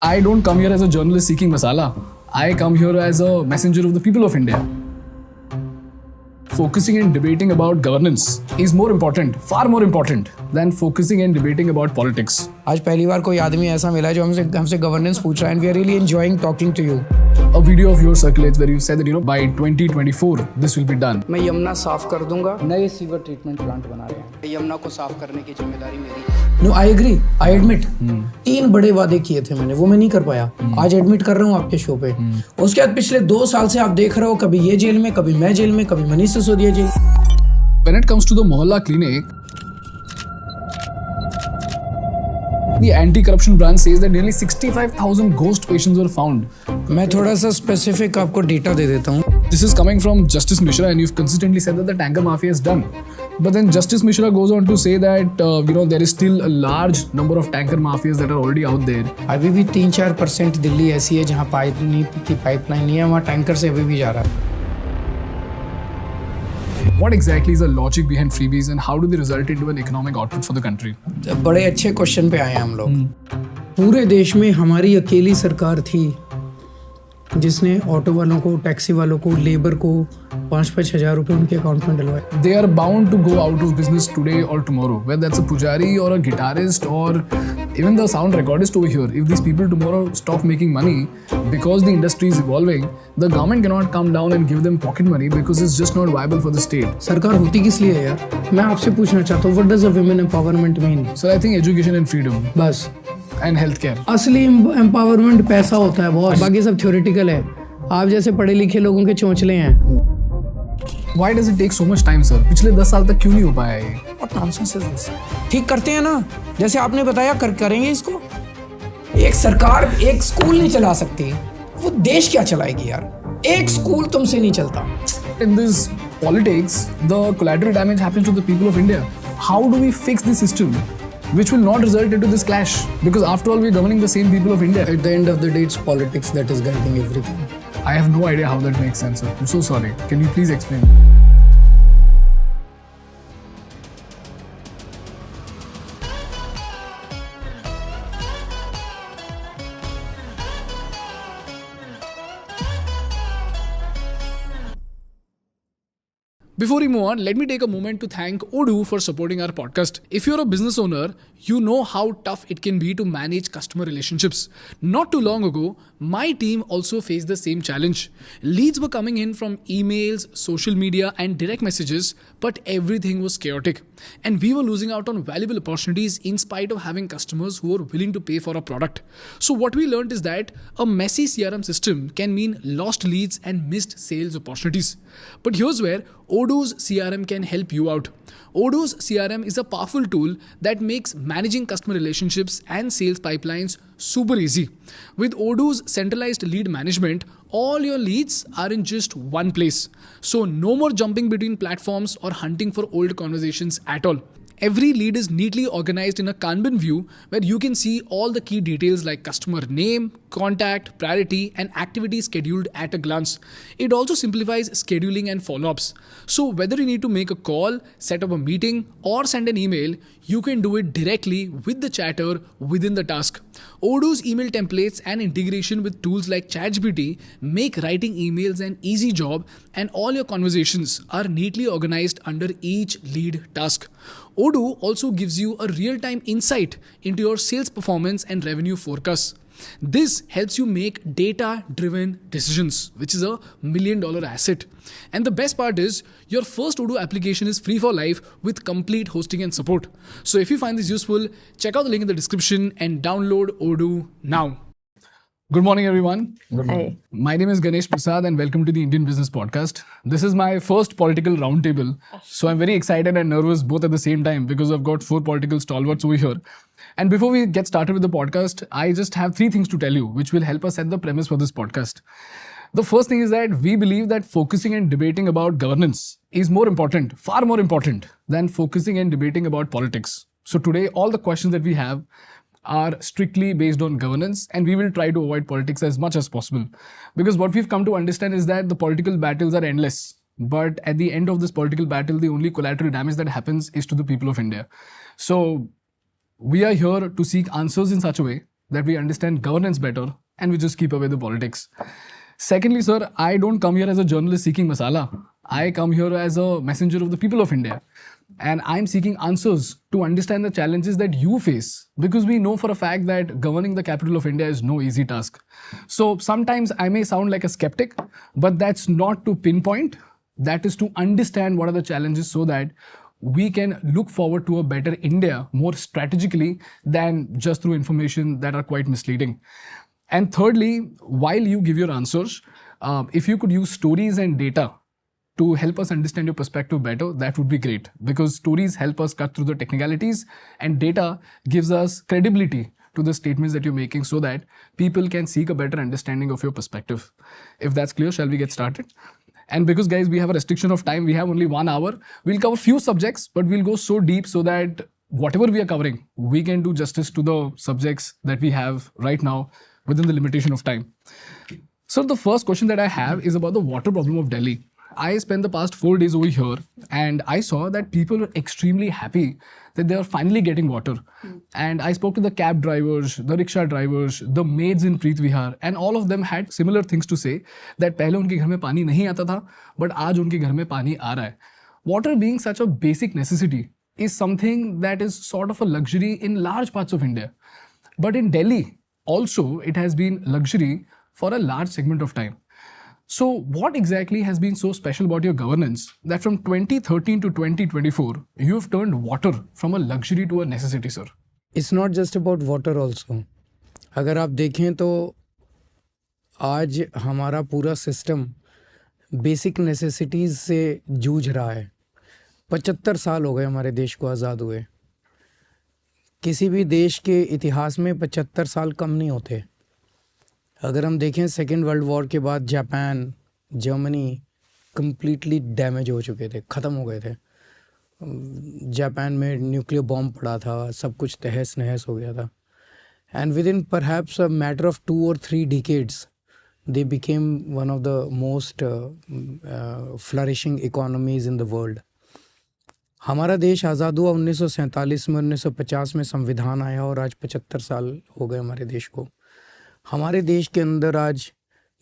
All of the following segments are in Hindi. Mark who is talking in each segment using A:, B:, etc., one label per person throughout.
A: I don't come here as a journalist seeking masala. I come here as a messenger of the people of India. Focusing and debating about governance is more important, far more important than focusing and debating about politics.
B: आज पहली बार कोई आदमी ऐसा मिला है जो हमसे गवर्नेंस पूछ रहा है, and we are really enjoying talking to you.
A: A video of yours circulates where you said that by 2024 this will be done.
B: मैं यमुना साफ कर दूंगा. नए सीवर ट्रीटमेंट प्लांट बना रहे हैं. यमुना को साफ करने की जिम्मेदारी मेरी. No, I agree. I admit. 3 बड़े वादे किए थे मैंने, वो मैं नहीं कर पाया. आज एडमिट कर रहा हूँ आपके शो पे. उसके बाद पिछले 2 साल से आप देख रहे हो, कभी ये जेल में, कभी मैं जेल में, कभी Manish Sisodia jail.
A: When it comes to the Mohalla Clinic, the anti-corruption branch says that nearly 65,000 ghost patients were found.
B: मैं थोड़ा सा स्पेसिफिक आपको डेटा दे देता हूँ.
A: This is coming from Justice Mishra, and you've consistently said that the tanker mafia is done. But then Justice Mishra goes on to say that there is still a large number of tanker mafias that are already out there.
B: अभी भी 3-4% दिल्ली ऐसी है जहाँ पाइपलाइन नहीं है, वहाँ टैंकर से अभी भी जा रहा है.
A: What exactly is the logic behind freebies and how do they result into an economic output for the country?
B: बड़े अच्छे क्वेश्चन पे आए हैं हम लोग. पूरे देश में हमारी अकेली सरकार थी जिसने ऑटो वालों को, टैक्सी वालों को, लेबर को 5-5 हज़ार रुपए उनके अकाउंट में डलवाए.
A: They are bound to go out of business today or tomorrow, whether that's a pujari or a guitarist or even the sound recordist over here. If these people tomorrow stop making money because the industry is evolving, the government cannot come down and give them pocket money because it's just not viable for the state.
B: सरकार होती किस लिए है यार? मैं आपसे पूछना चाहता हूँ, what does a women empowerment mean?
A: So I think education and freedom.
B: बस.
A: And healthcare.
B: असली एम्पावरमेंट पैसा होता है बहुत, बाकी सब थ्योरेटिकल है. आप जैसे पढ़े लिखे लोगों के चोंचले हैं.
A: Why does it take so much time, sir? पिछले 10 साल तक क्यों नहीं हो पाया ये?
B: What nonsense is this? ठीक करते हैं ना, जैसे आपने बताया करेंगे इसको. एक सरकार एक स्कूल नहीं चला सकती, वो देश क्या चलाएगी यार? एक स्कूल तुमसे नहीं चलता.
A: In this politics, the collateral damage happens to the people of India. How do we fix the system which will not result into this clash? Because after all, we're governing the same people of India.
B: At the end of the day, it's politics that is guiding everything.
A: I have no idea how that makes sense, sir. I'm so sorry. Can you please explain? Before we move on, let me take a moment to thank Odoo for supporting our podcast. If you're a business owner, you know how tough it can be to manage customer relationships. Not too long ago, my team also faced the same challenge. Leads were coming in from emails, social media, and direct messages, but everything was chaotic. And we were losing out on valuable opportunities in spite of having customers who were willing to pay for a product. So what we learned is that a messy CRM system can mean lost leads and missed sales opportunities. But here's where Odoo's CRM can help you out. Odoo's CRM is a powerful tool that makes managing customer relationships and sales pipelines super easy. With Odoo's centralized lead management, all your leads are in just one place. So no more jumping between platforms or hunting for old conversations at all. Every lead is neatly organized in a Kanban view where you can see all the key details like customer name, contact, priority, and activity scheduled at a glance. It also simplifies scheduling and follow-ups. So whether you need to make a call, set up a meeting, or send an email, you can do it directly with the chatter within the task. Odoo's email templates and integration with tools like ChatGPT make writing emails an easy job, and all your conversations are neatly organized under each lead task. Odoo also gives you a real-time insight into your sales performance and revenue forecasts. This helps you make data-driven decisions, which is a $1 million asset. And the best part is, your first Odoo application is free for life with complete hosting and support. So if you find this useful, check out the link in the description and download Odoo now. Good morning, everyone.
C: Good morning.
D: Hi.
A: My name is Ganesh Prasad and welcome to the Indian Business Podcast. This is my first political roundtable. So I'm very excited and nervous both at the same time because I've got 4 political stalwarts over here. And before we get started with the podcast, I just have 3 things to tell you, which will help us set the premise for this podcast. The first thing is that we believe that focusing and debating about governance is more important, far more important than focusing and debating about politics. So today, all the questions that we have are strictly based on governance, and we will try to avoid politics as much as possible. Because what we've come to understand is that the political battles are endless. But at the end of this political battle, the only collateral damage that happens is to the people of India. So we are here to seek answers in such a way that we understand governance better and we just keep away the politics. Secondly, sir, I don't come here as a journalist seeking masala. I come here as a messenger of the people of India. And I'm seeking answers to understand the challenges that you face, because we know for a fact that governing the capital of India is no easy task. So sometimes I may sound like a skeptic, but that's not to pinpoint. That is to understand what are the challenges so that we can look forward to a better India more strategically than just through information that are quite misleading. And thirdly, while you give your answers, if you could use stories and data to help us understand your perspective better, that would be great, because stories help us cut through the technicalities and data gives us credibility to the statements that you're making so that people can seek a better understanding of your perspective. If that's clear, shall we get started? And because guys, we have a restriction of time, we have only 1 hour. We'll cover few subjects, but we'll go so deep so that whatever we are covering, we can do justice to the subjects that we have right now within the limitation of time. So the first question that I have is about the water problem of Delhi. I spent the past 4 days over here and I saw that people were extremely happy that they are finally getting water. And I spoke to the cab drivers, the rickshaw drivers, the maids in Preet Vihar, and all of them had similar things to say that पहले उनके घर में पानी नहीं आता था, but आज उनके घर में पानी आ रहा है. Water being such a basic necessity is something that is sort of a luxury in large parts of India. But in Delhi, also it has been luxury for a large segment of time. So what exactly has been so special about your governance that from 2013 to 2024, you have turned water from a luxury to a necessity, sir?
B: It's not just about water also. अगर आप देखें तो आज हमारा पूरा सिस्टम बेसिक नेसेसिटीज़ से जूझ रहा है. 75 साल हो गए हमारे देश को आज़ाद हुए. किसी भी देश के इतिहास में 75 साल कम नहीं होते. अगर हम देखें सेकेंड वर्ल्ड वॉर के बाद जापान, जर्मनी कम्प्लीटली डैमेज हो चुके थे, ख़त्म हो गए थे. जापान में न्यूक्लियर बॉम्ब पड़ा था, सब कुछ तहस नहस हो गया था. And with in perhaps a matter of 2 or 3 decades they became one of the most flourishing economies in the world. हमारा देश आज़ाद हुआ 1947 में, 1950 में संविधान आया और आज 75 साल हो गए हमारे देश को. हमारे देश के अंदर आज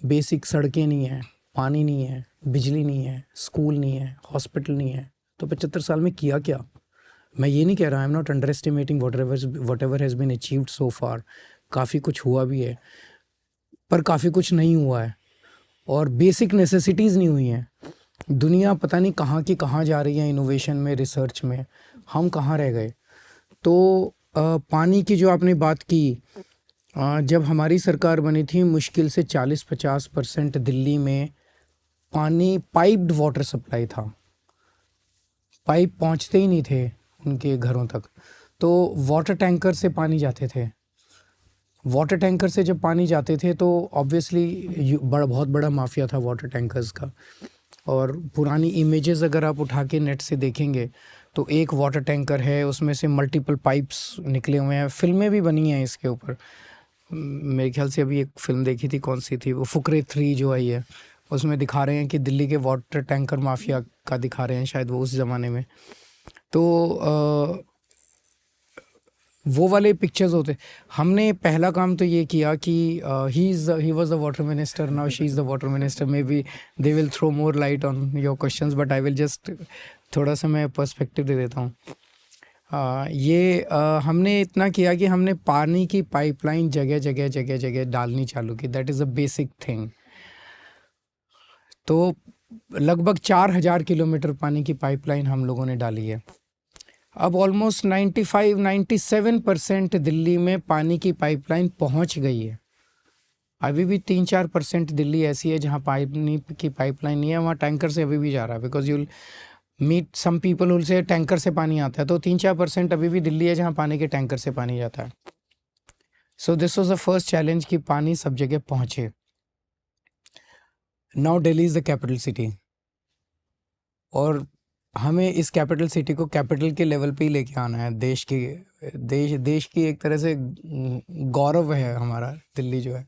B: बेसिक सड़कें नहीं हैं, पानी नहीं है, बिजली नहीं है, स्कूल नहीं है, हॉस्पिटल नहीं है. तो 75 साल में किया क्या? मैं ये नहीं कह रहा, I am not underestimating whatever has been achieved so far. काफ़ी कुछ हुआ भी है, पर काफ़ी कुछ नहीं हुआ है और बेसिक नेसेसिटीज़ नहीं हुई हैं. दुनिया पता नहीं कहाँ की कहाँ जा रही है इनोवेशन में, रिसर्च में. हम कहाँ रह गए? तो पानी की जो आपने बात की, जब हमारी सरकार बनी थी मुश्किल से 40-50% दिल्ली में पानी पाइप्ड वाटर सप्लाई था. पाइप पहुंचते ही नहीं थे उनके घरों तक, तो वाटर टैंकर से पानी जाते थे. वाटर टैंकर से जब पानी जाते थे तो ऑब्वियसली बहुत बड़ा माफिया था वाटर टैंकर्स का. और पुरानी इमेजेस अगर आप उठा के नेट से देखेंगे तो एक वाटर टैंकर है, उसमें से मल्टीपल पाइप्स निकले हुए हैं. फिल्में भी बनी हैं इसके ऊपर. मेरे ख्याल से अभी एक फ़िल्म देखी थी, कौन सी थी वो, फुकरे 3 जो आई है, उसमें दिखा रहे हैं कि दिल्ली के वाटर टैंकर माफिया का दिखा रहे हैं, शायद वो उस ज़माने में. तो वो वाले पिक्चर्स होते. हमने पहला काम तो ये किया कि he was the water minister, now she is the water minister. Maybe they will throw more light on your questions, but I will just थोड़ा सा मैं पर्सपेक्टिव दे देता हूँ. हमने इतना किया कि हमने पानी की पाइपलाइन जगह जगह डालनी चालू की. That is a basic thing. तो लगभग 4000 किलोमीटर पानी की पाइपलाइन हम लोगों ने डाली है. अब ऑलमोस्ट 95-97% दिल्ली में पानी की पाइपलाइन पहुंच गई है. अभी भी 3-4% दिल्ली ऐसी है जहां पानी की पाइपलाइन नहीं है, वहाँ टैंकर से अभी भी जा रहा है. Because you'll meet some people हुल से टैंकर से पानी आता है. तो 3-4% अभी भी दिल्ली है जहाँ पानी के टैंकर से पानी जाता है. So this was the first challenge कि पानी सब जगह पहुँचे. Now Delhi is the capital city और हमें इस कैपिटल सिटी को कैपिटल के लेवल पे ही लेके आना है. देश की एक तरह से गौरव है हमारा दिल्ली जो है.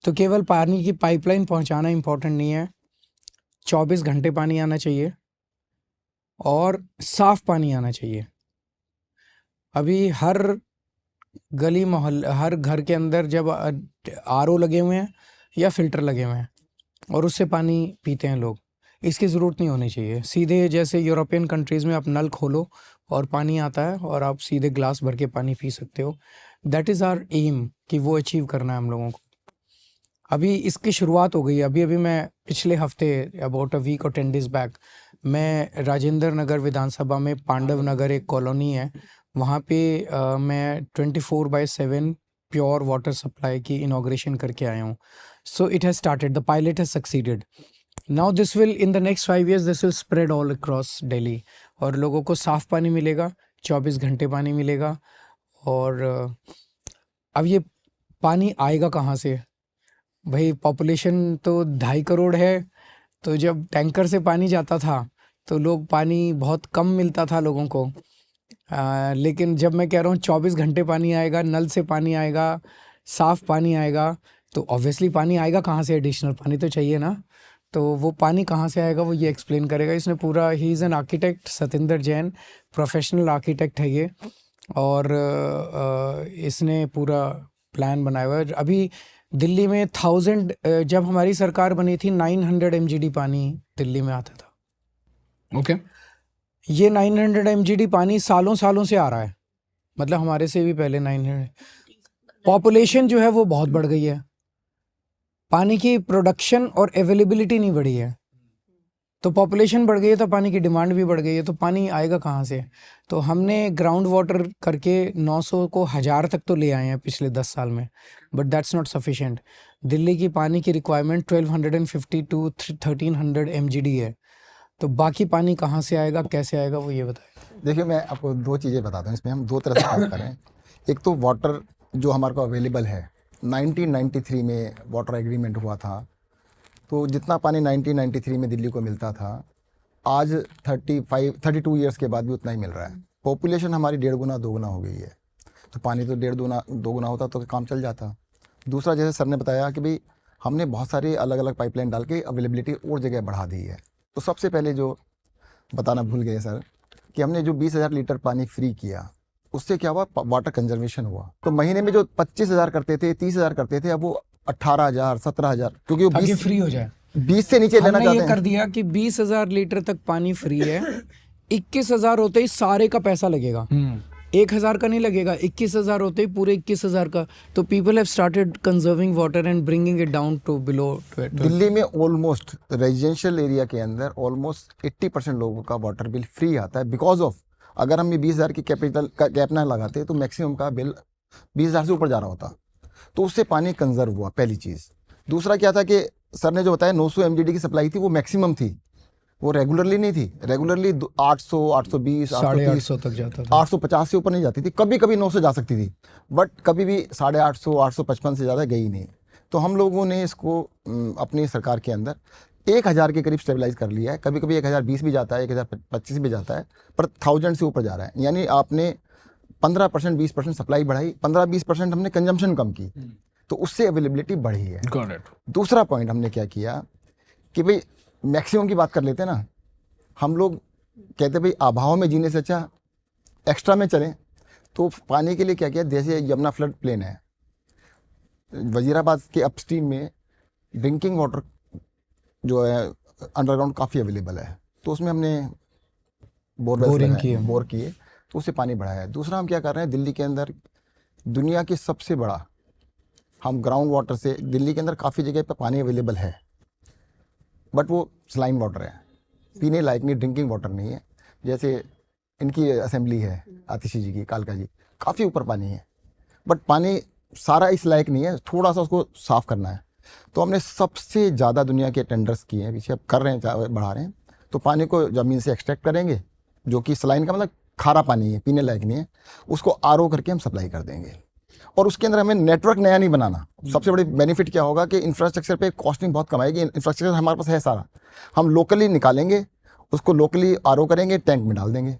B: तो केवल पानी की पाइपलाइन पहुंचाना इम्पोर्टेंट नहीं है, 24 घंटे पानी आना चाहिए और साफ़ पानी आना चाहिए. अभी हर गली मोहल्ले हर घर के अंदर जब आरओ लगे हुए हैं या फिल्टर लगे हुए हैं और उससे पानी पीते हैं लोग, इसकी ज़रूरत नहीं होनी चाहिए। सीधे जैसे यूरोपियन कंट्रीज़ में आप नल खोलो और पानी आता है और आप सीधे ग्लास भर के पानी पी सकते हो। दैट इज़ आवर एम कि वो अचीव करना है हम लोगों को। अभी इसकी शुरुआत हो गई। अभी अभी मैं पिछले हफ्ते अबाउट अ वीक और 10 डेज़ बैक मैं राजेंद्र नगर विधानसभा में पांडव नगर एक कॉलोनी है, वहाँ पे मैं 24/7 प्योर वाटर सप्लाई की इनॉग्रेशन करके आया हूँ। So it has started, the pilot has succeeded. Now this will in the next 5 years this will spread all across Delhi और लोगों को साफ़ पानी मिलेगा, 24 घंटे पानी मिलेगा। और अब ये पानी आएगा कहाँ से भाई? पॉपुलेशन तो 2.5 करोड़ है, तो जब टैंकर से पानी जाता था तो लोग पानी बहुत कम मिलता था लोगों को। लेकिन जब मैं कह रहा हूँ 24 घंटे पानी आएगा, नल से पानी आएगा, साफ़ पानी आएगा, तो ऑब्वियसली पानी आएगा कहाँ से? एडिशनल पानी तो चाहिए ना। तो वो पानी कहाँ से आएगा वो ये एक्सप्लेन करेगा। इसने पूरा, he is an architect, Satendra Jain, professional architect है ये, और इसने पूरा प्लान बनाया हुआ है। अभी दिल्ली में 1000 जब हमारी सरकार बनी थी 900 MGD पानी दिल्ली में आता था।
A: ओके।
B: ये 900 MGD पानी सालों सालों से आ रहा है, मतलब हमारे से भी पहले 900। पॉपुलेशन जो है वो बहुत बढ़ गई है, पानी की प्रोडक्शन और अवेलेबिलिटी नहीं बढ़ी है। तो पॉपुलेशन बढ़ गई है तो पानी की डिमांड भी बढ़ गई है, तो पानी आएगा कहाँ से? तो हमने ग्राउंड वाटर करके 900 को 1000 तक तो ले आए हैं पिछले 10 साल में, but that's not sufficient. Delhi की पानी की रिक्वायरमेंट 1250 to 1300 MGD है, तो बाकी पानी कहाँ से आएगा, कैसे आएगा, वो ये बताएं।
C: देखिए, मैं आपको दो चीज़ें बताता हूँ। इसमें हम दो तरह से बात करें। एक तो वाटर जो हमारे को अवेलेबल है, 1993 में वाटर एग्रीमेंट हुआ था, तो जितना पानी 1993 में दिल्ली को मिलता था, आज 32 ईयर्स के बाद भी उतना ही मिल रहा है। पॉपुलेशन हमारी 1.5 गुना 2 गुना हो गई है, तो पानी तो 1.5 2 गुना होता तो काम चल जाता। दूसरा, जैसे सर ने बताया कि भाई हमने बहुत सारे अलग अलग पाइपलाइन डाल के अवेलेबिलिटी और जगह बढ़ा दी है। तो सबसे पहले जो बताना भूल गए सर, कि हमने जो 20,000 लीटर पानी फ्री किया, उससे क्या हुआ? वाटर कंजर्वेशन हुआ। तो महीने में जो 25,000 करते थे, 30,000 करते थे, अब वो 18,000 17,000, क्योंकि वो 20
B: फ्री हो जाए,
C: 20 से नीचे लेना
B: हमने
C: चाहते
B: ये
C: हैं।
B: कर दिया कि 20,000 लीटर तक पानी फ्री है। 21,000 होते ही सारे का पैसा लगेगा, 1,000 का नहीं लगेगा, 21,000 होते ही पूरे 21,000 का। तो people have started conserving water and bringing it down to below.
C: Delhi में ऑलमोस्ट रेजिडेंशियल एरिया के अंदर ऑलमोस्ट 80% लोगों का वाटर बिल फ्री आता है, बिकॉज ऑफ अगर हम ये 20,000 की कैपिटल का कैप ना लगाते तो मैक्सिमम का बिल 20,000 से ऊपर जा रहा होता। तो उससे पानी कंजर्व हुआ, पहली चीज़। दूसरा क्या था कि सर ने जो बताया 900 MGD की सप्लाई थी, वो मैक्सिमम थी, वो रेगुलरली नहीं थी। रेगुलरली 800 820
B: 850 तक जाता था,
C: 850 से ऊपर नहीं जाती थी। कभी कभी 900 जा सकती थी, बट कभी भी 850 855 से ज़्यादा गई नहीं। तो हम लोगों ने इसको अपनी सरकार के अंदर 1,000 के करीब स्टेबलाइज कर लिया है। कभी कभी 1,020 भी जाता है, 1,025 भी जाता है, पर 1000 से ऊपर जा रहा है। यानी आपने 15% 20% सप्लाई बढ़ाई, 15-20% हमने कंजम्पशन कम की, तो उससे अवेलेबिलिटी बढ़ी है। दूसरा पॉइंट हमने क्या किया कि भाई मैक्सिमम की बात कर लेते हैं ना, हम लोग कहते भाई अभाव में जीने से अच्छा एक्स्ट्रा में चलें। तो पानी के लिए क्या किया, जैसे यमुना फ्लड प्लेन है, वजीराबाद के अपस्ट्रीम में ड्रिंकिंग वाटर जो है अंडरग्राउंड काफ़ी अवेलेबल है, तो उसमें हमने बोर किए, तो उससे पानी बढ़ाया है। दूसरा हम क्या कर रहे हैं, दिल्ली के अंदर दुनिया की सबसे बड़ा हम ग्राउंड वाटर से, दिल्ली के अंदर काफ़ी जगह पर पानी अवेलेबल है, बट वो सलाइन वाटर है, पीने लायक नहीं, ड्रिंकिंग वाटर नहीं है। जैसे इनकी असेंबली है आतिशी जी की, कालका जी, काफ़ी ऊपर पानी है, बट पानी सारा इस लायक नहीं है, थोड़ा सा उसको साफ़ करना है। तो हमने सबसे ज़्यादा दुनिया के टेंडर्स किए हैं, पीछे अब कर रहे हैं, बढ़ा रहे हैं। तो पानी को ज़मीन से एक्सट्रैक्ट करेंगे, जो कि सलाइन का मतलब खारा पानी है, पीने लायक नहीं है, उसको आरओ करके हम सप्लाई कर देंगे। और उसके अंदर हमें नेटवर्क नया नहीं बनाना। सबसे बड़ी बेनिफिट क्या होगा कि इंफ्रास्ट्रक्चर पे कॉस्टिंग बहुत कम आएगी। इंफ्रास्ट्रक्चर हमारे पास है सारा, हम लोकली निकालेंगे, उसको लोकली आरओ करेंगे, टैंक में डाल देंगे,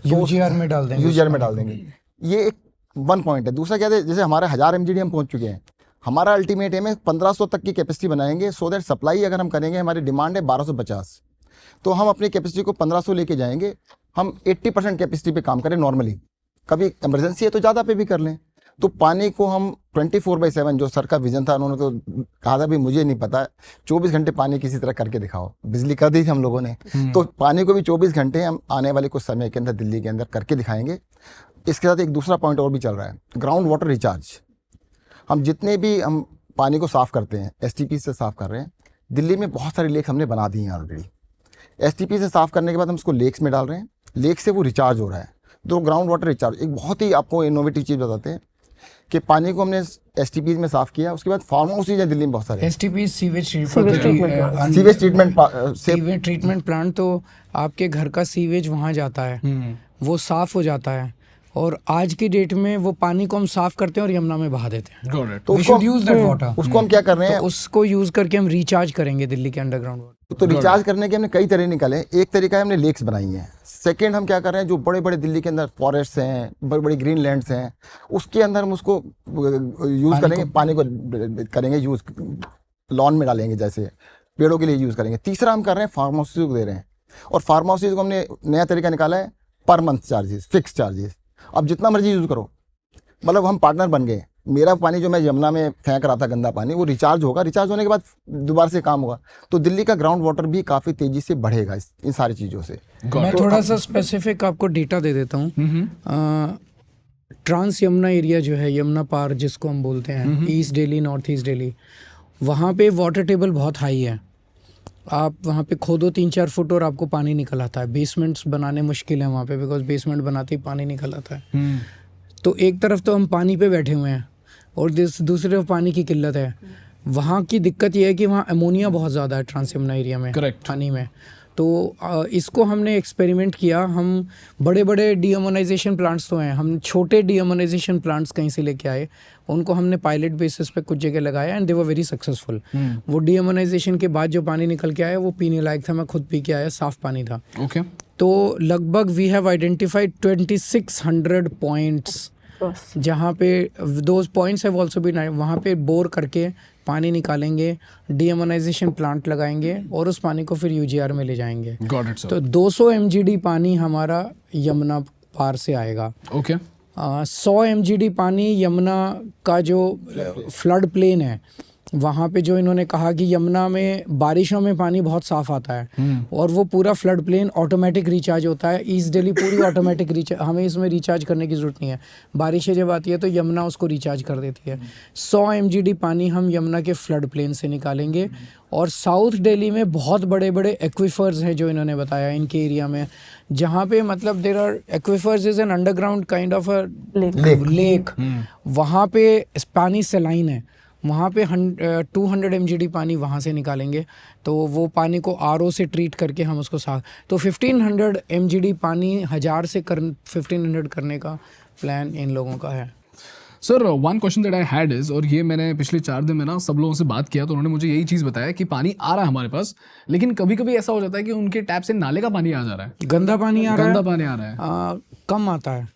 B: यूजीआर में डाल देंगे,
C: ये एक 1 पॉइंट है। दूसरा क्या है, जैसे हमारे 1000 MGD हम पहुंच चुके हैं, हमारा अल्टीमेट एम है 1500 तक की कैपेसिटी बनाएंगे, सो दैट सप्लाई अगर हम करेंगे, हमारी डिमांड है 1250, तो हम अपनी कैपेसिटी को 1500 लेके जाएंगे। हम 80% कैपेसिटी पे काम करें नॉर्मली, कभी इमरजेंसी है तो ज़्यादा पे भी कर लें, तो पानी को हम 24/7, जो सर का विजन था, उन्होंने तो कहा था भी मुझे नहीं पता, 24 घंटे पानी किसी तरह करके दिखाओ, बिजली कर दी थी हम लोगों ने, तो पानी को भी 24 घंटे हम आने वाले कुछ समय के अंदर दिल्ली के अंदर करके दिखाएंगे। इसके साथ एक दूसरा पॉइंट और भी चल रहा है, ग्राउंड वाटर रिचार्ज। हम जितने भी हम पानी को साफ़ करते हैं STP से साफ़ कर रहे हैं, दिल्ली में बहुत सारी लेक्स हमने बना दी हैं ऑलरेडी। STP से साफ़ करने के बाद हम उसको लेक्स में डाल रहे हैं, लेक से वो रिचार्ज हो रहा है। तो ग्राउंड वाटर रिचार्ज एक बहुत ही आपको इनोवेटिव चीज़ बताते हैं कि पानी को हमने STP में साफ़ किया, उसके बाद फार्म हाउसेज हैं दिल्ली में बहुत सारे।
B: STP सीवेज ट्रीटमेंट प्लांट, तो आपके घर का सीवेज वहाँ जाता है, वो साफ़ हो जाता है, और आज की डेट में वो पानी को हम साफ करते हैं और यमुना में बहा देते हैं।
C: तो
B: we should use that water।
C: उसको हम क्या कर रहे हैं,
B: तो उसको यूज करके हम रिचार्ज करेंगे दिल्ली के अंडरग्राउंड वाटर।
C: तो रिचार्ज करने के हमने कई तरह निकाले। एक तरीका है हमने लेक्स बनाई हैं। सेकंड हम क्या कर रहे हैं, जो बड़े बड़े दिल्ली के अंदर फॉरेस्ट हैं, बड़ी बड़ी ग्रीन लैंड्स हैं, उसके अंदर हम उसको यूज़ करेंगे, पानी को करेंगे यूज़, लॉन में डालेंगे, जैसे पेड़ों के लिए यूज़ करेंगे। तीसरा हम कर रहे हैं फार्म हाउसेज को दे रहे हैं, और फार्म हाउसेज को हमने नया तरीका निकाला है, per month charges, fix charges. अब जितना मर्जी यूज़ करो, मतलब हम पार्टनर बन गए। मेरा पानी जो मैं यमुना में फेंक रहा था गंदा पानी, वो रिचार्ज होगा, रिचार्ज होने के बाद दोबारा से काम होगा। तो दिल्ली का ग्राउंड वाटर भी काफ़ी तेज़ी से बढ़ेगा इन सारी चीज़ों से।
B: मैं थोड़ा सा स्पेसिफिक आपको डेटा दे देता हूँ। ट्रांस यमुना एरिया जो है, यमुना पार जिसको हम बोलते हैं, east Delhi, north east Delhi, वहाँ पे वाटर टेबल बहुत हाई है। आप वहाँ पे खोदो 3-4 फुट और आपको पानी निकल आता है। बेसमेंट्स बनाने मुश्किल है वहाँ पे, बिकॉज बेसमेंट बनाते ही पानी निकल आता है। तो एक तरफ तो हम पानी पे बैठे हुए हैं, और दूसरी तरफ पानी की किल्लत है। वहाँ की दिक्कत यह है कि वहाँ अमोनिया बहुत ज़्यादा है ट्रांस यमुना एरिया में, पानी में। तो इसको हमने एक्सपेरिमेंट किया। हम बड़े बड़े डीअमोनाइजेशन प्लांट्स तो हैं, हम छोटे डीअमोनाइजेशन प्लांट्स कहीं से लेके आए, उनको हमने पायलट बेसिस पे कुछ जगह लगाया, and they were very successful. वो डीअमोनाइजेशन के बाद जो पानी निकल के आया वो पीने लायक था, मैं खुद पी के आया, साफ़ पानी था। तो लगभग वी हैव आइडेंटिफाइड 2600 पॉइंट्स, जहाँ पे those points have also been, वहाँ पे बोर करके पानी निकालेंगे, डीअमोनाइजेशन प्लांट लगाएंगे, और उस पानी को फिर UGR में ले जाएंगे। तो 200 MGD पानी हमारा यमुना पार से आएगा। 100 MGD पानी यमुना का जो फ्लड प्लेन है, वहाँ पे जो इन्होंने कहा कि यमुना में बारिशों में पानी बहुत साफ आता है, और वो पूरा फ्लड प्लेन ऑटोमेटिक रिचार्ज होता है। ईस्ट दिल्ली पूरी ऑटोमेटिक रिचार्ज, हमें इसमें रिचार्ज करने की ज़रूरत नहीं है। बारिशें जब आती है तो यमुना उसको रिचार्ज कर देती है। 100 MGD पानी हम यमुना के फ्लड प्लेन से निकालेंगे। और साउथ दिल्ली में बहुत बड़े बड़े एक्विफर्स हैं जो इन्होंने बताया इनके एरिया में, जहाँ पे मतलब there are aquifers is an underground kind of a lake. वहाँ पे पानी सलाइन है, वहाँ पे 200 MGD पानी वहाँ से निकालेंगे, तो वो पानी को RO से ट्रीट करके हम उसको साफ, तो 1500 MGD पानी 1500 करने का प्लान इन लोगों का है।
A: Sir, one question that I had is, और ये मैंने पिछले 4 दिन में ना सब लोगों से बात किया, तो उन्होंने मुझे यही चीज़ बताया कि पानी आ रहा है हमारे पास, लेकिन कभी कभी ऐसा हो जाता है कि उनके टैप से नाले का पानी आ जा रहा है,
B: गंदा पानी आ
A: रहा है।
B: कम आता है,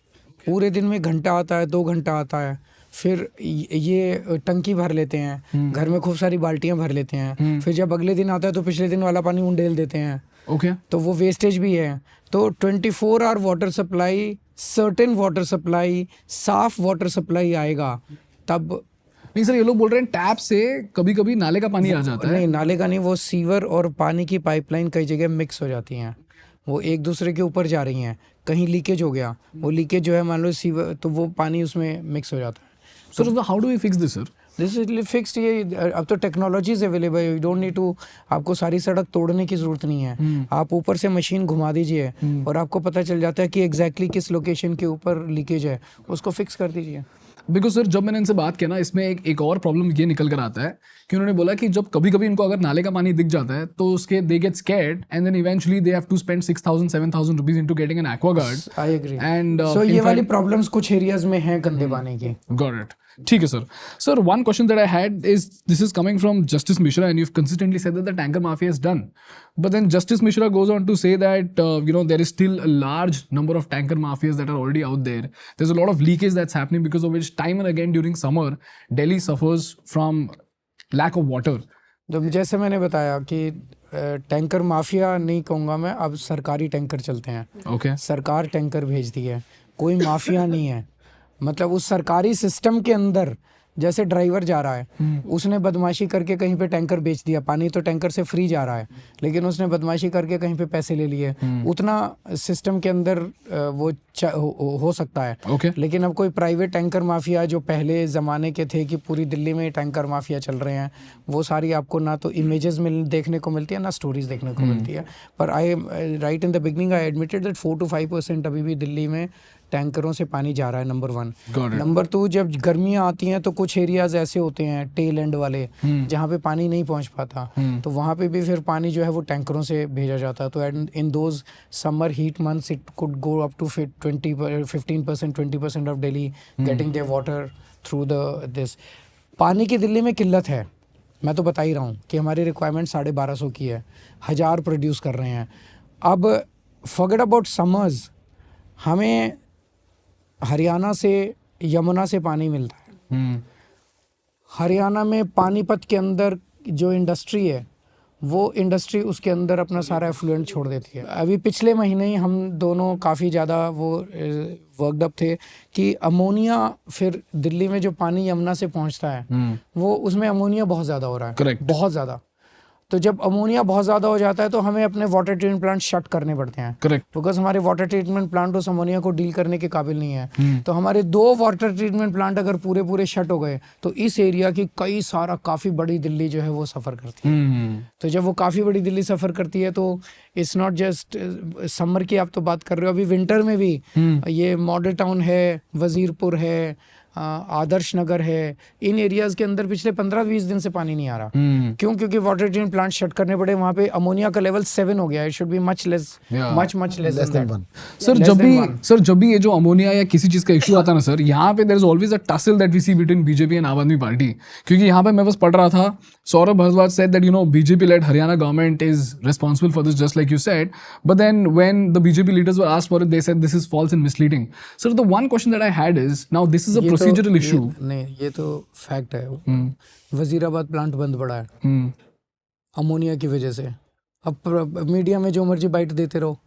B: पूरे दिन में घंटा आता है, 2 घंटा आता है, फिर ये टंकी भर लेते हैं, घर में खूब सारी बाल्टियां भर लेते हैं, फिर जब अगले दिन आता है तो पिछले दिन वाला पानी उंडेल देते हैं। तो वो वेस्टेज भी है। तो 24 hour water supply, certain water supply, साफ वाटर सप्लाई आएगा तब।
A: नहीं सर, ये लोग बोल रहे हैं टैप से कभी कभी नाले का पानी आ जाता है।
B: नहीं, नाले का नहीं, वो सीवर और पानी की पाइपलाइन कई जगह मिक्स हो जाती हैं, वो एक दूसरे के ऊपर जा रही हैं, कहीं लीकेज हो गया, वो लीकेज जो है मान लो सीवर, तो वो पानी उसमें मिक्स हो जाता है।
A: Sir, how do we fix this sir?
B: This is fixed. ये अब तो technology is available, you don't need to, आपको सारी सड़क तोड़ने की जरूरत नहीं है। आप ऊपर से मशीन घुमा दीजिए और आपको पता चल जाता है कि एग्जैक्टली किस लोकेशन के ऊपर लीकेज है, उसको फिक्स कर दीजिए।
A: बिकॉज सर, जब मैंने इनसे बात किया ना, इसमें एक और प्रॉब्लम ये निकल कर आता है कि उन्होंने बोला कि जब कभी कभी इनको अगर नाले का पानी दिख जाता है तो उसके they get scared and then eventually they have to spend 6,000-7,000 rupees into getting an Aquaguard.
B: I agree.
A: And
B: so ये वाली प्रॉब्लम्स कुछ एरियाज में हैं गंदे पानी की।
A: Got it. ठीक है sir. Sir, one question that I had is, this is coming from Justice Mishra, and you've consistently said that the tanker mafia is done. But then Justice Mishra goes on to say that, there is still a large number of tanker mafias that are already out there. There's a lot of leakage that's happening, because of which time and again during summer, Delhi suffers from lack of water.
B: जैसे मैंने बताया कि टैंकर माफिया नहीं कहूँगा मैं, अब सरकारी टैंकर चलते हैं।
A: Okay.
B: सरकार टैंकर भेजती है, कोई माफिया नहीं है। मतलब उस सरकारी सिस्टम के अंदर जैसे ड्राइवर जा रहा है, उसने बदमाशी करके कहीं पे टैंकर बेच दिया, पानी तो टैंकर से फ्री जा रहा है, लेकिन उसने बदमाशी करके कहीं पे पैसे ले लिए, उतना सिस्टम के अंदर वो हो सकता है।
A: Okay.
B: लेकिन अब कोई प्राइवेट टैंकर माफिया जो पहले ज़माने के थे कि पूरी दिल्ली में टैंकर माफिया चल रहे हैं, वो सारी आपको ना तो इमेजेस देखने को मिलती है ना स्टोरीज देखने को मिलती है। पर I right in the beginning I admitted that 4 to 5% अभी भी दिल्ली में टैंकरों से पानी जा रहा है, नंबर 1। नंबर 2, जब गर्मियाँ आती हैं तो कुछ एरियाज ऐसे होते हैं टेल एंड वाले जहाँ पे पानी नहीं पहुँच पाता, तो वहाँ पे भी फिर पानी जो है वो टैंकरों से भेजा जाता है। तो in those summer heat months it could go up to 15% 20% of Delhi getting their water through this. पानी की दिल्ली में किल्लत है, मैं तो बता ही रहा हूँ कि हमारी रिक्वायरमेंट 1250 की है, 1000 प्रोड्यूस कर रहे हैं। अब फॉरगेट अबाउट समर्स, हमें हरियाणा से यमुना से पानी मिलता है। हरियाणा में पानीपत के अंदर जो इंडस्ट्री है वो इंडस्ट्री उसके अंदर अपना सारा एफ्लुएंट छोड़ देती है। अभी पिछले महीने ही हम दोनों काफ़ी ज़्यादा वो वर्कड अप थे कि अमोनिया, फिर दिल्ली में जो पानी यमुना से पहुंचता है वो उसमें अमोनिया बहुत ज़्यादा हो रहा है।
A: Correct.
B: बहुत ज़्यादा। तो जब अमोनिया बहुत ज़्यादा हो जाता है तो हमें अपने वाटर ट्रीटमेंट प्लांट शट करने पड़ते हैं।
A: करेक्ट।
B: बिकॉज हमारे वाटर ट्रीटमेंट प्लांट उस अमोनिया को डील करने के काबिल नहीं है। तो हमारे 2 वाटर ट्रीटमेंट प्लांट अगर पूरे शट हो गए तो इस एरिया की काफ़ी बड़ी दिल्ली जो है वो सफ़र करती है। तो जब वो काफ़ी बड़ी दिल्ली सफ़र करती है तो इट्स नॉट जस्ट समर की आप तो बात कर रहे हो, अभी विंटर में भी ये मॉडल टाउन है, वजीरपुर है, आदर्श नगर है, इन एरियाज के अंदर पिछले 15-20 दिन से पानी नहीं आ रहा। क्यों? क्योंकि वाटर ट्रीटमेंट प्लांट शट करने पड़े। वहाँ पे अमोनिया का लेवल 7 हो गया। It should be much less than 1।
A: Sir जब भी ये जो अमोनिया या किसी चीज का इशू आता है ना सर, यहाँ पे there is always a tussle that we see between BJP and Aam Aadmi party. क्योंकि यहाँ पे मैं बस पढ़ रहा था, Saurabh Bhardwaj said that BJP led Haryana government is responsible for this, just like you said, but then when the BJP leaders were asked for it, they said this is false and misleading. Sir, the one question that I had is, now this is a procedural issue.
B: नहीं, ये तो फैक्ट है। वजीराबाद प्लांट बंद पड़ा है अमोनिया की वजह से। अब मीडिया में जो मर्जी बाइट देते रहो,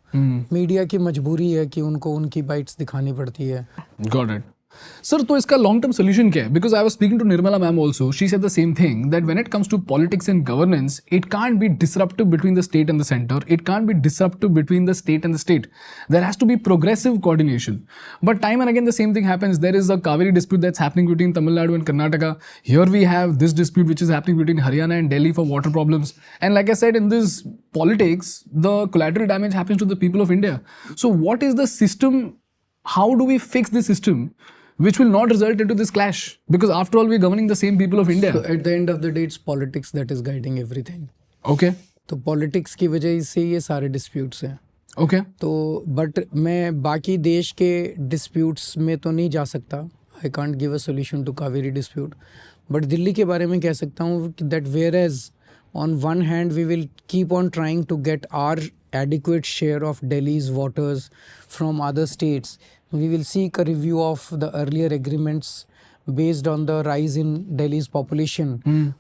B: मीडिया की मजबूरी है कि उनको उनकी बाइट्स दिखानी पड़ती है।
A: Got it. सर, तो इसका लॉन्ग टर्म सोल्यूशन क्या है? Because I was speaking to Nirmala ma'am also, she said the same thing that when it comes to politics and governance, it can't be disruptive between the state and the centre, it can't be disruptive between the state and the state, there has to be progressive coordination. But time and again the same thing happens, there is a Kaveri dispute that's happening between Tamil Nadu and Karnataka, here we have this dispute which is happening between Haryana and Delhi for water problems, and like I said, in this politics the collateral damage happens to the people of India. So what is the system, how do we fix the system which will not result into this clash? Because after all, we're governing the same people of India.
B: So at the end of the day, it's politics that is guiding everything.
A: Okay.
B: तो पॉलिटिक्स की वजह से ये सारे डिस्प्यूट्स हैं।
A: Okay.
B: तो बट मैं बाकी देश के डिस्प्यूट्स में तो नहीं जा सकता। I can't give a solution to Kaveri dispute, but Delhi के बारे में कह सकता हूँ that whereas on one hand we will keep on trying to get our adequate share of Delhi's waters from other states. We will seek a review of the earlier agreements based on the rise in Delhi's population.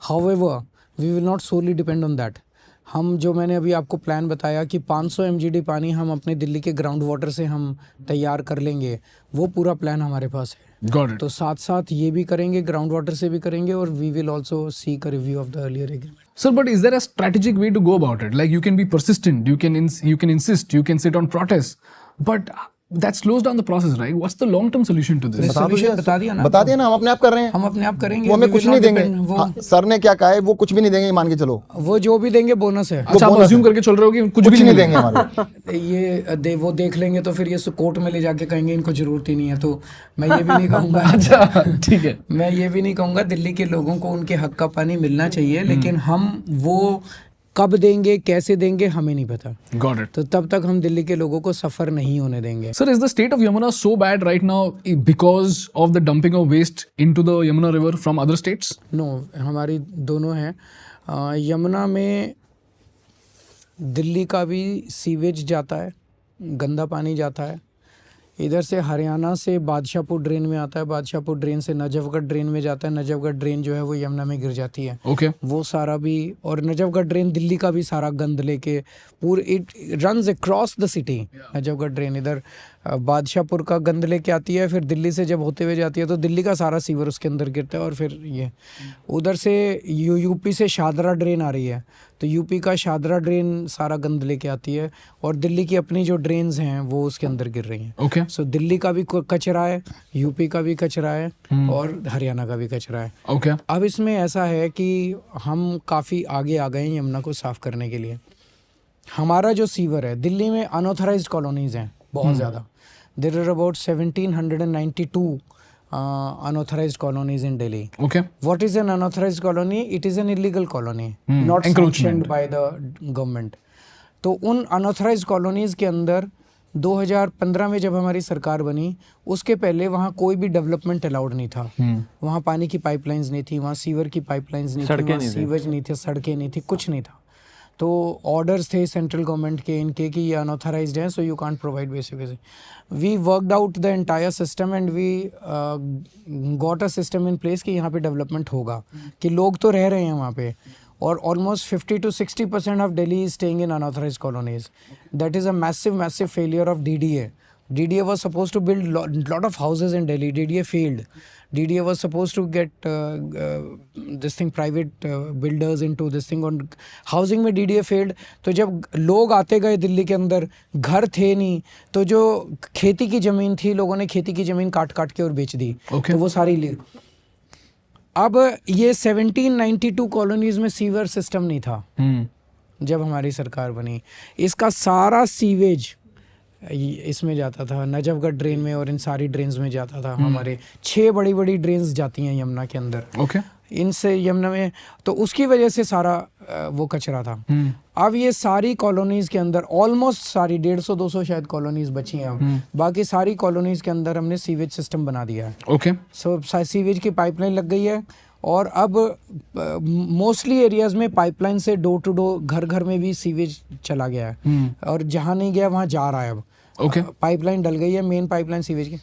B: However, we will not solely depend on that. हम जो मैंने अभी आपको प्लान बताया कि 500 MGD पानी हम अपने दिल्ली के ग्राउंड वाटर से हम तैयार कर लेंगे, वो पूरा प्लान हमारे पास है।
A: Got it.
B: तो साथ साथ ये भी करेंगे, ग्राउंड वाटर से भी करेंगे, और we will also seek a review of the earlier agreement.
A: Sir, but is there a strategic way to go about it? Like you can be persistent, you can insist, you can sit on protest, but that slows down the process, right? What's the long-term solution to this?
B: बता दिया ना,
C: हम अपने आप कर रहे हैं।
B: हम अपने आप करेंगे,
C: वो हमें
B: We
C: कुछ
B: will
C: नहीं
B: not
C: देंगे।
B: depend-
C: हाँ, सर ने क्या कहा है वो कुछ भी नहीं देंगे, मान के चलो।
B: वो जो भी देंगे बोनस है।
A: अच्छा, आप assume करके चल रहे हो कि कुछ भी नहीं
C: देंगे हमारे।
B: ये वो देख लेंगे तो फिर ये कोर्ट में ले जाके कहेंगे इनको जरूरत ही नहीं है। तो मैं ये भी नहीं कहूँगा
A: अच्छा, ठीक है,
B: मैं ये भी नहीं कहूँगा, दिल्ली के लोगों को उनके हक का पानी मिलना चाहिए, लेकिन हम वो कब देंगे, कैसे देंगे, हमें नहीं पता।
A: Got it.
B: तो तब तक हम दिल्ली के लोगों को सफर नहीं होने देंगे।
A: Sir, is the state of Yamuna so bad right now because of the dumping of waste into the Yamuna River from other states?
B: No, हमारी दोनों हैं। यमुना में दिल्ली का भी सीवेज जाता है, गंदा पानी जाता है। इधर से हरियाणा से बादशाहपुर ड्रेन में आता है, बादशाहपुर ड्रेन से नजफगढ़ ड्रेन में जाता है, नजफगढ़ ड्रेन जो है वो यमुना में गिर जाती है।
A: Okay.
B: वो सारा भी, और नजफगढ़ ड्रेन दिल्ली का भी सारा गंद लेके पूरे it runs across the city. Najafgarh drain इधर बादशाहपुर का गंद लेके आती है, फिर दिल्ली से जब होते हुए जाती है तो दिल्ली का सारा सीवर उसके अंदर गिरता है, और फिर ये उधर से यूपी से शादरा ड्रेन आ रही है, तो यूपी का शादरा ड्रेन सारा गंद लेके आती है, और दिल्ली की अपनी जो ड्रेन्स हैं वो उसके अंदर गिर रही हैं।
A: ओके।
B: सो दिल्ली का भी कचरा है, यूपी का भी कचरा है, और हरियाणा का भी कचरा है।
A: ओके।
B: अब इसमें ऐसा है कि हम काफ़ी आगे आ गए हैं यमुना को साफ़ करने के लिए। हमारा जो सीवर है, दिल्ली में अनऑथराइज्ड कॉलोनीज़ हैं बहुत ज़्यादा। There are about 1792 unauthorized colonies in Delhi.
A: Okay.
B: What is an unauthorized colony? It is an illegal colony, not
A: Encroachment.
B: sanctioned by the government. तो उन unauthorized colonies के अंदर 2015 में जब हमारी सरकार बनी, उसके पहले वहाँ कोई भी डेवलपमेंट अलाउड नहीं था। वहाँ पानी की पाइपलाइंस नहीं थी, वहाँ सीवर की पाइपलाइंस नहीं थी, वहाँ सीवेज नहीं थे, सड़कें नहीं थी, कुछ नहीं था। तो ऑर्डर्स थे सेंट्रल गवर्नमेंट के इनके कि ये अनऑथराइज्ड हैं, so you can't provide basically. We worked out the entire system and we got a system in place कि यहाँ पे डेवलपमेंट होगा, कि लोग तो रह रहे हैं वहाँ पे, और almost 50 to 60% of Delhi is staying in unauthorised colonies. That is a massive failure of DDA. DDA was supposed to build lot of houses in Delhi. DDA failed. DDA was supposed to get this thing private builders into this thing. On housing में DDA failed. तो जब लोग आते गए दिल्ली के अंदर, घर थे नहीं, तो जो खेती की ज़मीन थी, लोगों ने खेती की ज़मीन काट के और बेच दी।
A: Okay.
B: तो वो सारी अब ये 1792 कॉलोनीज़ में सीवर सिस्टम नहीं था जब हमारी सरकार बनी। इसका सारा सीवेज इसमें जाता था, नजफगढ़ ड्रेन में और इन सारी ड्रेन्स में जाता था। हमारे 6 बड़ी ड्रेन्स जाती हैं यमुना के अंदर।
A: ओके।
B: इनसे यमुना में, तो उसकी वजह से सारा वो कचरा था। अब ये सारी कॉलोनीज़ के अंदर ऑलमोस्ट सारी 150-200 शायद कॉलोनीज़ बची हैं अब। बाकी सारी कॉलोनीज़ के अंदर हमने सीवेज सिस्टम बना दिया है।
A: ओके।
B: सो सीवेज की पाइपलाइन लग गई है, और अब मोस्टली एरियाज़ में पाइपलाइन से डोर टू डोर, घर में भी सीवेज चला गया है, और जहाँ नहीं गया वहाँ जा रहा है अब।
A: ओके।
B: पाइपलाइन डल गई है, मेन पाइपलाइन सीवेज की।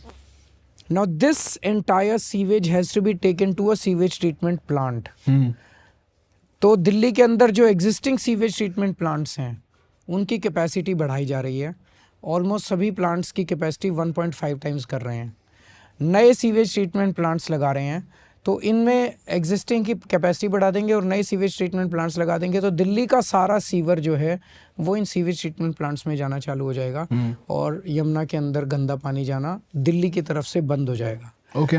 B: Now this entire sewage has to be taken to a sewage treatment plant. तो दिल्ली के अंदर जो एग्जिस्टिंग सीवेज ट्रीटमेंट प्लांट्स हैं उनकी कैपेसिटी बढ़ाई जा रही है। ऑलमोस्ट सभी प्लांट्स की कैपेसिटी 1.5 टाइम्स कर रहे हैं। नए सीवेज ट्रीटमेंट प्लांट्स लगा रहे हैं, तो इनमें एग्जिस्टिंग की कैपेसिटी बढ़ा देंगे और नए सीवेज ट्रीटमेंट प्लांट्स लगा देंगे, तो दिल्ली का सारा सीवर जो है वो इन सीवेज ट्रीटमेंट प्लांट्स में जाना चालू हो जाएगा, और यमुना के अंदर गंदा पानी जाना दिल्ली की तरफ से बंद हो जाएगा।
A: ओके।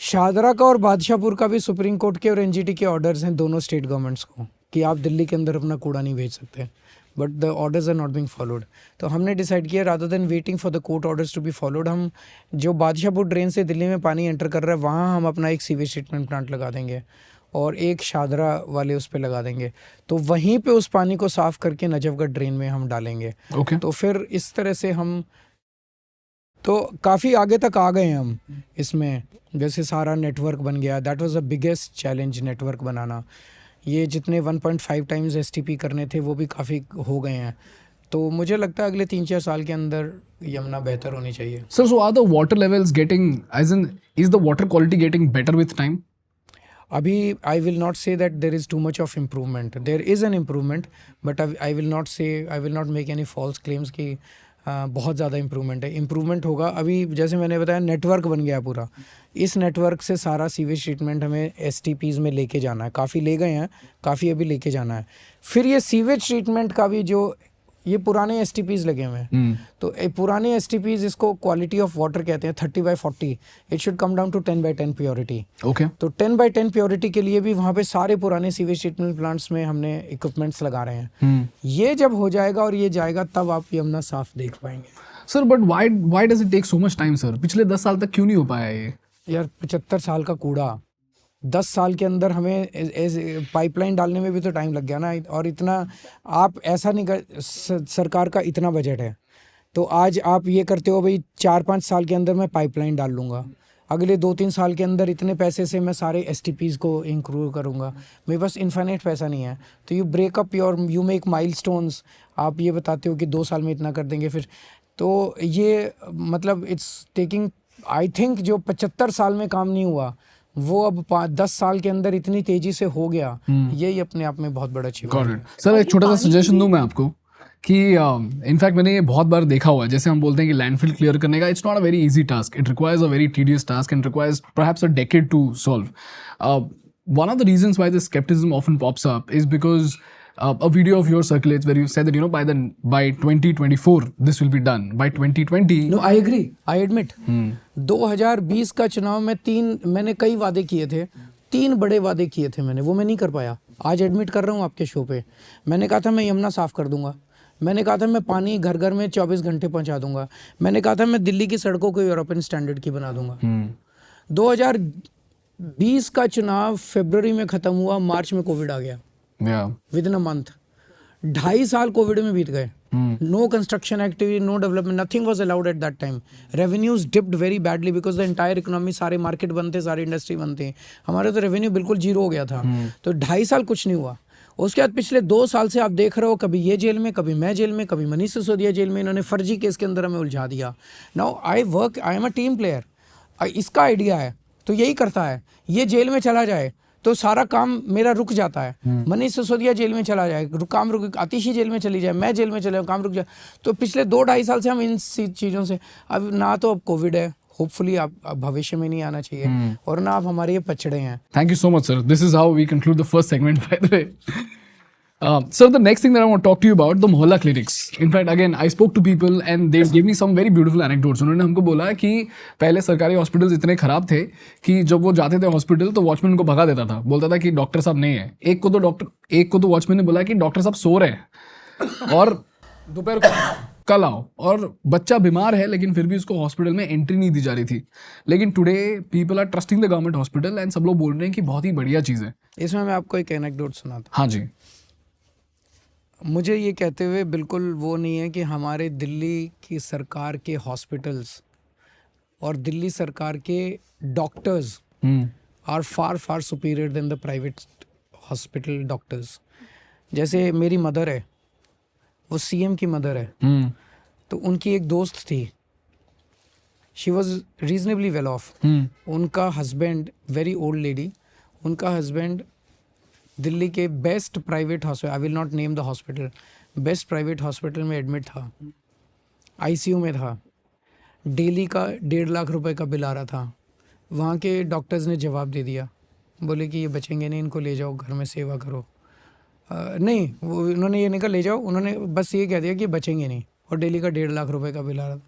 B: शादरा का और बादशाहपुर का भी सुप्रीम कोर्ट के और NGT के ऑर्डर्स हैं दोनों स्टेट गवर्नमेंट्स को कि आप दिल्ली के अंदर अपना कूड़ा नहीं भेज सकते, but the orders are not being followed. तो हमने डिसाइड किया, rather than waiting for the court orders to be followed, हम जो बादशाहपुर ड्रेन से दिल्ली में पानी एंटर कर रहा है वहाँ हम अपना एक सीवेज ट्रीटमेंट प्लांट लगा देंगे, और एक शादरा वाले उस पर लगा देंगे, तो वहीं पे उस पानी को साफ़ करके नजफगढ़ ड्रेन में हम डालेंगे।
A: ओके।
B: तो फिर इस तरह से हम तो काफ़ी आगे तक आ गए हैं हम इसमें। जैसे सारा नेटवर्क बन गया, that was the biggest challenge, network बनाना। ये जितने 1.5 टाइम्स STP करने थे वो भी काफ़ी हो गए हैं। तो मुझे लगता है अगले 3-4 साल के अंदर यमुना बेहतर होनी चाहिए।
A: Sir, so are the water levels getting, as in, is the water quality getting better with time?
B: अभी I will not say that there is too much of improvement. There is an improvement, but I will not make any false claims कि बहुत ज़्यादा इम्प्रूवमेंट है। इम्प्रूवमेंट होगा। अभी जैसे मैंने बताया नेटवर्क बन गया पूरा, इस नेटवर्क से सारा सीवेज ट्रीटमेंट हमें STPs में लेके जाना है। काफ़ी ले गए हैं, काफ़ी अभी लेके जाना है। फिर ये सीवेज ट्रीटमेंट का भी जो ये पुराने STPs लगे हुए हैं, तो पुराने STPs इसको क्वालिटी ऑफ वाटर कहते हैं 30/40, it should come down to 10/10 purity.
A: Okay.
B: तो 10/10 प्योरिटी के लिए भी वहाँ पे सारे पुराने सीवेज ट्रीटमेंट प्लांट्स में हमने इक्विपमेंट्स लगा रहे हैं। ये जब हो जाएगा और ये जाएगा तब आप यमुना साफ देख पाएंगे।
A: Sir but why does it take so much time, sir? पिछले 10 साल तक क्यों नहीं हो पाया ये?
B: यार 75 साल का कूड़ा 10 साल के अंदर हमें पाइपलाइन डालने में भी तो टाइम लग गया ना। और इतना आप ऐसा नहीं कर, सरकार का इतना बजट है, तो आज आप ये करते हो भाई 4-5 साल के अंदर मैं पाइपलाइन डाल लूँगा, अगले 2-3 साल के अंदर इतने पैसे से मैं सारे STPs को इंक्लूड करूँगा। मेरे पास इन्फिनिट पैसा नहीं है, तो यू मेक माइलस्टोन्स। आप ये बताते हो कि 2 साल में इतना कर देंगे, फिर तो ये मतलब इट्स टेकिंग, आई थिंक जो 75 साल में काम नहीं हुआ वो अब 10 साल के अंदर इतनी तेजी से हो गया, यही अपने आप में बहुत बड़ा अचीवमेंट है।
A: सर एक छोटा सा सजेशन दूं मैं आपको कि इनफैक्ट मैंने ये बहुत बार देखा हुआ है, जैसे हम बोलते हैं कि लैंडफिल क्लियर करने का it's not a very easy task, it requires a very tedious task and requires perhaps a decade to solve. One of the reasons why this skepticism often pops up is because a video of yours circulates where you said that by 2024 this will be done. By 2020
B: no I agree, I admit 2020 का चुनाव में मैंने कई वादे किए थे, 3 बड़े वादे किए थे मैंने, वो मैं नहीं कर पाया. आज एडमिट कर रहा हूँ आपके शो पे. मैंने कहा था मैं यमुना साफ कर दूंगा, मैंने कहा था मैं पानी घर घर में 24 घंटे पहुंचा दूंगा, मैंने कहा था मैं दिल्ली की सड़कों को यूरोपियन स्टैंडर्ड की बना दूंगा. 2020 का चुनाव फरवरी में खत्म हुआ, मार्च में कोविड आ गया. विद इन अ मंथ 2.5 साल कोविड में बीत गए. No construction activity, no development, nothing was allowed at that time. Revenues dipped very badly because the entire economy, सारे मार्केट बंद थे, सारी इंडस्ट्री बंद थी, हमारे तो रेवेन्यू बिल्कुल जीरो हो गया था. तो 2.5 साल कुछ नहीं हुआ. उसके बाद पिछले 2 साल से आप देख रहे हो, कभी ये जेल में, कभी मैं जेल में, कभी मनीष सिसोदिया जेल में. इन्होंने फर्जी केस के अंदर हमें उलझा दिया. Now I am a team player. इसका आइडिया है तो यही करता है. ये जेल में चला जाए तो सारा काम मेरा रुक जाता है. मनीष सिसोदिया जेल में चला जाए, काम रुक, आतिशी जेल में चली जाए, मैं जेल में चले जाऊँ, काम रुक जाए. तो पिछले 2-2.5 साल से हम इन चीज़ों से, अब ना तो अब कोविड है, होपफुली आप भविष्य में नहीं आना चाहिए, और ना आप हमारे ये पछड़े हैं.
A: Thank you so much, sir. This is how we conclude the first segment, by the way. So the next thing that I want to talk to you about, the Mohalla clinics. In fact, again, I spoke to people and they gave me some very beautiful anecdotes. उन्होंने हमको बोला कि पहले सरकारी हॉस्पिटल्स इतने खराब थे कि जब वो जाते थे हॉस्पिटल तो वॉचमैन उनको भगा देता था, बोलता था कि डॉक्टर साहब नहीं है. एक को तो वॉचमैन ने बोला कि डॉक्टर साहब सो रहे हैं और दोपहर को कल आओ, और बच्चा बीमार है लेकिन फिर भी उसको हॉस्पिटल में एंट्री नहीं दी जा रही थी. लेकिन today people are trusting the government hospital and सब लोग बोल रहे हैं कि बहुत ही बढ़िया चीज़ है.
B: इसमें मैं आपको एक एनेक्डोट सुनाता हूँ.
A: हाँ जी.
B: मुझे ये कहते हुए बिल्कुल वो नहीं है कि हमारे दिल्ली की सरकार के हॉस्पिटल्स और दिल्ली सरकार के doctors are far superior than the private hospital doctors. जैसे मेरी मदर है, वो सीएम की मदर है, तो उनकी एक दोस्त थी, she was reasonably well of. उनका हस्बैंड, वेरी ओल्ड लेडी, उनका हस्बैंड दिल्ली के best private hospital, I will not name the hospital, best private hospital में एडमिट था, आईसीयू में था. डेली का 1.5 लाख रुपए का बिल आ रहा था. वहाँ के डॉक्टर्स ने जवाब दे दिया, बोले कि ये बचेंगे नहीं, इनको ले जाओ घर में सेवा करो. नहीं, वो उन्होंने ये नहीं कहा ले जाओ, उन्होंने बस ये कह दिया कि बचेंगे नहीं, और डेली का 1.5 लाख रुपए का बिल आ रहा था.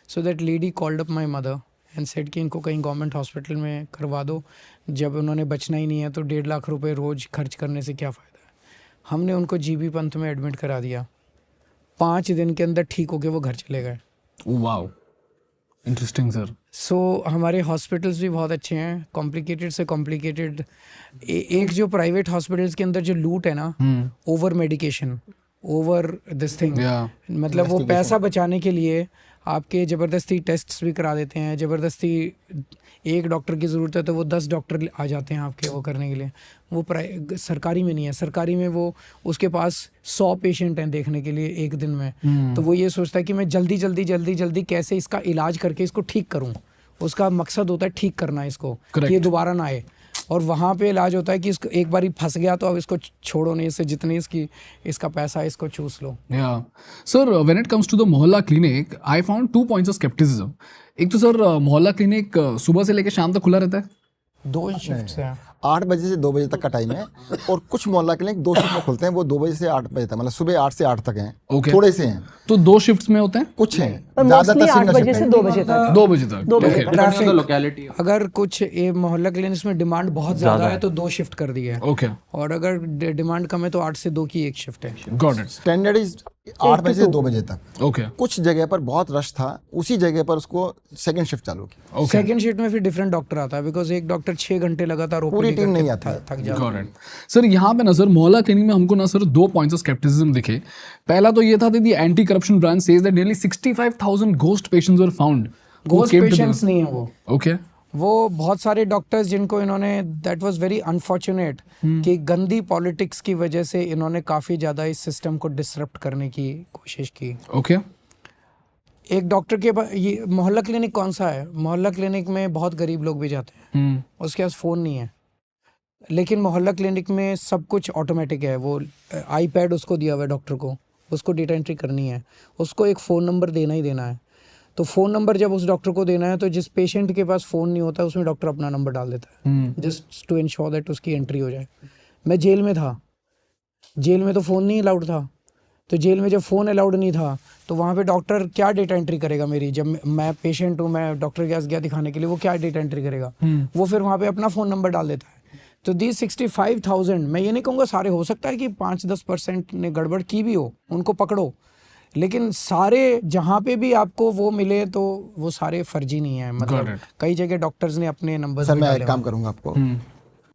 B: So that lady called up my mother and said कि इनको कहीं गवर्नमेंट हॉस्पिटल में करवा दो. जब उन्होंने बचना ही नहीं है तो 1.5 लाख रुपए रोज़ खर्च करने से क्या फ़ायदा है. हमने उनको जीबी पंथ में एडमिट करा दिया. 5 दिन के अंदर ठीक होके वो घर चले गए.
A: Wow, interesting sir.
B: सो हमारे हॉस्पिटल्स भी बहुत अच्छे हैं, कॉम्प्लिकेटेड से कॉम्प्लिकेटेड. एक जो प्राइवेट हॉस्पिटल्स के अंदर जो लूट है ना, over medication, over this thing, मतलब वो पैसा बचाने के लिए आपके ज़बरदस्ती टेस्ट्स भी करा देते हैं, ज़बरदस्ती एक डॉक्टर की ज़रूरत है तो वो 10 डॉक्टर आ जाते हैं आपके वो करने के लिए. वो सरकारी में नहीं है. सरकारी में वो उसके पास 100 पेशेंट हैं देखने के लिए एक दिन में. तो वो ये सोचता है कि मैं जल्दी कैसे इसका इलाज करके इसको ठीक करूं. उसका मकसद होता है ठीक करना इसको, कि ये दोबारा ना आए. और वहाँ पे इलाज होता है कि इसको एक बार फंस गया तो अब इसको छोड़ो नहीं, इससे जितनी इसका पैसा है इसको चूस लो.
A: Yeah. Sir, when it comes to the Mohalla clinic, I found 2 points of skepticism. एक तो सर मोहल्ला क्लिनिक सुबह से लेकर शाम तक खुला रहता है.
B: 2 शिफ्ट्स हैं.
C: 8 बजे से 2 बजे तक का टाइम है, और कुछ मोहल्ला क्लिनिक 2 शिफ्ट में खुलते हैं, वो 2 बजे से 8 बजे तक, मतलब सुबह 8 से 8 तक हैं.
A: Okay.
C: थोड़े से हैं,
A: तो 2 शिफ्ट्स में होते हैं,
C: कुछ हैं,
D: मोस्टली
C: ज़्यादातर
D: 8 बजे से 2 बजे तक.
A: 2 बजे तक.
B: ट्रैफिक, अगर कुछ मोहल्ला क्लिनिक्स में डिमांड बहुत ज़्यादा है तो 2 शिफ्ट कर दी है.
A: ओके.
B: और अगर डिमांड कम है तो 8 से 2 की एक शिफ्ट है.
A: Got it.
C: स्टैंडर्ड इज 8 बजे से 2 बजे तक.
A: ओके.
C: कुछ जगह पर बहुत रश था, उसी जगह पर उसको सेकंड शिफ्ट चालू की.
B: सेकंड शिफ्ट में फिर डिफरेंट डॉक्टर आता है, बिकॉज एक डॉक्टर 6 घंटे लगातार
C: पूरी टीम नहीं आती,
B: थक जाता है.
A: सर यहाँ पे ना सर मोहल्ला क्लिनिक में हमको ना सर 2 पॉइंट्स ऑफ स्केप्टिसिज्म दिखे. पहला तो ये था the anti corruption branch says that nearly 65,000 ghost patients were found.
B: Ghost patients नहीं है वो.
A: ओके.
B: वो बहुत सारे डॉक्टर्स जिनको इन्होंने, दैट वाज वेरी अनफॉर्चुनेट कि गंदी पॉलिटिक्स की वजह से इन्होंने काफ़ी ज़्यादा इस सिस्टम को डिसरप्ट करने की कोशिश की.
A: ओके.
B: एक डॉक्टर के पास, ये मोहल्ला क्लिनिक कौन सा है, मोहल्ला क्लिनिक में बहुत गरीब लोग भी जाते हैं, उसके पास फ़ोन नहीं है. लेकिन मोहल्ला क्लिनिक में सब कुछ ऑटोमेटिक है. वो आईपैड उसको दिया हुआ है डॉक्टर को, उसको डेटा एंट्री करनी है, उसको एक फ़ोन नंबर देना ही देना है। तो फ़ोन नंबर जब उस डॉक्टर को देना है तो जिस पेशेंट के पास फ़ोन नहीं होता उसमें डॉक्टर अपना नंबर डाल देता है, जस्ट टू इंश्योर दैट उसकी एंट्री हो जाए। मैं जेल में था, जेल में तो फ़ोन नहीं अलाउड था, तो जेल में जब फ़ोन अलाउड नहीं था तो वहाँ पे डॉक्टर क्या डेटा एंट्री करेगा मेरी? जब मैं पेशेंट हूँ, मैं डॉक्टर के पास गया दिखाने के लिए, वो क्या डेटा एंट्री करेगा? वो फिर वहाँ पे अपना फ़ोन नंबर डाल देता है। तो दी 65,000, मैं ये नहीं कहूँगा सारे, हो सकता है कि 5-10% ने गड़बड़ की भी हो, उनको पकड़ो, लेकिन सारे जहाँ पे भी आपको वो मिले तो वो सारे फर्जी नहीं है। मतलब कई जगह डॉक्टर्स ने अपने नंबर।
C: सर मैं एक काम करूँगा आपको,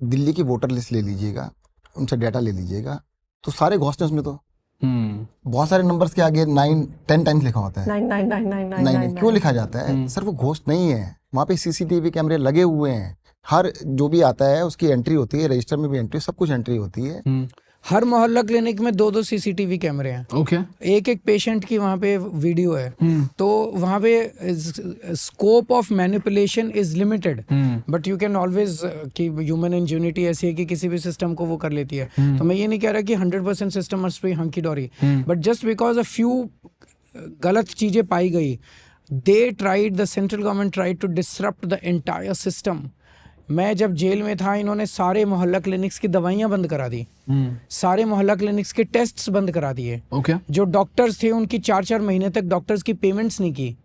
C: दिल्ली की वोटर लिस्ट ले लीजिएगा, उनसे डाटा ले लीजिएगा, तो सारे घोषणा में तो बहुत सारे नंबर्स के आगे 9-10 टाइम्स लिखा होता है। 9 क्यों लिखा जाता है सर? वो घोस्ट नहीं है, वहाँ पे सीसीटीवी कैमरे लगे हुए हैं, हर जो भी आता है उसकी एंट्री होती है, रजिस्टर में भी एंट्री, सब कुछ एंट्री होती है।
B: हर मोहल्ला क्लिनिक में 2-2 सीसीटीवी कैमरे हैं।
A: ओके।
B: एक पेशेंट की वहाँ पे वीडियो है, तो वहाँ पे scope of manipulation is limited, but you can always, कि ह्यूमन इंजेन्युइटी ऐसी है कि किसी भी सिस्टम को वो कर लेती है। तो मैं ये नहीं कह रहा कि 100% system must be hunky dory, but just because a few गलत चीजें पाई गई, they tried, the central government tried to disrupt the entire system. मैं जब जेल में था, इन्होंने सारे मोहल्ला क्लिनिक्स की दवाइयां बंद करा दी, सारे मोहल्ला क्लिनिक्स के टेस्ट्स बंद करा दिए।
A: ओके।
B: जो डॉक्टर्स थे उनकी 4-4 महीने तक डॉक्टर्स की पेमेंट्स नहीं की।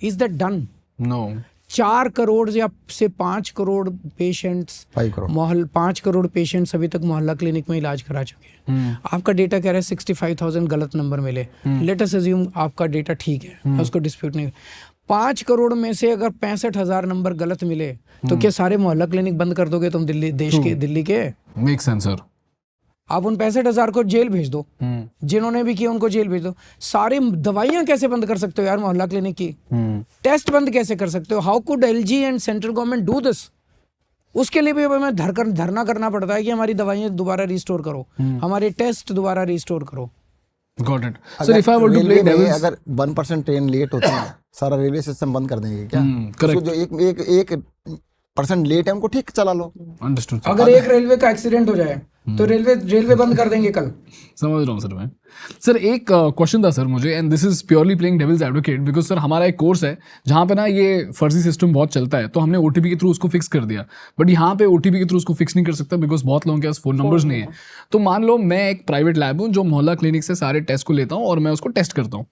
B: Is that done?
A: No.
B: 4 crore या से 5 करोड़ पेशेंट्स, 5 करोड़ पेशेंट्स अभी तक मोहल्ला क्लिनिक में इलाज करा चुके हैं। आपका डेटा कह रहा है 65,000 गलत नंबर मिले, लेट अस अज्यूम आपका डेटा ठीक है, मैं उसको डिस्प्यूट नहीं। 5 करोड़ में से अगर 65,000 नंबर गलत मिले तो क्या सारे मोहल्ला क्लिनिक बंद कर दोगे तुम? दिल्ली के
A: मेक सेंस सर।
B: आप उन 65,000 को जेल भेज दो, जिन्होंने भी किया उनको जेल भेज दो। सारी दवाइयां कैसे बंद कर सकते हो यार मोहल्ला क्लिनिक की? टेस्ट बंद कैसे कर सकते हो? How could LG and central government do this? उसके लिए भी हमें धरना करना पड़ता है कि हमारी दवाइयां दोबारा रिस्टोर करो, हमारे टेस्ट दोबारा रिस्टोर करो।
A: Got it. Sir, if I were to play devil's,
C: अगर 1% ट्रेन लेट होती है, सारा रेलवे सिस्टम बंद कर देंगे क्या?
A: correct.
C: जो एक परसेंट लेट है उनको ठीक चला लो।
A: Understood.
B: अगर एक रेलवे का एक्सीडेंट हो जाए तो रेलवे बंद कर देंगे कल।
A: समझ रहा हूँ सर मैं। सर एक क्वेश्चन था सर मुझे, and this is purely playing devil's advocate, because sir हमारा एक कोर्स है जहाँ पे ना ये फर्जी सिस्टम बहुत चलता है, तो हमने ओटीपी के थ्रू उसको फिक्स कर दिया, बट यहाँ पे ओटीपी के थ्रू उसको फिक्स नहीं कर सकता बिकॉज बहुत लोगों के पास फोन नंबर्स नहीं है। तो मान लो मैं एक प्राइवेट लैब हूँ जो मोहल्ला क्लिनिक से सारे टेस्ट को लेता हूँ और मैं उसको टेस्ट करता हूँ,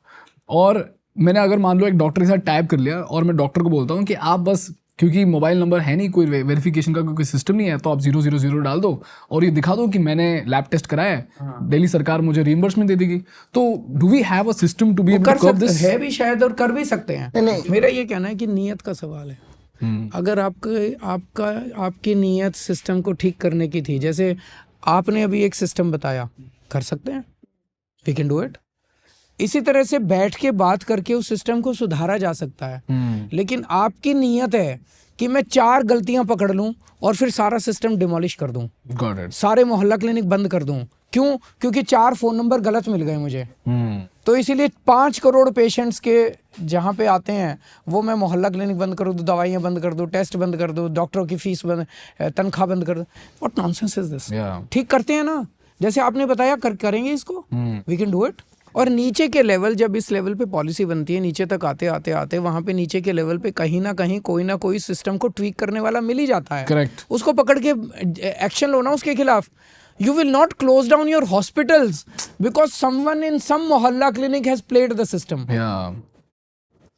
A: और मैंने अगर मान लो एक डॉक्टर के साथ टाइप कर लिया और मैं डॉक्टर को बोलता हूँ कि आप बस, क्योंकि मोबाइल नंबर है नहीं, कोई वेरिफिकेशन का कोई सिस्टम नहीं है, तो आप 000 डाल दो और ये दिखा दो कि मैंने लैब टेस्ट कराया है, दिल्ली सरकार मुझे रिइंबर्समेंट दे देगी। तो do we have a system to be able to curb this?
B: है भी शायद, और कर भी सकते हैं। मेरा ये कहना है कि नीयत का सवाल है। अगर आपकी नीयत सिस्टम को ठीक करने की थी, जैसे आपने अभी एक सिस्टम बताया, कर सकते हैं, वी कैन डू इट। इसी तरह से बैठ के बात करके उस सिस्टम को सुधारा जा सकता है। लेकिन आपकी नीयत है कि मैं 4 गलतियां पकड़ लूं और फिर सारा सिस्टम डिमोलिश कर दूं, सारे मोहल्ला क्लिनिक बंद कर दूं। क्यों? क्योंकि 4 फोन नंबर गलत मिल गए मुझे। तो इसीलिए 5 करोड़ पेशेंट्स के जहां पे आते हैं वो मैं मोहल्ला क्लिनिक बंद कर दूं, दवाइयां बंद कर दूं, टेस्ट बंद कर दूं, डॉक्टरों की फीस बंद, तनख्वाह बंद कर दूं। What nonsense is this? ठीक करते हैं ना, जैसे आपने बताया करेंगे इसको, वी कैन डू इट। और नीचे के लेवल, जब इस लेवल पे पॉलिसी बनती है, नीचे तक आते आते आते वहां पे नीचे के लेवल पे कहीं ना कहीं कोई ना कोई सिस्टम को ट्वीक करने वाला मिल ही जाता है।
A: करेक्ट।
B: उसको पकड़ के एक्शन लो ना उसके खिलाफ। You will not close down your hospitals because someone in some mohalla clinic has played the system.
A: Yeah.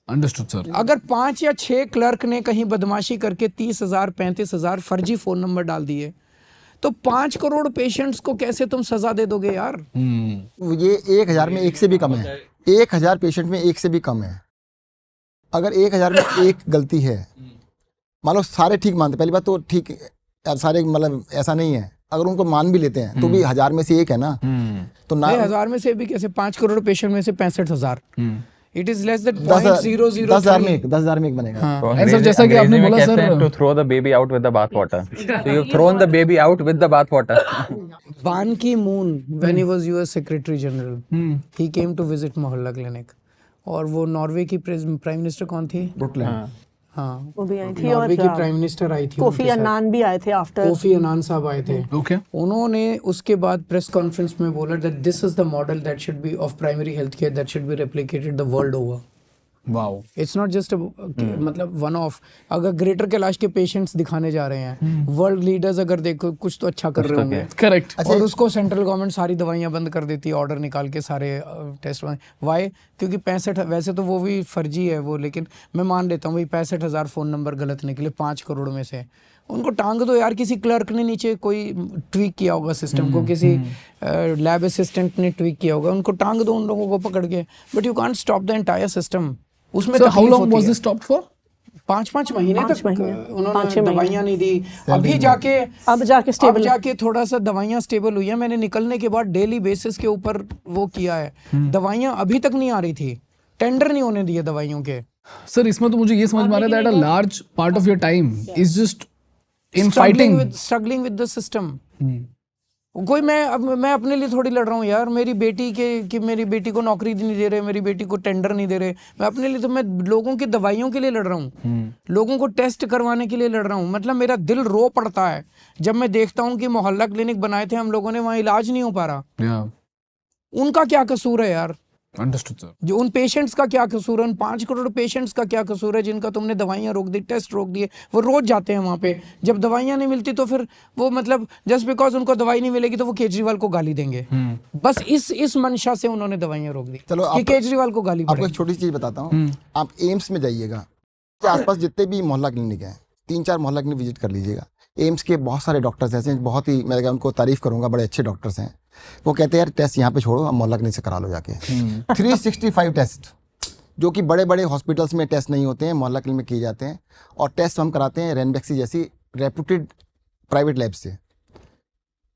A: Understood, sir.
B: अगर 5 या 6 क्लर्क ने कहीं बदमाशी करके 30,000 35,000 फर्जी फोन नंबर डाल दिए, तो 5 करोड़ पेशेंट्स को कैसे तुम सजा दे दोगे यार?
C: ये 1,000 में 1 से भी कम है। 1,000 पेशेंट में 1 से भी कम है। अगर 1,000 में 1 गलती है, मान लो सारे ठीक मानते, पहली बात तो ठीक सारे, मतलब ऐसा नहीं है, अगर उनको मान भी लेते हैं तो भी 1,000 में से 1 है ना। तो ना
B: 1,000 में से भी कैसे, 5 करोड़ पेशेंट में से 65,000, इट इज लेस देन
C: 10,000 में एक बनेगा।
A: सर जैसा कि आपने बोला sir,
D: to throw the baby out with the bath water. So you've thrown the baby out with the bath water.
B: Ban Ki-moon, when he was US Secretary General, he came to visit मोहल्ला क्लिनिक, और वो नॉर्वे की प्राइम मिनिस्टर कौन थी? हाँ,
E: वो भी आई थी,
B: नॉर्वे की
E: और
B: प्राइम मिनिस्टर आई थी,
E: कोफी
B: उनके साथ।
E: अन्नान भी आए थे आफ्टर।
B: कोफी अन्नान साहब आए थे।
A: Okay.
B: उन्होंने उसके बाद प्रेस कॉन्फ्रेंस में बोला that this is the model that should be of primary health care that should be replicated the world over.
A: Wow.
B: It's not just मतलब वन ऑफ। अगर ग्रेटर कैलाश के पेशेंट्स दिखाने जा रहे हैं, वर्ल्ड लीडर्स अगर देखो कुछ तो अच्छा कर रहे होंगे।
A: Correct.
B: और उसको सेंट्रल गवर्नमेंट सारी दवाइयां बंद कर देती है, ऑर्डर निकाल के सारे टेस्ट। वाई? क्योंकि 65, वैसे तो वो भी फर्जी है वो, लेकिन मैं मान लेता हूँ भाई 65,000 फ़ोन नंबर गलत निकले 5 करोड़ में से, उनको टांग दो यार। किसी क्लर्क ने नीचे कोई ट्वीक किया होगा सिस्टम को, किसी लैब असिस्टेंट ने ट्वीक किया होगा, उनको टांग दो उन लोगों को पकड़ के। But you can't stop the entire system. उसमें
A: So how
B: तकलीफ
A: long
B: होती
A: was
B: है।
A: this stopped for?
B: 5 महीने
E: 5
B: तक
E: महीने,
B: उन्होंने
E: 5-6 महीने।
B: दवाइयाँ नहीं दी। अभी जाके
E: अब जाके स्टेबल,
B: अब जाके थोड़ा सा दवाइयाँ स्टेबल हुई है। मैंने निकलने के बाद डेली बेसिस के ऊपर वो किया है। दवाइयाँ अभी तक नहीं आ रही थी, टेंडर नहीं होने दिए दवाइयों के।
A: Sir, इसमें तो मुझे ये समझ में आ रहा है that a large part of your time is just in fighting.
B: Struggling with the system. कोई मैं अपने लिए थोड़ी लड़ रहा हूँ यार। मेरी बेटी कि मेरी बेटी को नौकरी नहीं दे रहे, मेरी बेटी को टेंडर नहीं दे रहे। मैं अपने लिए तो मैं लोगों की दवाइयों के लिए लड़ रहा हूँ, लोगों को टेस्ट करवाने के लिए लड़ रहा हूँ। मतलब मेरा दिल रो पड़ता है जब मैं देखता हूँ कि मोहल्ला क्लिनिक बनाए थे हम लोगों ने, वहाँ इलाज नहीं हो पा रहा।
A: Yeah.
B: उनका क्या कसूर है यार?
A: Understood, sir.
B: जो उन पेशेंट्स का क्या कसूर है? उन 5 करोड़ पेशेंट्स का क्या कसूर है जिनका तुमने दवाइयाँ रोक दी, टेस्ट रोक दिए? वो रोज जाते हैं वहाँ पे। जब दवाइयाँ नहीं मिलती तो फिर वो मतलब जस्ट बिकॉज उनको दवाई नहीं मिलेगी तो वो केजरीवाल को गाली देंगे। बस इस मंशा से उन्होंने दवाइयाँ रोक दी।
C: चलो,
B: कि केजरीवाल को गाली
C: आपको
B: पड़ेगी।
C: एक छोटी चीज बताता हूँ। आप एम्स में जाइएगा, के आसपास जितने भी मोहल्ला क्लिनिक हैं, 3-4 मोहल्ला क्लिनिक विजिट कर लीजिएगा। एम्स के बहुत सारे डॉक्टर्स ऐसे हैं, बहुत ही, मैं उनको तारीफ करूंगा, बड़े अच्छे डॉक्टर्स हैं। वो कहते हैं यार टेस्ट यहाँ पे छोड़ो, हम मोहल्ला क्लिनिक से करा लो जाके। 365 टेस्ट जो कि बड़े बड़े हॉस्पिटल्स में टेस्ट नहीं होते हैं, मोहल्ला क्लिनिक में किए जाते हैं। और टेस्ट हम कराते हैं रेनबैक्सी जैसी रेप्यूटेड प्राइवेट लैब से।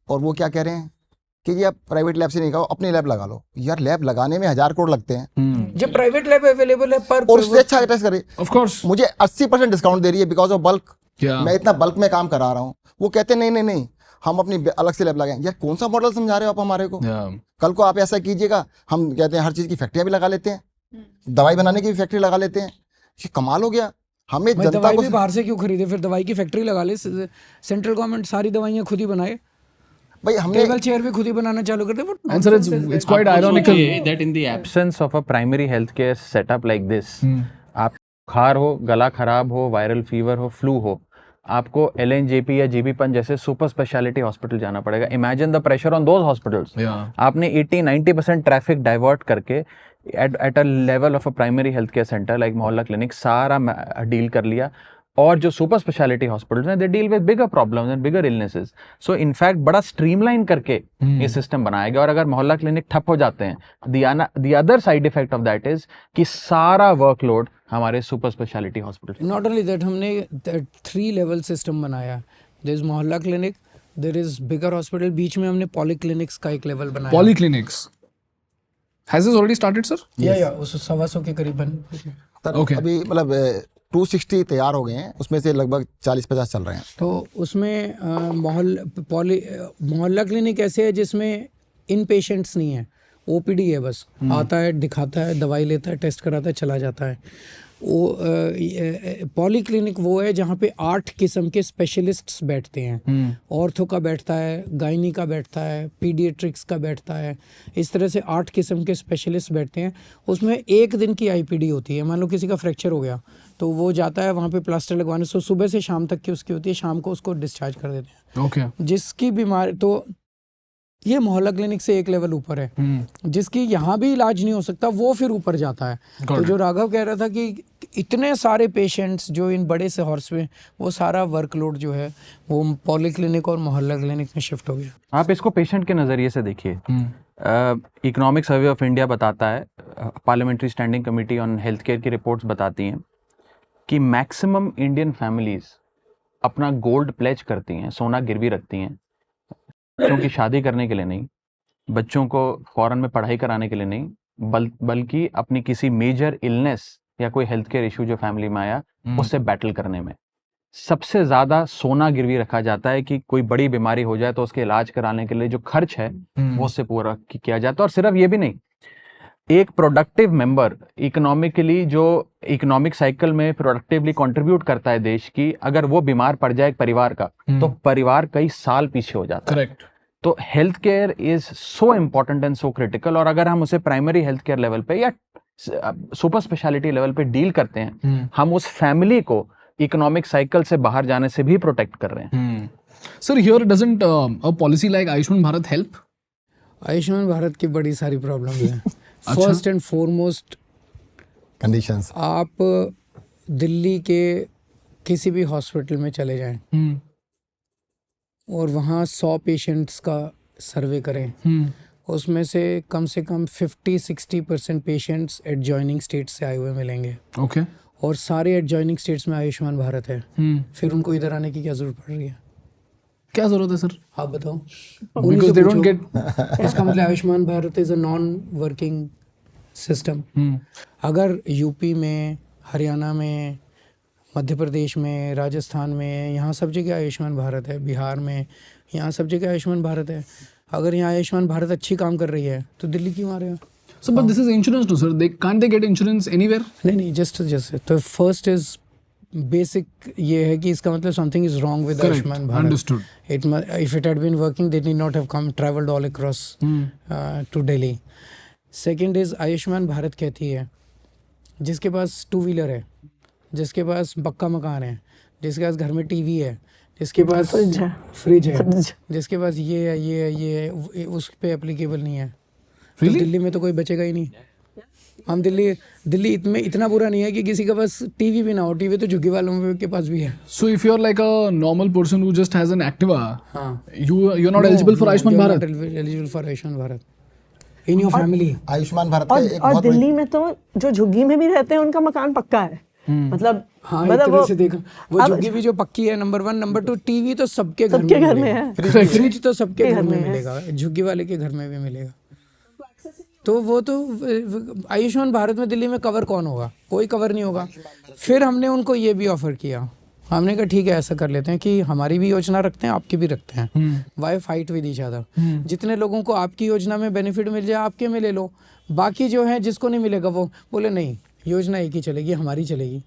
C: और वो क्या कह रहे हैं कि ये आप प्राइवेट लैब से नहीं, कहो अपनी लैब लगा लो। यार लैब लगाने में 1000 करोड़ लगते हैं,
B: जब प्राइवेट लैब अवेलेबल है पर
C: और उससे अच्छा टेस्ट करे।
A: Of course.
C: मुझे 80% डिस्काउंट दे रही है बिकॉज ऑफ बल्क।
A: Yeah.
C: मैं इतना बल्क में काम करा रहा हूँ। वो कहते हैं नहीं, हम अपनी अलग से लैब लगाएं। यार कौन सा मॉडल समझा रहे हो आप हमारे को?
A: Yeah.
C: कल को आप ऐसा कीजिएगा, हम कहते हैं हर चीज की फैक्ट्रियां भी लगा लेते हैं, दवाई बनाने की भी फैक्ट्री लगा लेते हैं। ये कमाल हो गया। हमें
B: मैं
C: जनता
B: दवाई
C: को
B: भी बाहर से क्यों खरीदे? फिर दवाई की फैक्ट्री लगा ले, सेंट्रल गवर्नमेंट सारी दवाइयाँ खुद ही बनाए,
C: भाई हमने
B: टेबल चेयर भी खुद ही बनाना चालू कर दे।
A: And sir, it's quite ironical.
D: that in the absence of a primary healthcare setup like this, आप बुखार हो, गला खराब हो, वायरल फीवर हो, फ्लू हो, आपको LNJP या GP जैसे सुपर स्पेशलिटी हॉस्पिटल जाना पड़ेगा। Imagine the pressure on those hospitals.
A: Yeah.
D: आपने 80-90% ट्रैफिक डाइवर्ट करके at a level of a primary health care centre like मोहल्ला क्लिनिक सारा डील कर लिया। और जो सुपर स्पेशलिटी हॉस्पिटल्स हैं, they deal with bigger problems and bigger illnesses. So in fact बड़ा स्ट्रीमलाइन करके ये सिस्टम बनाया गया। और अगर मोहल्ला क्लिनिक ठप हो जाते हैं, the other side effect of that is कि सारा वर्कलोड हमारे super speciality hospital.
B: Not only that, हमने 3 लेवल सिस्टम बनाया। There is mohalla clinic, there is bigger hospital, बीच में हमने पॉली क्लिनिक्स का एक लेवल बनाया।
A: Polyclinics. Has this already started, sir?
B: या उस 125 के करीबन।
C: Sir
A: Okay.
C: अभी मतलब 260 तैयार हो गए हैं, उसमें से लगभग 40-50 चल रहे हैं।
B: तो उसमें मोहल्ला क्लिनिक ऐसे है जिसमें इन पेशेंट्स नहीं है, ओपीडी है बस। आता है, दिखाता है, दवाई लेता है, टेस्ट कराता है, चला जाता है। वो पॉली क्लिनिक वो है जहाँ पे 8 किस्म के स्पेशलिस्ट्स बैठते हैं। ऑर्थो का बैठता है, गायनी का बैठता है, पीडियाट्रिक्स का बैठता है। इस तरह से 8 किस्म के स्पेशलिस्ट बैठते हैं। उसमें 1 दिन की आईपीडी होती है। मान लो किसी का फ्रैक्चर हो गया तो वो जाता है वहाँ पे प्लास्टर लगवाने। सो सुबह से शाम तक की उसकी होती है, शाम को उसको डिस्चार्ज कर देते हैं।
A: Okay.
B: जिसकी बीमारी, तो ये मोहल्ला क्लिनिक से एक लेवल ऊपर है। जिसकी यहाँ भी इलाज नहीं हो सकता वो फिर ऊपर जाता है। तो जो राघव कह रहा था कि इतने सारे पेशेंट्स जो इन बड़े से हॉर्स में, वो सारा वर्कलोड जो है वो पॉली क्लिनिक और मोहल्ला क्लिनिक में शिफ्ट हो गया।
D: आप इसको पेशेंट के नज़रिए से देखिए। इकोनॉमिक सर्वे ऑफ इंडिया बताता है, parliamentary standing committee on health care की रिपोर्ट्स बताती हैं कि मैक्सिमम इंडियन फैमिलीज अपना गोल्ड प्लेज करती हैं, सोना गिरवी रखती हैं, क्योंकि शादी करने के लिए नहीं, बच्चों को फॉरेन में पढ़ाई कराने के लिए नहीं, बल्कि अपनी किसी मेजर इलनेस या कोई हेल्थ केयर इशू जो फैमिली में आया उससे बैटल करने में। सबसे ज़्यादा सोना गिरवी रखा जाता है कि कोई बड़ी बीमारी हो जाए तो उसके इलाज कराने के लिए जो खर्च है वो उससे पूरा किया जाता है। और सिर्फ ये भी नहीं, एक प्रोडक्टिव मेंबर इकोनॉमिकली जो इकोनॉमिक साइकिल में प्रोडक्टिवली कंट्रीब्यूट करता है देश की, अगर वो बीमार पड़ जाए एक परिवार का, तो परिवार कई साल पीछे हो जाता है।
A: करेक्ट।
D: तो health care is so important and so critical, और अगर हम उसे प्राइमरी हेल्थ केयर लेवल पे या सुपर स्पेशलिटी लेवल पे डील करते हैं, हम उस फैमिली को इकोनॉमिक साइकिल से बाहर जाने से भी प्रोटेक्ट कर रहे हैं।
A: Sir, here doesn't a policy like Ayushman Bharat help?
B: Ayushman Bharat की बड़ी सारी प्रॉब्लम है। फर्स्ट एंड फॉरमोस्ट
C: कंडीशंस,
B: आप दिल्ली के किसी भी हॉस्पिटल में चले जाएं और वहाँ 100 पेशेंट्स का सर्वे करें, उसमें से कम 50-60% पेशेंट्स एडजॉइनिंग स्टेट्स से आए हुए मिलेंगे।
A: ओके।
B: और सारे एडजॉइनिंग स्टेट्स में आयुष्मान भारत है। फिर उनको इधर आने की क्या जरूरत पड़ रही है?
A: क्या जरूरत है सर?
B: आप बताओ।
A: Because they don't get.
B: इसका मतलब Ayushman Bharat is a non working system. अगर यूपी में, हरियाणा में, मध्य प्रदेश में, राजस्थान में, यहाँ सब जगह आयुष्मान भारत है, बिहार में, यहाँ सब जगह आयुष्मान भारत है। अगर यहाँ आयुष्मान भारत अच्छी काम कर रही है तो दिल्ली क्यों आ रहे हो?
A: So, but this is insurance too, sir. Can't they get insurance anywhere?
B: नहीं, जस्ट तो फर्स्ट इज बेसिक ये है कि इसका मतलब something is wrong with Ayushman Bharat.
A: Understood.
B: If it had been working, they need not have traveled all across to Delhi. Second is Ayushman Bharat कहती है जिसके पास 2 व्हीलर है, जिसके पास पक्का मकान है, जिसके पास घर में टीवी है, जिसके पास फ्रिज है, जिसके पास ये है, उस पे एप्लीकेबल नहीं है। तो दिल्ली में तो कोई बचेगा ही नहीं। हम दिल्ली में इतना बुरा नहीं है कि किसी के पास टीवी भी ना हो। टीवी तो झुग्गी वालों के पास भी है।
A: So if you're like a normal person who just has an Activa, you're not eligible for Ayushman Bharat.
B: Eligible for Ayushman Bharat in your family.
C: Ayushman Bharat का एक
E: और
C: बहुत
E: दिल्ली में तो जो झुग्गी में भी रहते हैं उनका मकान पक्का है। मतलब
B: हाँ, एक तरह से देखो, वो झुग्गी भी जो पक्की है, नंबर 1, नंबर 2, टीवी तो सबके घर में है। फ्रिज तो सबके घर में मिलेगा, झुग्गी वाले के घर में भी मिलेगा। तो वो तो आयुष्मान भारत में दिल्ली में कवर कौन होगा? कोई कवर नहीं होगा। फिर हमने उनको ये भी ऑफर किया, हमने कहा ठीक है ऐसा कर लेते हैं कि हमारी भी योजना रखते हैं, आपकी भी रखते हैं। Why fight with each other? जितने लोगों को आपकी योजना में बेनिफिट मिल जाए आपके में ले लो, बाकी जो है जिसको नहीं मिलेगा वो बोले नहीं, योजना एक ही चलेगी, हमारी चलेगी।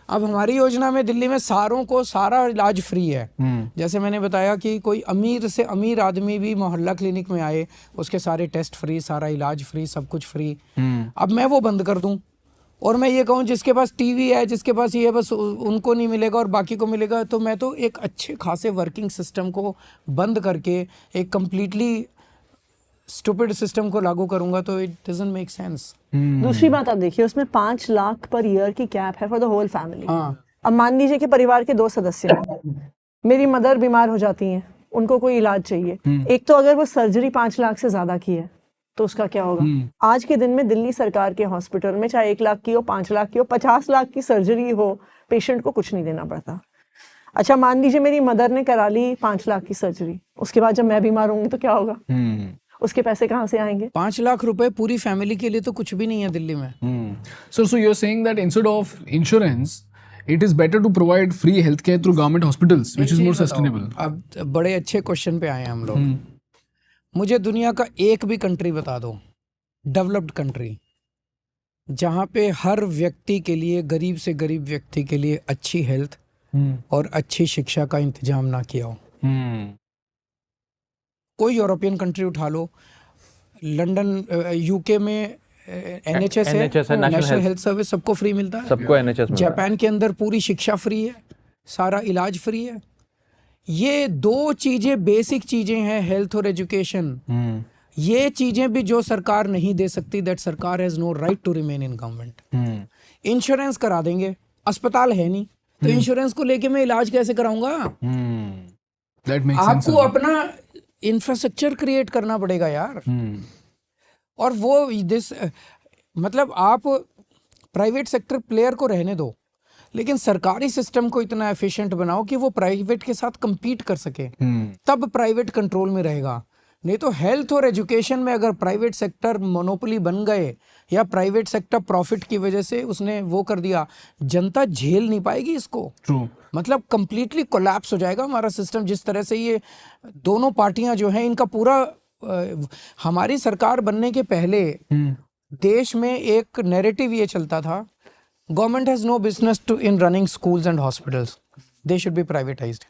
B: अब हमारी योजना में दिल्ली में सारों को सारा इलाज फ्री है। जैसे मैंने बताया कि कोई अमीर से अमीर आदमी भी मोहल्ला क्लिनिक में आए, उसके सारे टेस्ट फ्री, सारा इलाज फ्री, सब कुछ फ्री। अब मैं वो बंद कर दूं और मैं ये कहूँ जिसके पास टीवी है, जिसके पास ये, बस उनको नहीं मिलेगा और बाकी को मिलेगा, तो मैं तो एक अच्छे खासे वर्किंग सिस्टम को बंद करके एक कम्प्लीटली स्टूपिड सिस्टम को लागू करूंगा, तो इट डजंट मेक सेंस।
E: दूसरी बात आप देखिए, उसमें 5 लाख पर ईयर की कैप है फॉर द होल फैमिली।
B: हाँ।
E: अब मान लीजिए कि परिवार के 2 सदस्य हैं, मेरी मदर बीमार हो जाती हैं, उनको कोई इलाज चाहिए। एक तो अगर वो सर्जरी 5 लाख से ज्यादा की है तो उसका क्या होगा? आज के दिन में दिल्ली सरकार के हॉस्पिटल में चाहे 1 लाख की हो, 5 लाख की हो, 50 लाख की सर्जरी हो, पेशेंट को कुछ नहीं देना पड़ता। अच्छा, मान लीजिए मेरी मदर ने करा ली 5 लाख की सर्जरी, उसके बाद जब मैं बीमार होंगी तो क्या होगा? उसके पैसे कहाँ से आएंगे?
B: 5 लाख रुपए पूरी फैमिली के लिए तो कुछ भी नहीं है दिल्ली में।
A: So you're saying that instead of insurance, it is better to provide free healthcare through government hospitals, which is more sustainable.
B: अब बड़े अच्छे क्वेश्चन पे आए हैं हम लोग। मुझे दुनिया का एक भी कंट्री बता दो, डेवलप्ड कंट्री, जहाँ पे हर व्यक्ति के लिए, गरीब से गरीब व्यक्ति के लिए अच्छी हेल्थ और अच्छी शिक्षा का इंतजाम ना किया हो। कोई यूरोपियन कंट्री उठा लो, लंदन, यूके में NHS है, नेशनल हेल्थ सर्विस, सबको फ्री मिलता है,
D: सबको NHS।
B: जापान के अंदर पूरी शिक्षा फ्री है, सारा इलाज फ्री है। ये 2 चीजें बेसिक चीजें हैं, हेल्थ और एजुकेशन। ये चीजें भी जो सरकार नहीं दे सकती, दैट सरकार has no right to remain in government. Insurance करा देंगे, अस्पताल है नहीं तो इंश्योरेंस को लेके मैं इलाज कैसे कराऊंगा? आपको अपना इंफ्रास्ट्रक्चर क्रिएट करना पड़ेगा यार। और वो मतलब आप प्राइवेट सेक्टर प्लेयर को रहने दो, लेकिन सरकारी सिस्टम को इतना एफिशिएंट बनाओ कि वो प्राइवेट के साथ compete कर सके, तब प्राइवेट कंट्रोल में रहेगा। नहीं तो हेल्थ और एजुकेशन में अगर प्राइवेट सेक्टर मोनोपोली बन गए या प्राइवेट सेक्टर प्रॉफिट की वजह से उसने वो कर दिया, जनता झेल नहीं पाएगी इसको। मतलब कंप्लीटली कोलैप्स हो जाएगा हमारा सिस्टम। जिस तरह से ये दोनों पार्टियां जो हैं, इनका पूरा हमारी सरकार बनने के पहले देश में एक नैरेटिव ये चलता था, government has no business to in running schools and hospitals, they should be privatised.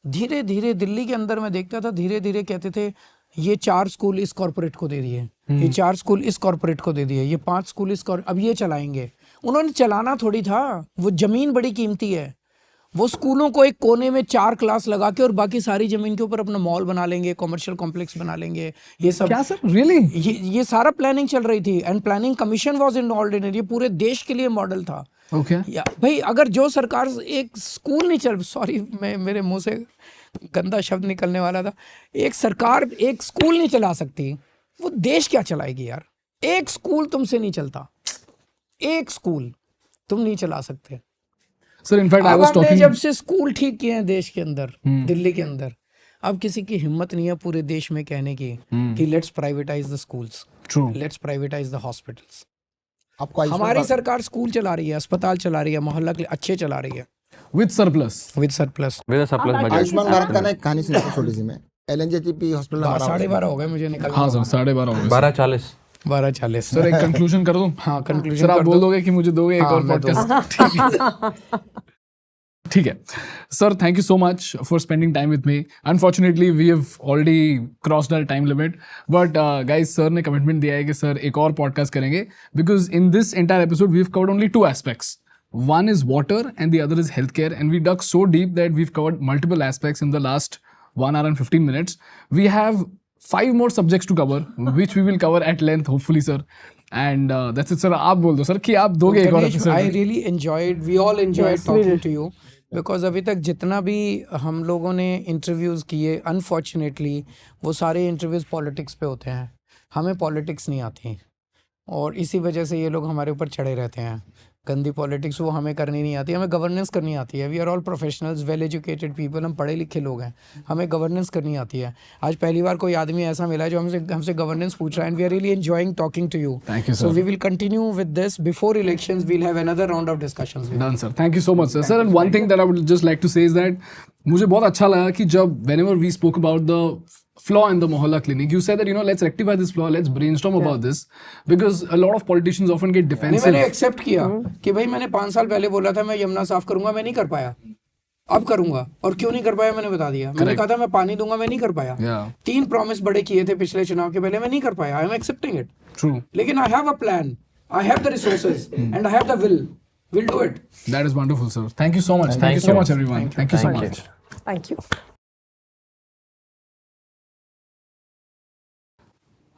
B: धीरे धीरे दिल्ली के अंदर मैं देखता था, धीरे धीरे कहते थे ये 4 स्कूल इस कॉर्पोरेट को दे दिए, ये 4 स्कूल इस कॉर्पोरेट को दे दिए, ये 5 स्कूल इस अब ये चलाएंगे। उन्होंने चलाना थोड़ी था, वो जमीन बड़ी कीमती है। वो स्कूलों को एक कोने में 4 क्लास लगा के और बाकी सारी जमीन के ऊपर अपना मॉल बना लेंगे, कॉमर्शियल कॉम्प्लेक्स बना लेंगे, ये सब।
A: क्या सर, रियली?
B: ये सारा प्लानिंग चल रही थी and planning commission was involved in it. ये पूरे देश के लिए मॉडल था।
A: ओके
B: भाई, अगर जो सरकार एक स्कूल नहीं चल, सॉरी मैं मेरे मुंह से गंदा शब्द निकलने वाला था, एक सरकार एक स्कूल नहीं चला सकती, वो देश क्या चलाएगी यार? एक स्कूल तुमसे नहीं चलता, एक स्कूल तुम नहीं चला सकते।
A: सर, इनफैक्ट आई वाज
B: हमने
A: टॉकिंग,
B: जब से स्कूल ठीक किए हैं देश के अंदर, दिल्ली के अंदर, अब किसी की हिम्मत नहीं है पूरे देश में कहने की कि let's privatise the schools,
A: true,
B: let's privatise the hospitals.
C: आपको आयुष्मान
B: हमारी
C: भारत-
B: सरकार स्कूल चला रही है, अस्पताल चला रही है, मोहल्ला के अच्छे चला रही है
A: with surplus.
B: With surplus.
D: With a surplus budget.
C: Ayushman Bharat का ना एक कहानी सुनाता हूं छोटी सी मैं। एलएनजेपी हॉस्पिटल हमारा
B: 12:30 हो गए मुझे निकलना।
A: हाँ सर, 12:30 हो गए।
D: 12:40।
B: 12:40।
A: सर, एक कंक्लूजन कर दूं?
B: हाँ, कंक्लूजन
A: सर, आप
B: कर
A: बोल
B: दो।
A: दोगे कि मुझे दोगे एक
B: हाँ,
A: और
B: मैं
A: पॉडकास्ट? ठीक है sir, thank you so much for spending time with me. Unfortunately we have already crossed our time limit, but guys, sir ने कमिटमेंट दिया है कि सर एक और पॉडकास्ट करेंगे, because in this entire episode we have covered only 2 aspects. One is water and the other is healthcare, and we dug so deep that we've covered multiple aspects in the last 1 hour and 15 minutes. We have 5 more subjects to cover, which we will cover at length, hopefully, sir. And that's it, sir. आप बोल दो सर कि आप दोगे एक और
B: Ganesh,
A: episode.
B: I really enjoyed, we all enjoyed
E: Yes, we
B: talking
E: did.
B: to you, because अभी तक जितना भी हम लोगों ने इंटरव्यूज़ किए, अनफॉर्चुनेटली वो सारे इंटरव्यूज़ पॉलिटिक्स पे होते हैं। हमें पॉलिटिक्स नहीं आती और इसी वजह से ये लोग हमारे ऊपर चढ़े रहते हैं। गंदी पॉलिटिक्स वो हमें करनी नहीं आती, हमें गवर्नेंस करनी आती है। We are all professionals, well educated people, हम पढ़े लिखे लोग हैं, हमें गवर्नेंस करनी आती है। आज पहली बार कोई आदमी ऐसा मिला है जो हमसे गवर्नेंस पूछ रहा है, and we are really enjoying talking to you.
A: Thank you,
B: so
A: sir.
B: We will continue with this before elections, we'll have another round of discussions.
A: Done, sir. Thank you so much, sir. Sir, and one thing that I would just like to say is that मुझे बहुत अच्छा लगा कि जब whenever we spoke about the flaw in the Mohalla clinic, you said that, you know, let's rectify this flaw, let's brainstorm about this, because a lot of politicians often get
B: नहीं,
A: defensive.
B: मैंने एक्सेप्ट किया कि भाई मैंने 5 साल पहले बोला था मैं यमुना साफ करूंगा, मैं नहीं कर पाया, अब करूंगा। और क्यों नहीं कर पाया मैंने बता दिया। मैंने कहा था मैं पानी दूंगा, मैं नहीं कर पाया।
A: Yeah,
B: 3 प्रॉमिस बड़े किए थे पिछले चुनाव के पहले, मैं नहीं कर पाया। I am accepting it,
A: true.
B: लेकिन I have a plan, I have the resources and I have the will, will do it.
A: That is wonderful, sir. Thank you so much. Thank you so much, everyone. Thank you so much.
E: Thank you.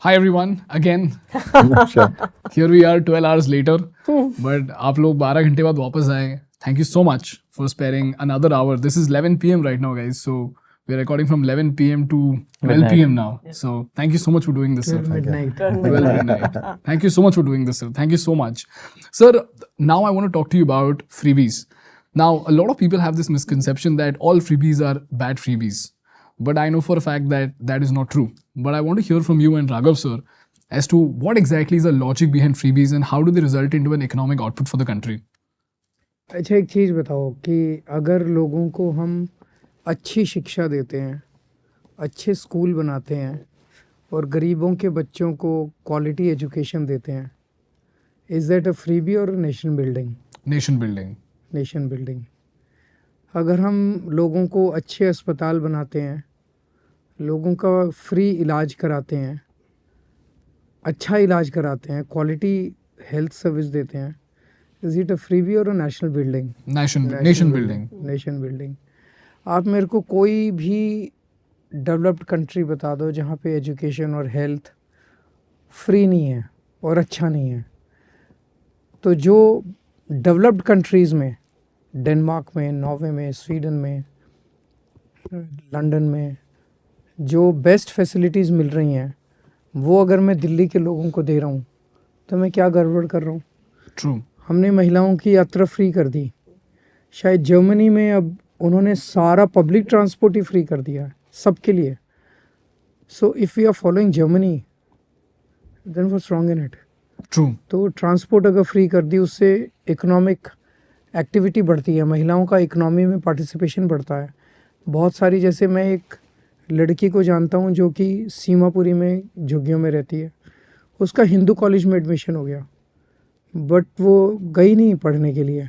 A: Hi everyone, again. Here we are 12 hours later. But आप लोग 12 घंटे बाद वापस आए. Thank you so much for sparing another hour. This is 11 p.m. right now, guys. So we're recording from 11 p.m. to 12 p.m. now. So thank you so much for doing this, sir.
B: midnight.
A: 12 midnight. Thank you so much for doing this, sir. Thank you so much. Sir, now I want to talk to you about freebies. Now, a lot of people have this misconception that all freebies are bad freebies. But I know for a fact that that is not true. But I want to hear from you and Raghav, sir, as to what exactly is the logic behind freebies and how do they result into an economic output for the country?
B: अच्छा, एक चीज़ बताओ कि अगर लोगों को हम अच्छी शिक्षा देते हैं, अच्छे स्कूल बनाते हैं और गरीबों के बच्चों को क्वालिटी एजुकेशन देते हैं, इज़ दैट अ फ्रीबी और nation building?
A: Nation building.
B: Nation building. अगर हम लोगों को अच्छे अस्पताल बनाते हैं, लोगों का फ्री इलाज कराते हैं, अच्छा इलाज कराते हैं, क्वालिटी हेल्थ सर्विस देते हैं, इज़ इट अ फ्रीबी और a national building?
A: Nation building.
B: Nation building. आप मेरे को कोई भी डेवलप्ड कंट्री बता दो जहाँ पे एजुकेशन और हेल्थ फ्री नहीं है और अच्छा नहीं है। तो जो डेवलप्ड कंट्रीज़ में, डेनमार्क में, नॉर्वे में, स्वीडन में, लंदन में जो बेस्ट फैसिलिटीज़ मिल रही हैं, वो अगर मैं दिल्ली के लोगों को दे रहा हूँ तो मैं क्या गड़बड़ कर रहा हूँ?
A: True.
B: हमने महिलाओं की यात्रा फ्री कर दी। शायद जर्मनी में अब उन्होंने सारा पब्लिक ट्रांसपोर्ट ही फ्री कर दिया है सबके लिए। So if we are following Germany, then what's wrong in it?
A: True.
B: तो ट्रांसपोर्ट अगर फ्री कर दी, उससे इकोनॉमिक एक्टिविटी बढ़ती है, महिलाओं का इकोनॉमी में पार्टिसिपेशन बढ़ता है। बहुत सारी, जैसे मैं एक लड़की को जानता हूँ जो कि सीमापुरी में झुग्गियों में रहती है, उसका हिंदू कॉलेज में एडमिशन हो गया, बट वो गई नहीं पढ़ने के लिए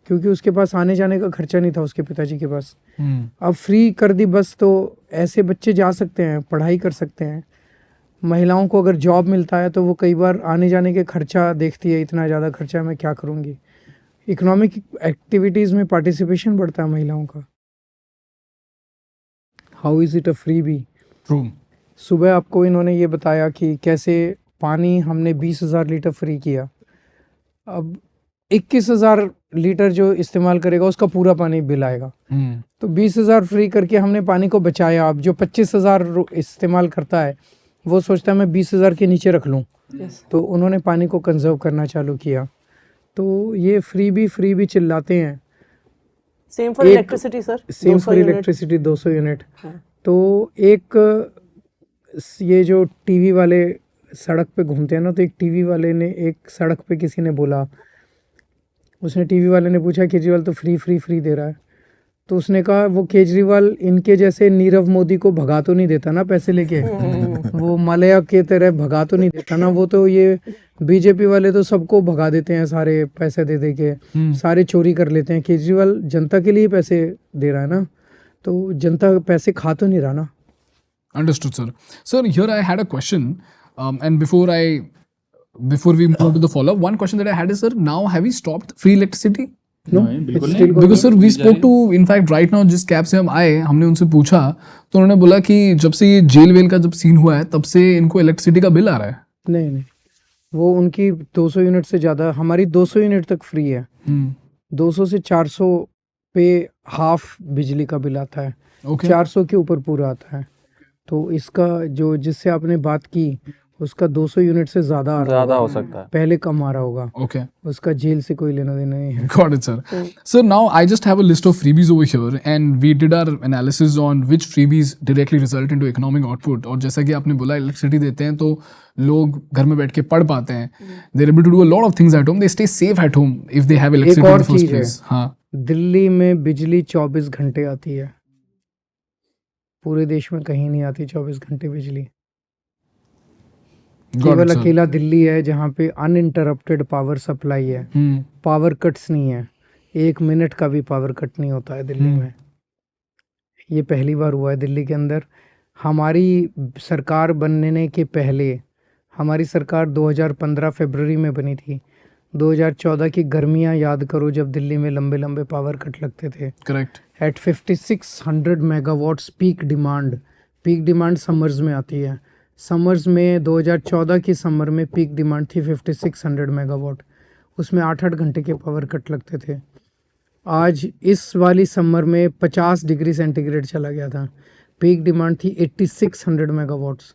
B: क्योंकि उसके पास आने जाने का खर्चा नहीं था उसके पिताजी के पास। अब फ्री कर दी बस, तो ऐसे बच्चे जा सकते हैं, पढ़ाई कर सकते हैं। महिलाओं को अगर जॉब मिलता है तो वो कई बार आने जाने के खर्चा देखती है, इतना ज़्यादा खर्चा मैं क्या करूँगी। इकोनॉमिक एक्टिविटीज़ में पार्टिसिपेशन बढ़ता है महिलाओं का। How is it a freebie?
A: True.
B: सुबह आपको इन्होंने ये बताया कि कैसे पानी हमने 20,000 लीटर फ्री किया। अब 21,000 लीटर जो इस्तेमाल करेगा उसका पूरा पानी बिल आएगा। तो 20,000 फ्री करके हमने पानी को बचाया। अब जो 25,000 इस्तेमाल करता है वो सोचता है मैं 20,000 के नीचे रख लूँ। तो उन्होंने पानी को कंजर्व करना चालू किया। तो ये फ्री भी चिल्लाते हैं।
E: Same for electricity sir,
B: same for electricity 200 unit. तो एक ये जो टीवी वाले सड़क पे घूमते हैं ना, तो एक टीवी वाले ने एक सड़क पे किसी ने बोला, उसने टीवी वाले ने पूछा केजरीवाल तो फ्री दे रहा है। तो उसने कहा वो केजरीवाल इनके जैसे नीरव मोदी को भगा तो नहीं देता ना पैसे लेके, वो माल्या के तरह भगा तो नहीं देता ना। वो तो ये बीजेपी वाले तो सबको भगा देते हैं सारे पैसे दे के, सारे चोरी कर लेते हैं। केजरीवाल जनता के लिए पैसे दे रहा है ना, तो जनता पैसे खा तो नहीं रहा ना।
A: Understood, sir. Sir, here I had a question, and before we move to the follow-up, one question that I had is, sir, now have we stopped free electricity?
B: No, it's still going
A: Because sir, we spoke to, in fact, right now जिस कैब से हम आए, हमने उनसे पूछा तो उन्होंने बोला कि जब से ये जेल वेल का जब सीन हुआ है तब से इनको इलेक्ट्रिसिटी का बिल आ रहा है।
B: नहीं, वो उनकी 200 यूनिट से ज़्यादा, हमारी 200 यूनिट तक फ्री है। 200 से 400 पे हाफ बिजली का बिल आता है। 400 के ऊपर पूरा आता है। तो इसका जो जिससे आपने बात की उसका 200 यूनिट से ज़्यादा
D: हो सकता है,
B: पहले कम आ रहा होगा।
A: Okay.
B: उसका जेल से कोई लेना देना नहीं है।
A: Got it, sir. So now I just have a list of freebies over here, and we did our analysis on which freebies directly result into economic output. और जैसा कि आपने बोला इलेक्ट्रिसिटी देते हैं तो लोग घर में बैठ के पढ़ पाते हैं। They're able to do a lot of things at home. They stay safe at home if they have electricity in the first place. हाँ।
B: दिल्ली में बिजली 24 घंटे आती है, पूरे देश में कहीं नहीं आती 24 घंटे बिजली। केवल अकेला दिल्ली है जहाँ पे अनइंटरप्टेड पावर सप्लाई है। पावर कट्स नहीं है, 1 मिनट का भी पावर कट नहीं होता है दिल्ली में। ये पहली बार हुआ है दिल्ली के अंदर। हमारी सरकार बनने के पहले, हमारी सरकार 2015 फरवरी में बनी थी। 2014 की गर्मियाँ याद करो जब दिल्ली में लंबे लंबे पावर कट लगते थे।
A: Correct.
B: At 5600 megawatts peak demand summers में आती है। समर्स में 2014 की समर में पीक डिमांड थी 5600 मेगावाट, उसमें 8-8 घंटे के पावर कट लगते थे। आज इस वाली समर में 50 डिग्री सेंटीग्रेड चला गया था। पीक डिमांड थी 8600 मेगावाट्स,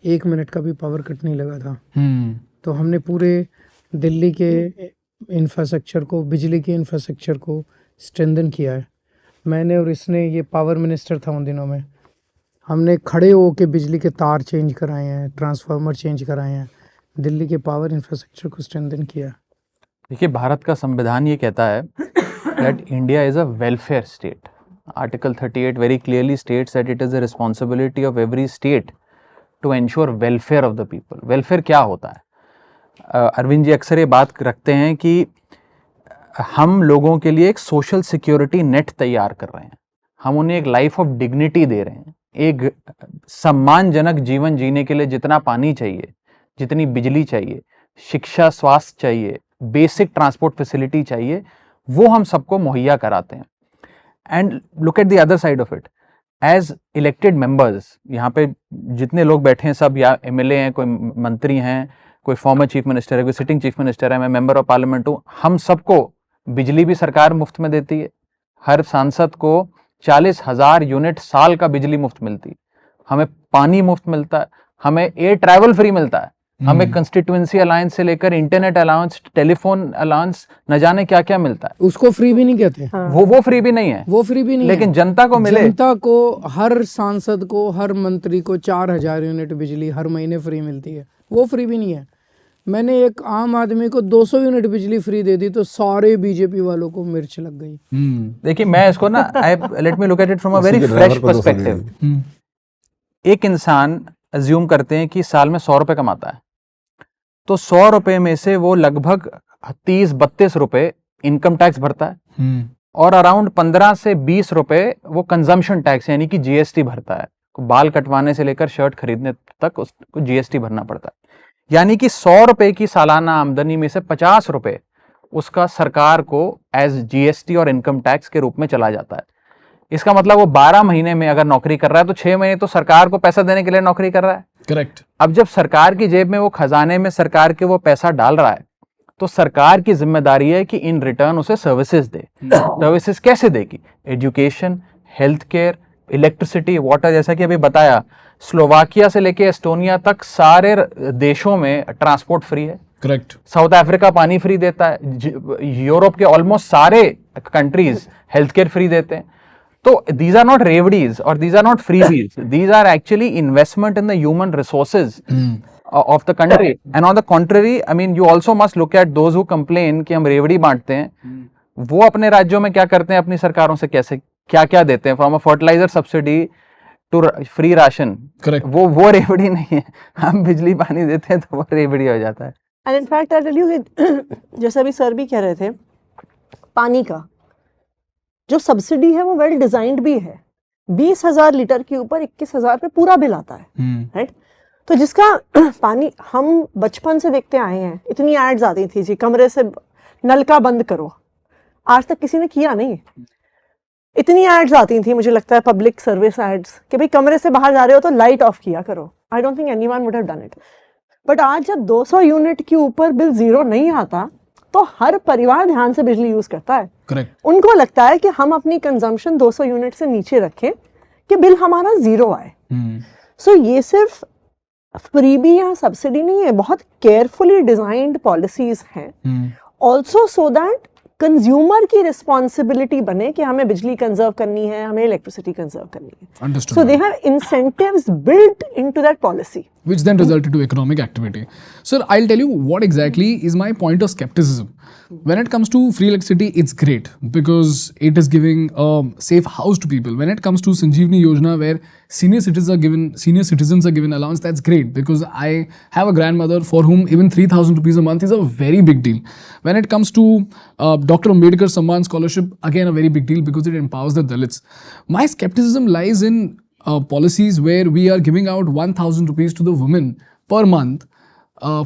B: 1 मिनट का भी पावर कट नहीं लगा था। तो हमने पूरे दिल्ली के इंफ्रास्ट्रक्चर को, बिजली के इंफ्रास्ट्रक्चर को स्ट्रेंथन किया है। मैंने और इसने, ये पावर मिनिस्टर था उन दिनों में, हमने खड़े हो के बिजली के तार चेंज कराए हैं, ट्रांसफार्मर चेंज कराए हैं, दिल्ली के पावर इंफ्रास्ट्रक्चर को स्ट्रेंथन किया।
D: देखिए, भारत का संविधान ये कहता है that India is a welfare state. Article 38 very clearly states that it is the responsibility of every state to ensure welfare of the people. Welfare क्या होता है? अरविंद जी अक्सर ये बात रखते हैं कि हम लोगों के लिए एक सोशल सिक्योरिटी नेट तैयार कर रहे हैं, हम उन्हें एक लाइफ ऑफ डिग्निटी दे रहे हैं, एक सम्मानजनक जीवन जीने के लिए जितना पानी चाहिए, जितनी बिजली चाहिए, शिक्षा, स्वास्थ्य चाहिए, बेसिक ट्रांसपोर्ट फैसिलिटी चाहिए, वो हम सबको मुहैया कराते हैं। And look at the other side of it, as elected members, यहाँ पे जितने लोग बैठे हैं सब या एमएलए हैं, कोई मंत्री हैं, कोई फॉर्मर चीफ मिनिस्टर है, कोई सिटिंग चीफ मिनिस्टर है, मैं मेंबर ऑफ पार्लियामेंट हूँ, हम सबको बिजली भी सरकार मुफ्त में देती है। हर सांसद को 40,000 यूनिट साल का बिजली मुफ्त मिलती है। हमें पानी मुफ्त मिलता है, हमें एयर ट्रैवल फ्री मिलता है, हमें कंस्टिट्यूएंसी अलाउंस से लेकर इंटरनेट अलाउंस, टेलीफोन अलाउंस, न जाने क्या क्या मिलता है।
B: उसको फ्री भी नहीं कहते।
D: वो फ्री भी नहीं है,
B: वो फ्री भी नहीं
D: लेकिन
B: है।
D: जनता को मिले,
B: जनता को, हर सांसद को, हर मंत्री को 4000 यूनिट बिजली हर महीने फ्री मिलती है, वो फ्री भी नहीं है। मैंने एक आम आदमी को 200 यूनिट बिजली फ्री दे दी तो सारे बीजेपी वालों को मिर्च लग गई।
D: देखिए, मैं इसको ना, let me look at it from a very fresh perspective. एक इंसान अज्यूम करते हैं कि साल में 100 रुपए कमाता है, तो 100 रुपए में से वो लगभग 30-32 रुपए इनकम टैक्स भरता है और अराउंड 15 से 20 रुपए वो कंजम्पशन टैक्स यानी कि जीएसटी भरता है। बाल कटवाने से लेकर शर्ट खरीदने तक उसको जीएसटी भरना पड़ता है। यानी कि 100 रुपए की सालाना आमदनी में से 50 रुपए उसका सरकार को एज जीएसटी और इनकम टैक्स के रूप में चला जाता है। इसका मतलब वो 12 महीने में अगर नौकरी कर रहा है तो 6 महीने तो सरकार को पैसा देने के लिए नौकरी कर रहा है।
A: करेक्ट।
D: अब जब सरकार की जेब में वो खजाने में सरकार के वो पैसा डाल रहा है तो सरकार की जिम्मेदारी है कि इन रिटर्न उसे सर्विसेज दे। सर्विसेज कैसे देगी? Education, health care, electricity, water. जैसा कि अभी बताया, स्लोवाकिया से लेके एस्टोनिया तक सारे देशों में ट्रांसपोर्ट फ्री है।
A: करेक्ट।
D: साउथ अफ्रीका पानी फ्री देता है। यूरोप के ऑलमोस्ट सारे कंट्रीज हेल्थ केयर फ्री देते हैं। तो these are not रेवड़ीज और these are not freebies. These are actually investment in the human resources of the country. And on the contrary, I mean, you also must look at those who complain कि हम रेवड़ी बांटते हैं। वो अपने राज्यों में क्या करते हैं, अपनी सरकारों से कैसे क्या क्या देते हैं, from a fertiliser subsidy to free ration.
A: Correct.
D: वो रेवड़ी नहीं है। हम बिजली पानी देते हैं तो वो रेवड़ी हो जाता है।
E: And in fact I tell you जैसे अभी सर भी कह रहे थे, पानी का जो सब्सिडी है वो वेल डिजाइंड भी है। 20,000 लीटर के ऊपर 21,000 पे पूरा बिल आता है, राइट? तो जिसका पानी हम बचपन से देखते आए हैं, इतनी एड्स आती थी जी, कमरे से नल का बंद करो, आज तक किसी ने किया नहीं। इतनी एड्स आती थी, मुझे लगता है पब्लिक सर्विस एड्स, कि भाई कमरे से बाहर जा रहे हो तो लाइट ऑफ किया करो। आई don't think anyone would have done it. But आज जब 200 यूनिट के ऊपर बिल जीरो नहीं आता तो हर परिवार ध्यान से बिजली यूज करता है।
A: करेक्ट।
E: उनको लगता है कि हम अपनी कंजम्पशन 200 यूनिट से नीचे रखें कि बिल हमारा जीरो आए। सो ये सिर्फ फ्रीबी या सब्सिडी नहीं है, बहुत केयरफुली डिजाइंड पॉलिसीज हैं, ऑल्सो सो दैट कंज्यूमर की रिस्पॉन्सिबिलिटी बने कि हमें बिजली कंजर्व करनी है, हमें इलेक्ट्रिसिटी कंजर्व करनी है।
A: Understood.
E: So they have incentives built into that policy,
A: which then resulted to economic activity. Sir, I'll tell you what exactly is my point of skepticism. When it comes to free electricity, it's great because it is giving a safe house to people. When it comes to Sanjeevani Yojana, where senior citizens are given allowance, that's great because I have a grandmother for whom even 3,000 rupees a month is a very big deal. When it comes to Dr. Ambedkar Samman Scholarship, again a very big deal because it empowers the Dalits. My skepticism lies in policies where we are giving out 1,000 rupees to the women per month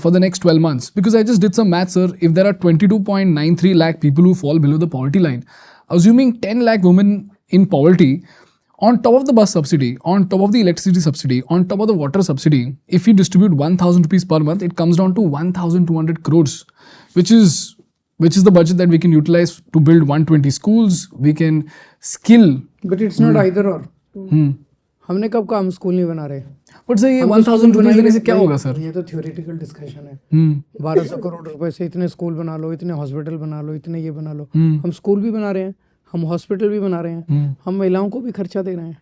A: for the next 12 months. Because I just did some maths, sir. If there are 22.93 lakh people who fall below the poverty line, assuming 10 lakh women in poverty, on top of the bus subsidy, on top of the electricity subsidy, on top of the water subsidy, if we distribute 1,000 rupees per month, it comes down to 1,200 crores, which is the budget that we can utilize to build 120 schools. We can skill.
B: But it's not either or. हमने कब कहा हम स्कूल नहीं बना रहे?
A: बट सर ये 1,000 रुपीज देने से क्या होगा सर?
B: ये तो थ्योरेटिकल डिस्कशन है। 1,200 करोड़ रुपए से इतने स्कूल बना लो, इतने हॉस्पिटल बना लो, इतने ये बना लो। हम स्कूल भी बना रहे हैं, हम हॉस्पिटल भी बना रहे हैं, हम महिलाओं को भी खर्चा दे रहे हैं।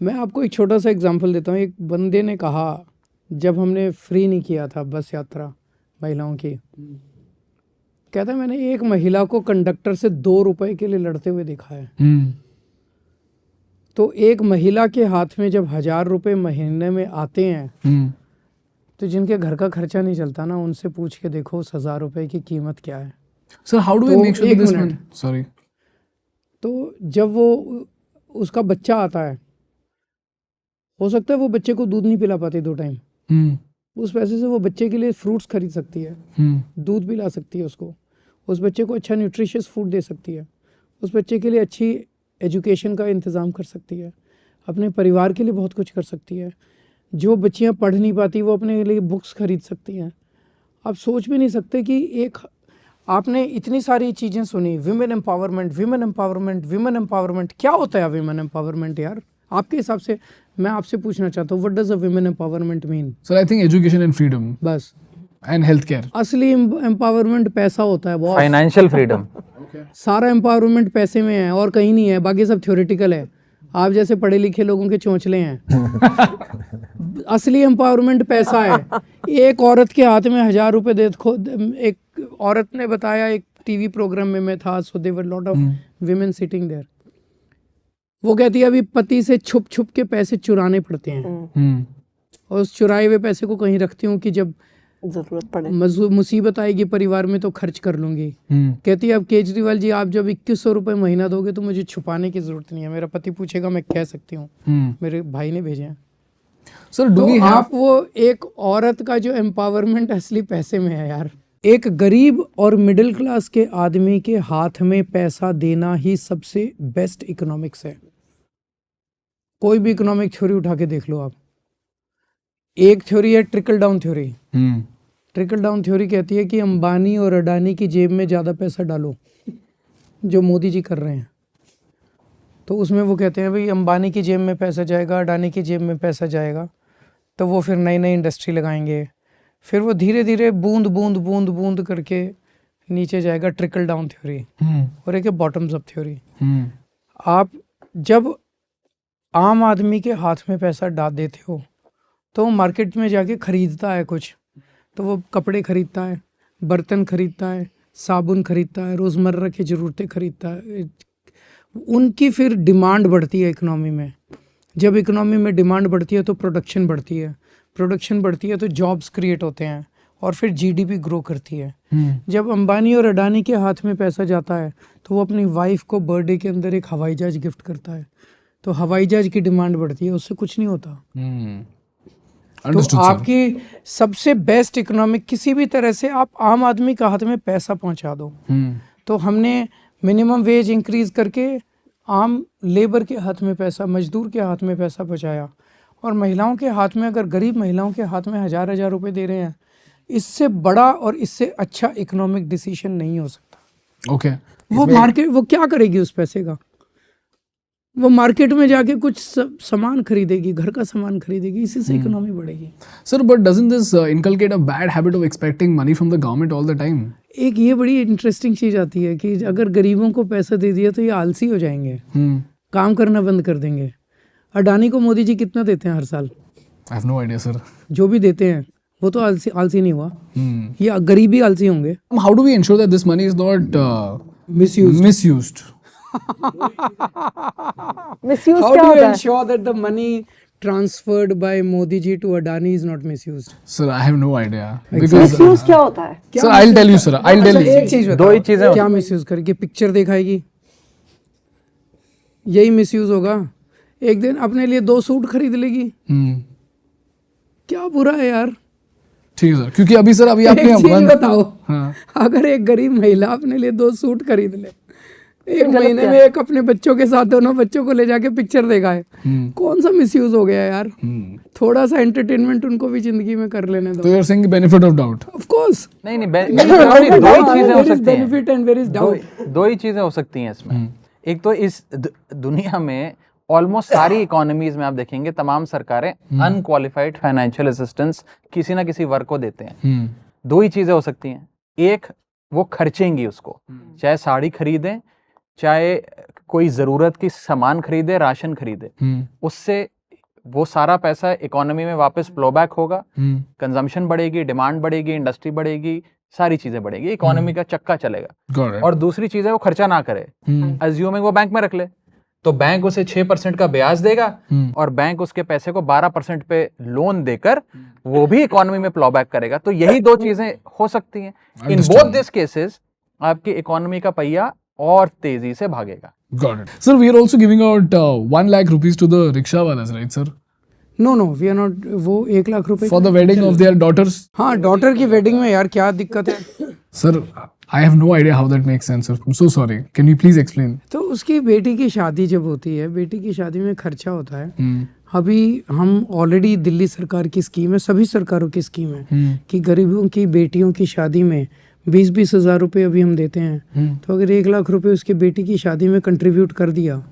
B: मैं आपको एक छोटा सा एग्जांपल देता हूँ। एक बंदे ने कहा, जब हमने फ्री नहीं किया था बस यात्रा महिलाओं की, कहता मैंने एक महिला को कंडक्टर से 2 रुपए के लिए लड़ते हुए देखा है। तो एक महिला के हाथ में जब 1,000 रुपए महीने में आते हैं, तो जिनके घर का खर्चा नहीं चलता ना, उनसे पूछ के देखो उस 1,000 रुपए की कीमत क्या है।
A: Sir how do we make sure this man? Sorry.
B: तो जब वो उसका बच्चा आता है, हो सकता है वो बच्चे को दूध नहीं पिला पाते 2 टाइम, उस पैसे से वो बच्चे के लिए फ्रूट्स खरीद सकती है, दूध पिला सकती है उसको, उस बच्चे को अच्छा न्यूट्रिशियस फूड दे सकती है, उस बच्चे के लिए अच्छी एजुकेशन का इंतज़ाम कर सकती है, अपने परिवार के लिए बहुत कुछ कर सकती है। जो बच्चियां पढ़ नहीं पाती वो अपने लिए बुक्स खरीद सकती हैं। आप सोच भी नहीं सकते कि एक आपने इतनी सारी चीज़ें सुनी, women empowerment, women empowerment, women empowerment. क्या होता है विमेन एम्पावरमेंट यार? आपके हिसाब से मैं आपसे पूछना चाहता हूँ, what does a women empowerment mean?
A: Sir I think education and freedom,
B: बस,
A: एंड हेल्थ केयर।
B: असली एम्पावरमेंट पैसा होता है, बहुत
D: फाइनेंशियल फ्रीडम।
B: सारा एम्पावरमेंट पैसे में है और कहीं नहीं है, बाकी सब थ्योरेटिकल है। आप जैसे पढ़े लिखे लोगों के चोंचले हैं। असली एम्पावरमेंट पैसा है। एक औरत के हाथ में 1,000 रुपए दे, एक औरत ने बताया, एक टीवी प्रोग्राम में मैं था, so there were lot of women sitting there. वो कहती है अभी पति से छुप छुप के पैसे चुराने पड़ते हैं, और उस चुराए हुए पैसे को कहीं रखती हूँ कि जब
E: जरूरत पड़े।
B: मुसीबत आएगी परिवार में तो खर्च कर लूंगी। कहती है अब केजरीवाल जी आप जब 2100 रुपये महीना दोगे तो मुझे छुपाने की जरूरत नहीं है, मेरा पति पूछेगा मैं कह सकती हूँ, मेरे भाई ने भेजे हैं।
A: सर
B: तो आप वो एक औरत का जो एम्पावरमेंट असली पैसे में है यार। एक गरीब और मिडिल क्लास के आदमी के हाथ में पैसा देना ही सबसे बेस्ट इकोनॉमिक्स है। कोई भी इकोनॉमिक थ्योरी उठा के देख लो आप। एक थ्योरी है trickle down theory. Trickle down theory कहती है कि अंबानी और अडानी की जेब में ज़्यादा पैसा डालो, जो मोदी जी कर रहे हैं। तो उसमें वो कहते हैं भाई अंबानी की जेब में पैसा जाएगा, अडानी की जेब में पैसा जाएगा, तो वो फिर नई नई इंडस्ट्री लगाएंगे, फिर वो धीरे धीरे बूंद बूंद बूंद बूंद करके नीचे जाएगा। Trickle down theory. और एक है बॉटम्स अप थ्योरी। आप जब आम आदमी के हाथ में पैसा डाल देते हो तो वो मार्केट में जाके खरीदता है कुछ, तो वो कपड़े खरीदता है, बर्तन खरीदता है, साबुन खरीदता है, रोज़मर्रा की ज़रूरतें खरीदता है। उनकी फिर डिमांड बढ़ती है इकोनॉमी में। जब इकोनॉमी में डिमांड बढ़ती है तो प्रोडक्शन बढ़ती है, प्रोडक्शन बढ़ती है तो जॉब्स क्रिएट होते हैं और फिर जीडीपी ग्रो करती है। जब अंबानी और अडानी के हाथ में पैसा जाता है तो वो अपनी वाइफ को बर्थडे के अंदर एक हवाई जहाज गिफ्ट करता है, तो हवाई जहाज की डिमांड बढ़ती है, उससे कुछ नहीं होता। तो आपकी सबसे बेस्ट इकोनॉमिक किसी भी तरह से आप आम आदमी के हाथ में पैसा पहुंचा दो। तो हमने मिनिमम वेज इंक्रीज करके आम लेबर के हाथ में पैसा, मजदूर के हाथ में पैसा पहुंचाया। और महिलाओं के हाथ में, अगर गरीब महिलाओं के हाथ में 1000 रुपए दे रहे हैं, इससे बड़ा और इससे अच्छा इकोनॉमिक डिसीजन नहीं हो सकता।
A: ओके
B: वो मार्केट वो क्या करेगी उस पैसे का? वो मार्केट में जाके कुछ सामान खरीदेगी, घर का सामान खरीदेगी, इसी से इकोनॉमी बढ़ेगी।
A: Sir but doesn't this inculcate a bad habit of expecting money from the government all the time?
B: एक ये बड़ी इंटरेस्टिंग चीज आती है कि अगर गरीबों को पैसा दे दिया तो ये आलसी हो जाएंगे, काम करना बंद कर देंगे। अडानी को मोदी जी कितना देते हैं हर साल?
A: I have no idea sir.
B: जो भी देते हैं वो तो आलसी नहीं हुआ, ये गरीबी आलसी होंगे।
A: How do we ensure that this money is not misused?
E: Misuse
B: How
E: क्या
B: do you
E: होता है?
B: ensure that the money transferred by Modi ji to Adani is not misused?
A: Sir, I have no idea.
E: Misuse क्या होता है?
A: Sir, I'll tell you, sir. I'll tell you.
B: एक चीज
D: दो ही चीजें
B: क्या मिसयूज करेगी? पिक्चर दिखाएगी, यही मिसयूज होगा। एक दिन अपने लिए 2 सूट खरीद लेगी, क्या बुरा है यार?
A: ठीक है सर, क्योंकि अभी सर अभी आपने
B: एक चीज बताओ,
A: हाँ।
B: अगर एक गरीब महिला अपने लिए 2 सूट खरीद ले, एक महीने में एक अपने बच्चों के साथ दोनों बच्चों को ले जाके पिक्चर देखा है, कौन सा मिसयूज हो गया यार? थोड़ा सा एंटरटेनमेंट उनको भी जिंदगी में कर लेने दो।
A: तो you are saying benefit of doubt?
B: Of course
D: नहीं दो ही चीजें हो सकती हैं।
B: Benefit and where is doubt.
D: दो ही चीजें हो सकती हैं इसमें। एक तो इस दुनिया में ऑलमोस्ट सारी इकोनॉमीज में आप देखेंगे तमाम सरकारें अनक्वालिफाइड फाइनेंशियल असिस्टेंस किसी ना किसी वर्ग को देते हैं। दो ही चीजें हो सकती हैं, एक वो खर्चेंगी उसको, चाहे साड़ी खरीदें, चाहे कोई जरूरत की सामान खरीदे, राशन खरीदे, उससे वो सारा पैसा इकोनॉमी में वापस फ्लो बैक होगा, कंजम्पशन बढ़ेगी, डिमांड बढ़ेगी, इंडस्ट्री बढ़ेगी, सारी चीजें बढ़ेगी, इकोनॉमी का चक्का चलेगा। और दूसरी चीज है वो खर्चा ना करे, अज्यूमिंग वो बैंक में रख ले, तो बैंक उसे 6% का ब्याज देगा और बैंक उसके पैसे को 12% पे लोन देकर वो भी इकोनॉमी में फ्लो बैक करेगा। तो यही दो चीजें हो सकती हैं। इन बोथ दिस केसेस आपकी इकोनॉमी का पहिया और तेजी से भागेगा।
A: Got it. Sir, we are also giving out 1 lakh rupees to the rickshaw walas, right, sir?
B: No we are not. वो 1 लाख रुपए
A: For the wedding of their daughters.
B: हाँ, डॉटर की वेडिंग में यार क्या दिक्कत है?
A: Sir, I have no idea how that makes sense, sir. I'm so sorry. Can you please explain?
B: तो उसकी बेटी की शादी जब होती है, बेटी की शादी में खर्चा होता है। अभी हम ऑलरेडी दिल्ली सरकार की स्कीम है, सभी सरकारों की स्कीम है कि गरीबों की बेटियों की शादी में 20-20 हज़ार रुपये अभी हम देते हैं। तो अगर 1 लाख रुपए उसकी बेटी की शादी में कंट्रीब्यूट कर दिया,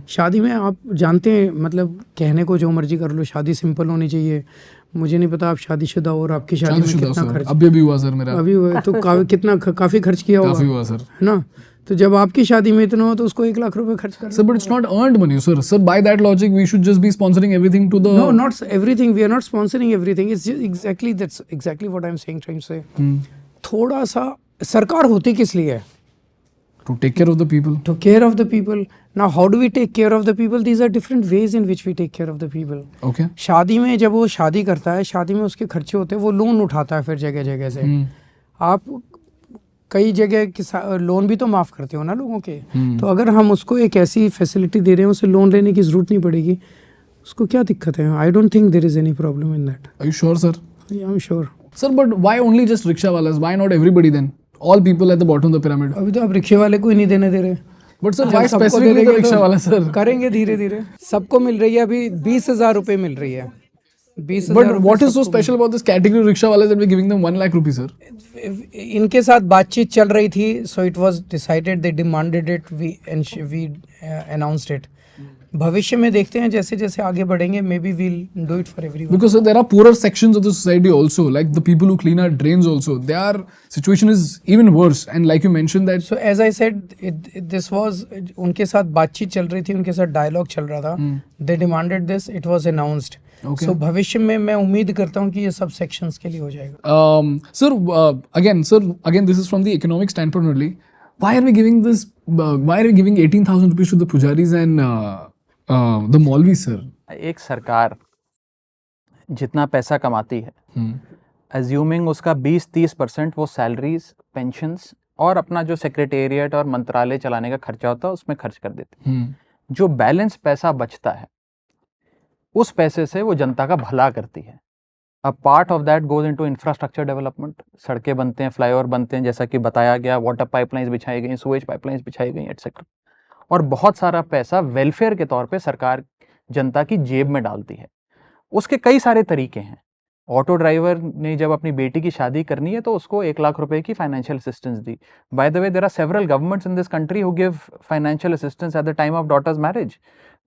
B: शादी में आप जानते हैं, मतलब कहने को जो मर्जी कर लो, शादी सिंपल होनी चाहिए। मुझे नहीं पता आप शादीशुदा हो और आपकी शादी में कितना खर्च
A: अभी भी हुआ सर मेरा,
B: अभी हुआ तो काफी खर्च किया होगा,
A: काफी हुआ सर,
B: है ना? तो जब आपकी शादी में इतना हो तो उसको 1 लाख रुपए खर्च कर।
A: Sir, but it's not earned money, sir. Sir, by that logic, we should just be sponsoring everything to the.
B: No, not everything. We are not sponsoring everything. It's just that's exactly what I'm saying. Trying to say. थोड़ा सा सरकार होती किस लिए है?
A: To take care of the people.
B: To care of the people. Now how do we take care of the people? These are different ways in which we take care of the people.
A: Okay.
B: शादी में जब वो शादी करता है, शादी में उसके खर्चे होते हैं, वो लोन उठाता है फिर जगह जगह से। आप कई जगह लोन भी तो माफ़ करते हो ना लोगों के। तो अगर हम उसको एक ऐसी फैसिलिटी दे रहे हैं, उसे लोन लेने की ज़रूरत नहीं पड़ेगी, उसको क्या दिक्कत है? I don't think there is any problem in that.
A: Are you sure, sir?
B: I am sure.
A: Sir, but why only just rickshaw walas? Why not everybody then? All people at the bottom of the pyramid.
B: अभी तो आप रिक्शे वाले को ही नहीं देने दे रहे।
A: But sir,
B: जब
A: why
B: सबको दे
A: specifically the
B: देंगे
A: rickshaw
B: तो
A: wala, sir?
B: करेंगे धीरे धीरे। सबको मिल रही है अभी 20,000 रुपए मिल रही है। 20,000
A: But what is so special about this category of rickshaw walas that we're giving them 1 lakh rupees, sir?
B: इनके साथ बातचीत चल रही थी, so it was decided, they demanded it, we announced it. भविष्य में देखते हैं जैसे जैसे आगे बढ़ेंगे, maybe we'll do it for everyone.
A: Because sir, there are poorer sections of the society also, like the people who clean our drains also. Their situation is even worse. And like you mentioned that.
B: So as I said, this was उनके साथ बातचीत चल रही थी, उनके साथ डायलॉग चल रहा था. They demanded this, it was announced.
A: Okay.
B: So भविष्य में मैं उम्मीद करता हूँ कि ये सब sections के लिए हो जाएगा.
A: Sir, again, this is from the economic standpoint only. Why are we giving this? Why are we giving 18,000 rupees to the pujaris and the Maulvis, sir?
D: एक सरकार जितना पैसा कमाती है, अज्यूमिंग उसका 20-30% वो सैलरीज, पेंशन्स और अपना जो सेक्रेटेरिएट और मंत्रालय चलाने का खर्चा होता है उसमें खर्च कर देते हैं। जो बैलेंस पैसा बचता है उस पैसे से वो जनता का भला करती है। A part of that goes into infrastructure development. सड़कें बनते हैं, फ्लाईओवर बनते हैं, जैसा कि बताया गया, वाटर पाइपलाइंस बिछाई गई, सुएज पाइपलाइंस बिछाई गई, एटसेट्रा। और बहुत सारा पैसा वेलफेयर के तौर पे सरकार जनता की जेब में डालती है। उसके कई सारे तरीके हैं। ऑटो ड्राइवर ने जब अपनी बेटी की शादी करनी है तो उसको 1 लाख रुपए की फाइनेंशियल असिस्टेंस दी। By the way, there are several governments in this country who give financial assistance at the time of daughter's marriage.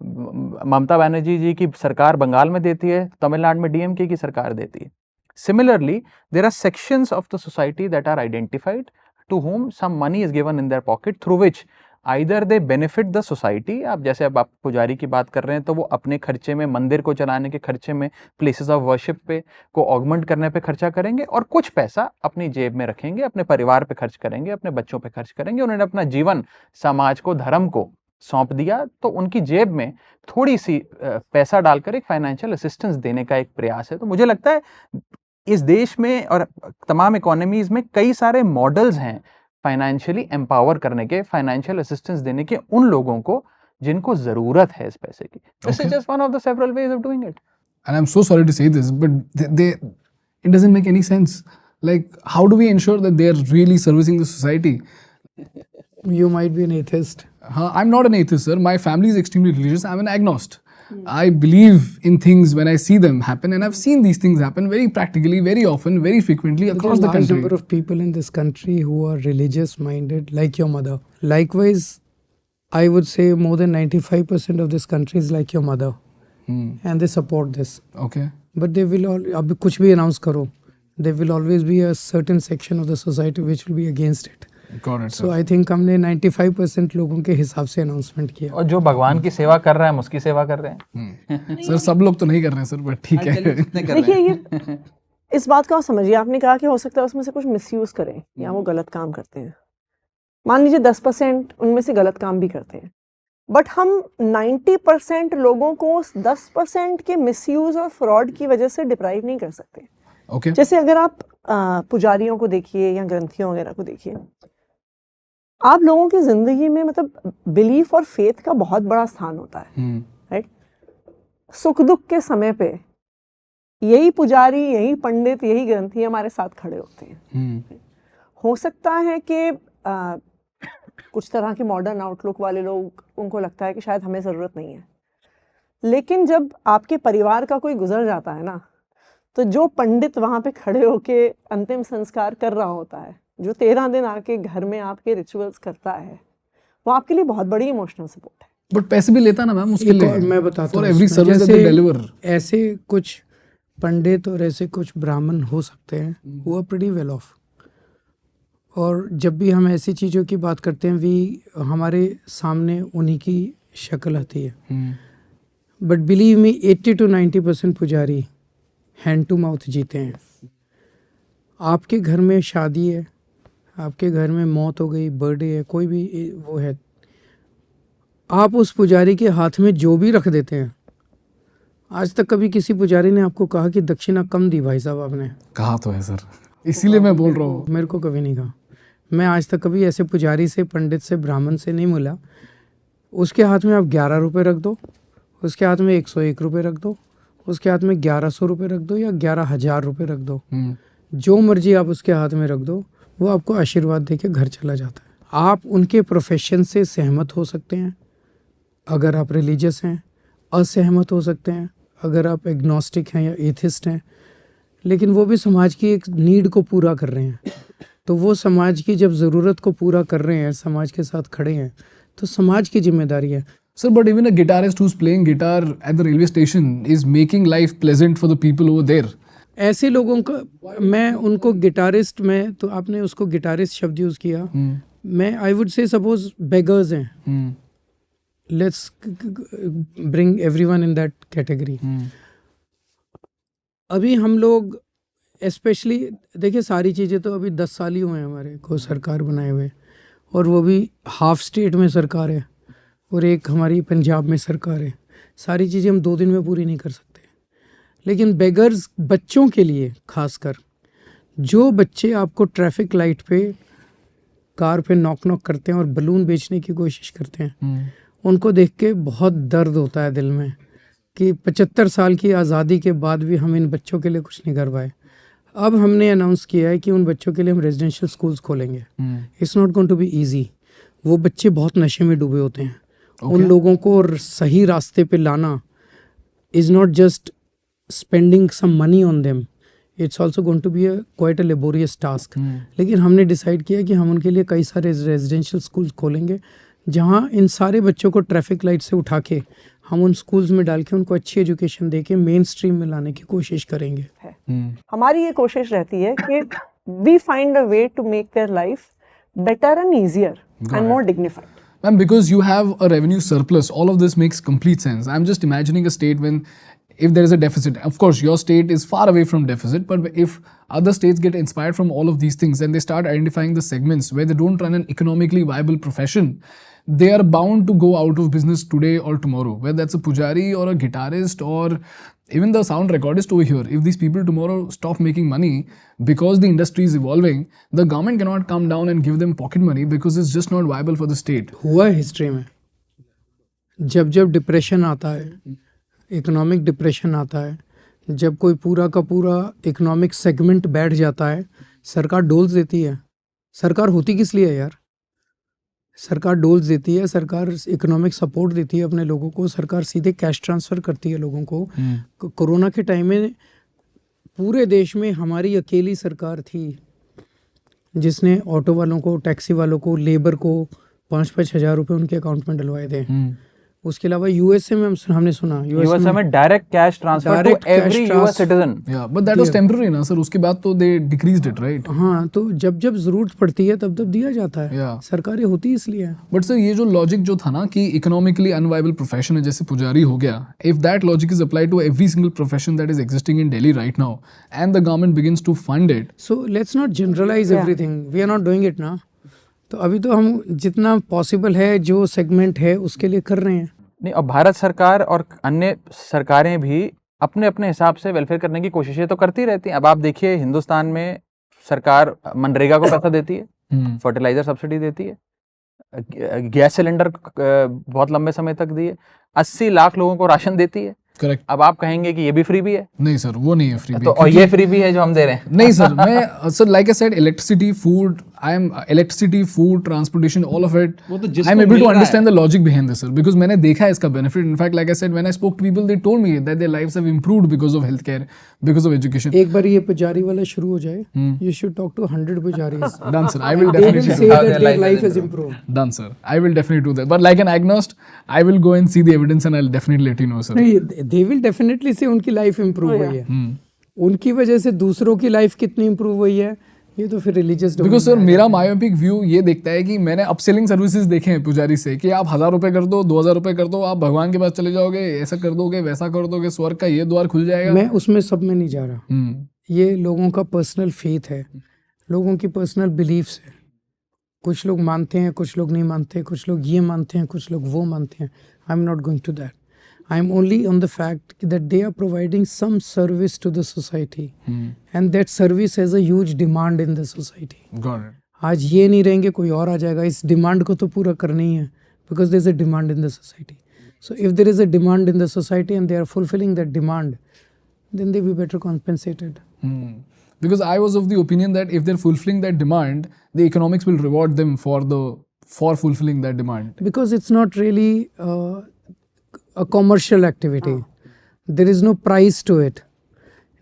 D: Mamata Banerjee ji की सरकार बंगाल में देती है, तमिलनाडु में डीएमके की सरकार देती है। Similarly, there are sections of the society that are identified to whom some money is given in their pocket through which either they benefit the society। आप जैसे अब आप पुजारी की बात कर रहे हैं तो वो अपने खर्चे में, मंदिर को चलाने के खर्चे में, प्लेसेस ऑफ वर्शिप पे को ऑगमेंट करने पे खर्चा करेंगे और कुछ पैसा अपनी जेब में रखेंगे, अपने परिवार पे खर्च करेंगे, अपने बच्चों पे खर्च करेंगे। उन्होंने अपना जीवन समाज को, धर्म को सौंप दिया तो उनकी जेब में थोड़ी सी पैसा डालकर एक फाइनेंशियल असिस्टेंस देने का एक प्रयास है। तो मुझे लगता है इस देश में और तमाम इकोनॉमीज में कई सारे मॉडल्स हैं फाइनेंशियली एम्पावर करने के, फाइनेंशियल असिस्टेंस देने के उन लोगों को जिनको जरूरत है इस पैसे की। This is just one of the several ways of doing it.
A: And I'm so sorry to say this, but it doesn't make any sense. Like, how do we ensure that they are really servicing the society?
B: You might be an atheist.
A: I'm not an atheist, sir. My family is extremely religious. I'm an agnostic. I believe in things when I see them happen, and I've seen these things happen very practically, very often, very frequently across the
B: There are a large
A: country.
B: number of people in this country who are religious minded, like your mother. Likewise, I would say more than 95% of this country is like your mother, and they support this.
A: Okay.
B: But they will all, अब कुछ भी announce करो, there will always be a certain section of the society which will be against it.
A: Got it, sir.
B: So I think हमने 95% लोगों के हिसाब से announcement किया.
D: और जो भगवान की सेवा कर रहा है हम उसकी सेवा कर रहे हैं।
A: सर सब लोग तो नहीं कर रहे हैं सर, बट ठीक है।
E: देखिए, ये इस बात को आप समझिए। आपने कहा कि हो सकता है उसमें से कुछ मिसयूज करें या वो गलत काम करते हैं। मान लीजिए 10% उनमें से गलत काम भी करते हैं, बट हम 90% लोगों को उस 10% के मिसयूज और फ्रॉड की वजह से डिप्राइव नहीं कर सकते।
A: ओके।
E: जैसे अगर आप पुजारियों को देखिए या ग्रंथियों वगैरह को देखिए, आप लोगों की जिंदगी में मतलब बिलीफ और फेथ का बहुत बड़ा स्थान होता है, राइट? सुख दुख के समय पे यही पुजारी, यही पंडित, यही ग्रंथी हमारे साथ खड़े होते हैं। हो सकता है कि कुछ तरह के मॉडर्न आउटलुक वाले लोग, उनको लगता है कि शायद हमें ज़रूरत नहीं है, लेकिन जब आपके परिवार का कोई गुजर जाता है ना, तो जो पंडित वहाँ पे खड़े होके अंतिम संस्कार कर रहा होता है, जो 13 दिन आके घर में आपके रिचुअल्स करता है, वो आपके लिए बहुत बड़ी इमोशनल सपोर्ट है।
A: बट पैसे भी लेता ना मैम उसके लिए।
B: मैं बताता
A: फॉर
B: हूँ
A: every service that they deliver.
B: ऐसे कुछ पंडित और ऐसे कुछ ब्राह्मण हो सकते हैं who are pretty well off, और जब भी हम ऐसी चीज़ों की बात करते हैं हमारे सामने उन्हीं की शक्ल आती है। बट बिलीव मी, 80 to 90% पुजारी हैंड टू माउथ जीते हैं। आपके घर में शादी है, आपके घर में मौत हो गई, बर्थडे है, कोई भी वो है, आप उस पुजारी के हाथ में जो भी रख देते हैं, आज तक कभी किसी पुजारी ने आपको कहा कि दक्षिणा कम दी भाई साहब आपने?
A: कहा तो है सर, इसीलिए मैं बोल रहा हूँ।
B: मेरे को कभी नहीं कहा। मैं आज तक कभी ऐसे पुजारी से, पंडित से, ब्राह्मण से नहीं मिला। उसके हाथ में आप 11 रुपये रख दो, उसके हाथ में 101 रुपये रख दो, उसके हाथ में 1100 रुपये रख दो या 11,000 रुपये रख दो, जो मर्जी आप उसके हाथ में रख दो, वो आपको आशीर्वाद दे के घर चला जाता है। आप उनके प्रोफेशन से सहमत हो सकते हैं अगर आप रिलीजियस हैं, असहमत हो सकते हैं अगर आप एग्नोस्टिक हैं या एथिस्ट हैं, लेकिन वो भी समाज की एक नीड को पूरा कर रहे हैं। तो वो समाज की जब ज़रूरत को पूरा कर रहे हैं, समाज के साथ खड़े हैं, तो समाज की जिम्मेदारी है।
A: Sir, but even a guitarist who's playing guitar at the railway station is making life pleasant for the people over there.
B: ऐसे लोगों का मैं उनको गिटारिस्ट में, तो आपने उसको गिटारिस्ट शब्द यूज़ किया, मैं I would say suppose beggars हैं, let's bring everyone in that category. अभी हम लोग स्पेशली देखिए, सारी चीज़ें तो अभी 10 साल ही हुए हैं हमारे को सरकार बनाए हुए, और वो भी हाफ स्टेट में सरकार है और एक हमारी पंजाब में सरकार है। सारी चीज़ें हम 2 दिन में पूरी नहीं कर सकते। लेकिन बेगर्स, बच्चों के लिए खासकर, जो बच्चे आपको ट्रैफिक लाइट पे कार पे नॉक नॉक करते हैं और बलून बेचने की कोशिश करते हैं, उनको देख के बहुत दर्द होता है दिल में कि 75 साल की आज़ादी के बाद भी हम इन बच्चों के लिए कुछ नहीं कर पाए। अब हमने अनाउंस किया है कि उन बच्चों के लिए हम रेजिडेंशियल स्कूल्स खोलेंगे। It's not going to be easy. वो बच्चे बहुत नशे में डूबे होते हैं। उन लोगों को सही रास्ते पे लाना is not just spending some money on them, it's also going to be quite a laborious task. लेकिन हमने डिसाइड किया कि हम उनके लिए कई सारे रेजिडेंशियल स्कूल्स खोलेंगे, जहाँ इन सारे बच्चों को ट्रैफिक लाइट से उठा के हम उन स्कूल्स में डाल के उनको अच्छी एजुकेशन दे के मेन स्ट्रीम में लाने की कोशिश करेंगे।
E: हमारी ये कोशिश रहती है कि we find a way to make their life better and easier and more dignified.
A: Ma'am, because you have a revenue surplus, all of this makes complete sense. I'm just imagining a state when, if there is a deficit, of course your state is far away from deficit, but if other states get inspired from all of these things and they start identifying the segments where they don't run an economically viable profession, they are bound to go out of business today or tomorrow, whether that's a pujari or a guitarist or even the sound recordist over here. If these people tomorrow stop making money because the industry is evolving, the government cannot come down and give them pocket money because it's just not viable for the state.
B: हुआ है हिस्ट्री में, जब जब डिप्रेशन आता है, इकोनॉमिक डिप्रेशन आता है, जब कोई पूरा का पूरा इकोनॉमिक सेगमेंट बैठ जाता है, सरकार डोल्स देती है। सरकार होती किस लिए है यार? सरकार डोल्स देती है, सरकार इकोनॉमिक सपोर्ट देती है अपने लोगों को, सरकार सीधे कैश ट्रांसफ़र करती है लोगों को। कोरोना के टाइम में पूरे देश में हमारी अकेली सरकार थी जिसने ऑटो वालों को, टैक्सी वालों को, लेबर को 5-5 हज़ार रुपये उनके अकाउंट में डलवाए थे। उसके अलावा यूएसए में हमने सुना,
D: यूएसए में direct cash transfer to every US citizen.
A: Yeah, but that was temporary ना सर, उसके बाद तो they decreased it, right?
B: हाँ, तो जब जब ज़रूरत पड़ती है तब तब दिया जाता है।
A: Yeah.
B: सरकारें होती इसलिए हैं।
A: बट सर ये जो लॉजिक जो था ना कि इकोनॉमिकली अनवाइबल प्रोफेशन है, जैसे पुजारी हो गया, if that logic is applied to every single profession that is existing in Delhi right now and the government begins to fund it,
B: so let's not generalise everything, we are not doing it ना। तो अभी तो हम जितना पॉसिबल है, जो सेगमेंट है उसके लिए कर रहे हैं।
D: नहीं, और भारत सरकार और अन्य सरकारें भी अपने अपने हिसाब से वेलफेयर करने की कोशिशें तो करती रहती हैं। अब आप देखिए, हिंदुस्तान में सरकार मनरेगा को पैसा देती है, फर्टिलाइजर सब्सिडी देती है, गैस सिलेंडर बहुत लंबे समय तक दिए, 80 लाख लोगों को राशन देती है।
A: करेक्ट।
D: अब आप कहेंगे कि ये भी फ्री भी है?
A: नहीं सर, वो नहीं है फ्री भी।
D: तो और ये फ्री भी है जो हम दे रहे हैं?
A: नहीं सर, मैं sir like I said, electricity, food, electricity, food, transportation, all of it, I am able to understand the logic behind this sir, because मैंने देखा है इसका benefit. In fact like I said, when I spoke to people, they told me that their lives have improved because of health care, because of education.
B: एक बार ये पुजारी वाला शुरू हो जाए, you should talk to 100 pujaris.
A: Done sir, I will
B: They will
A: definitely
B: say that their life has improved.
A: Done sir, I will definitely do that, but like an agnost, I will go and see the evidence and I'll definitely let you know sir.
B: नहीं, they will definitely say उनकी लाइफ इम्प्रूव हुई है। उनकी वजह से दूसरों की लाइफ कितनी इम्प्रूव हुई है, ये तो फिर रिलीजियस।
A: बिकॉज सर मेरा मायोपिक व्यू ये देखता है कि मैंने अपसेलिंग सर्विसेज देखे हैं पुजारी से कि आप 1000 रुपये कर दो, 2000 रुपये कर दो, आप भगवान के पास चले जाओगे, ऐसा कर दोगे, वैसा कर दोगे, स्वर्ग का ये द्वार खुल जाएगा।
B: मैं उसमें सब में नहीं जा रहा। ये लोगों का पर्सनल फेथ है, लोगों की पर्सनल बिलीफ्स है। कुछ लोग मानते हैं, कुछ लोग नहीं मानते, कुछ लोग ये मानते हैं, कुछ लोग वो मानते हैं. I am not going to that. I am only on the fact that they are providing some service to the society, and that service has a huge demand in the society.
A: Got it.
B: आज ये नहीं रहेंगे, कोई और आ जाएगा. इस डिमांड को तो पूरा करना ही है, because there is a demand in the society. So if there is a demand in the society and they are fulfilling that demand, then they be better compensated.
A: Because I was of the opinion that if they're fulfilling that demand, the economics will reward them for fulfilling that demand.
B: Because it's not really a commercial activity. There is no price to it.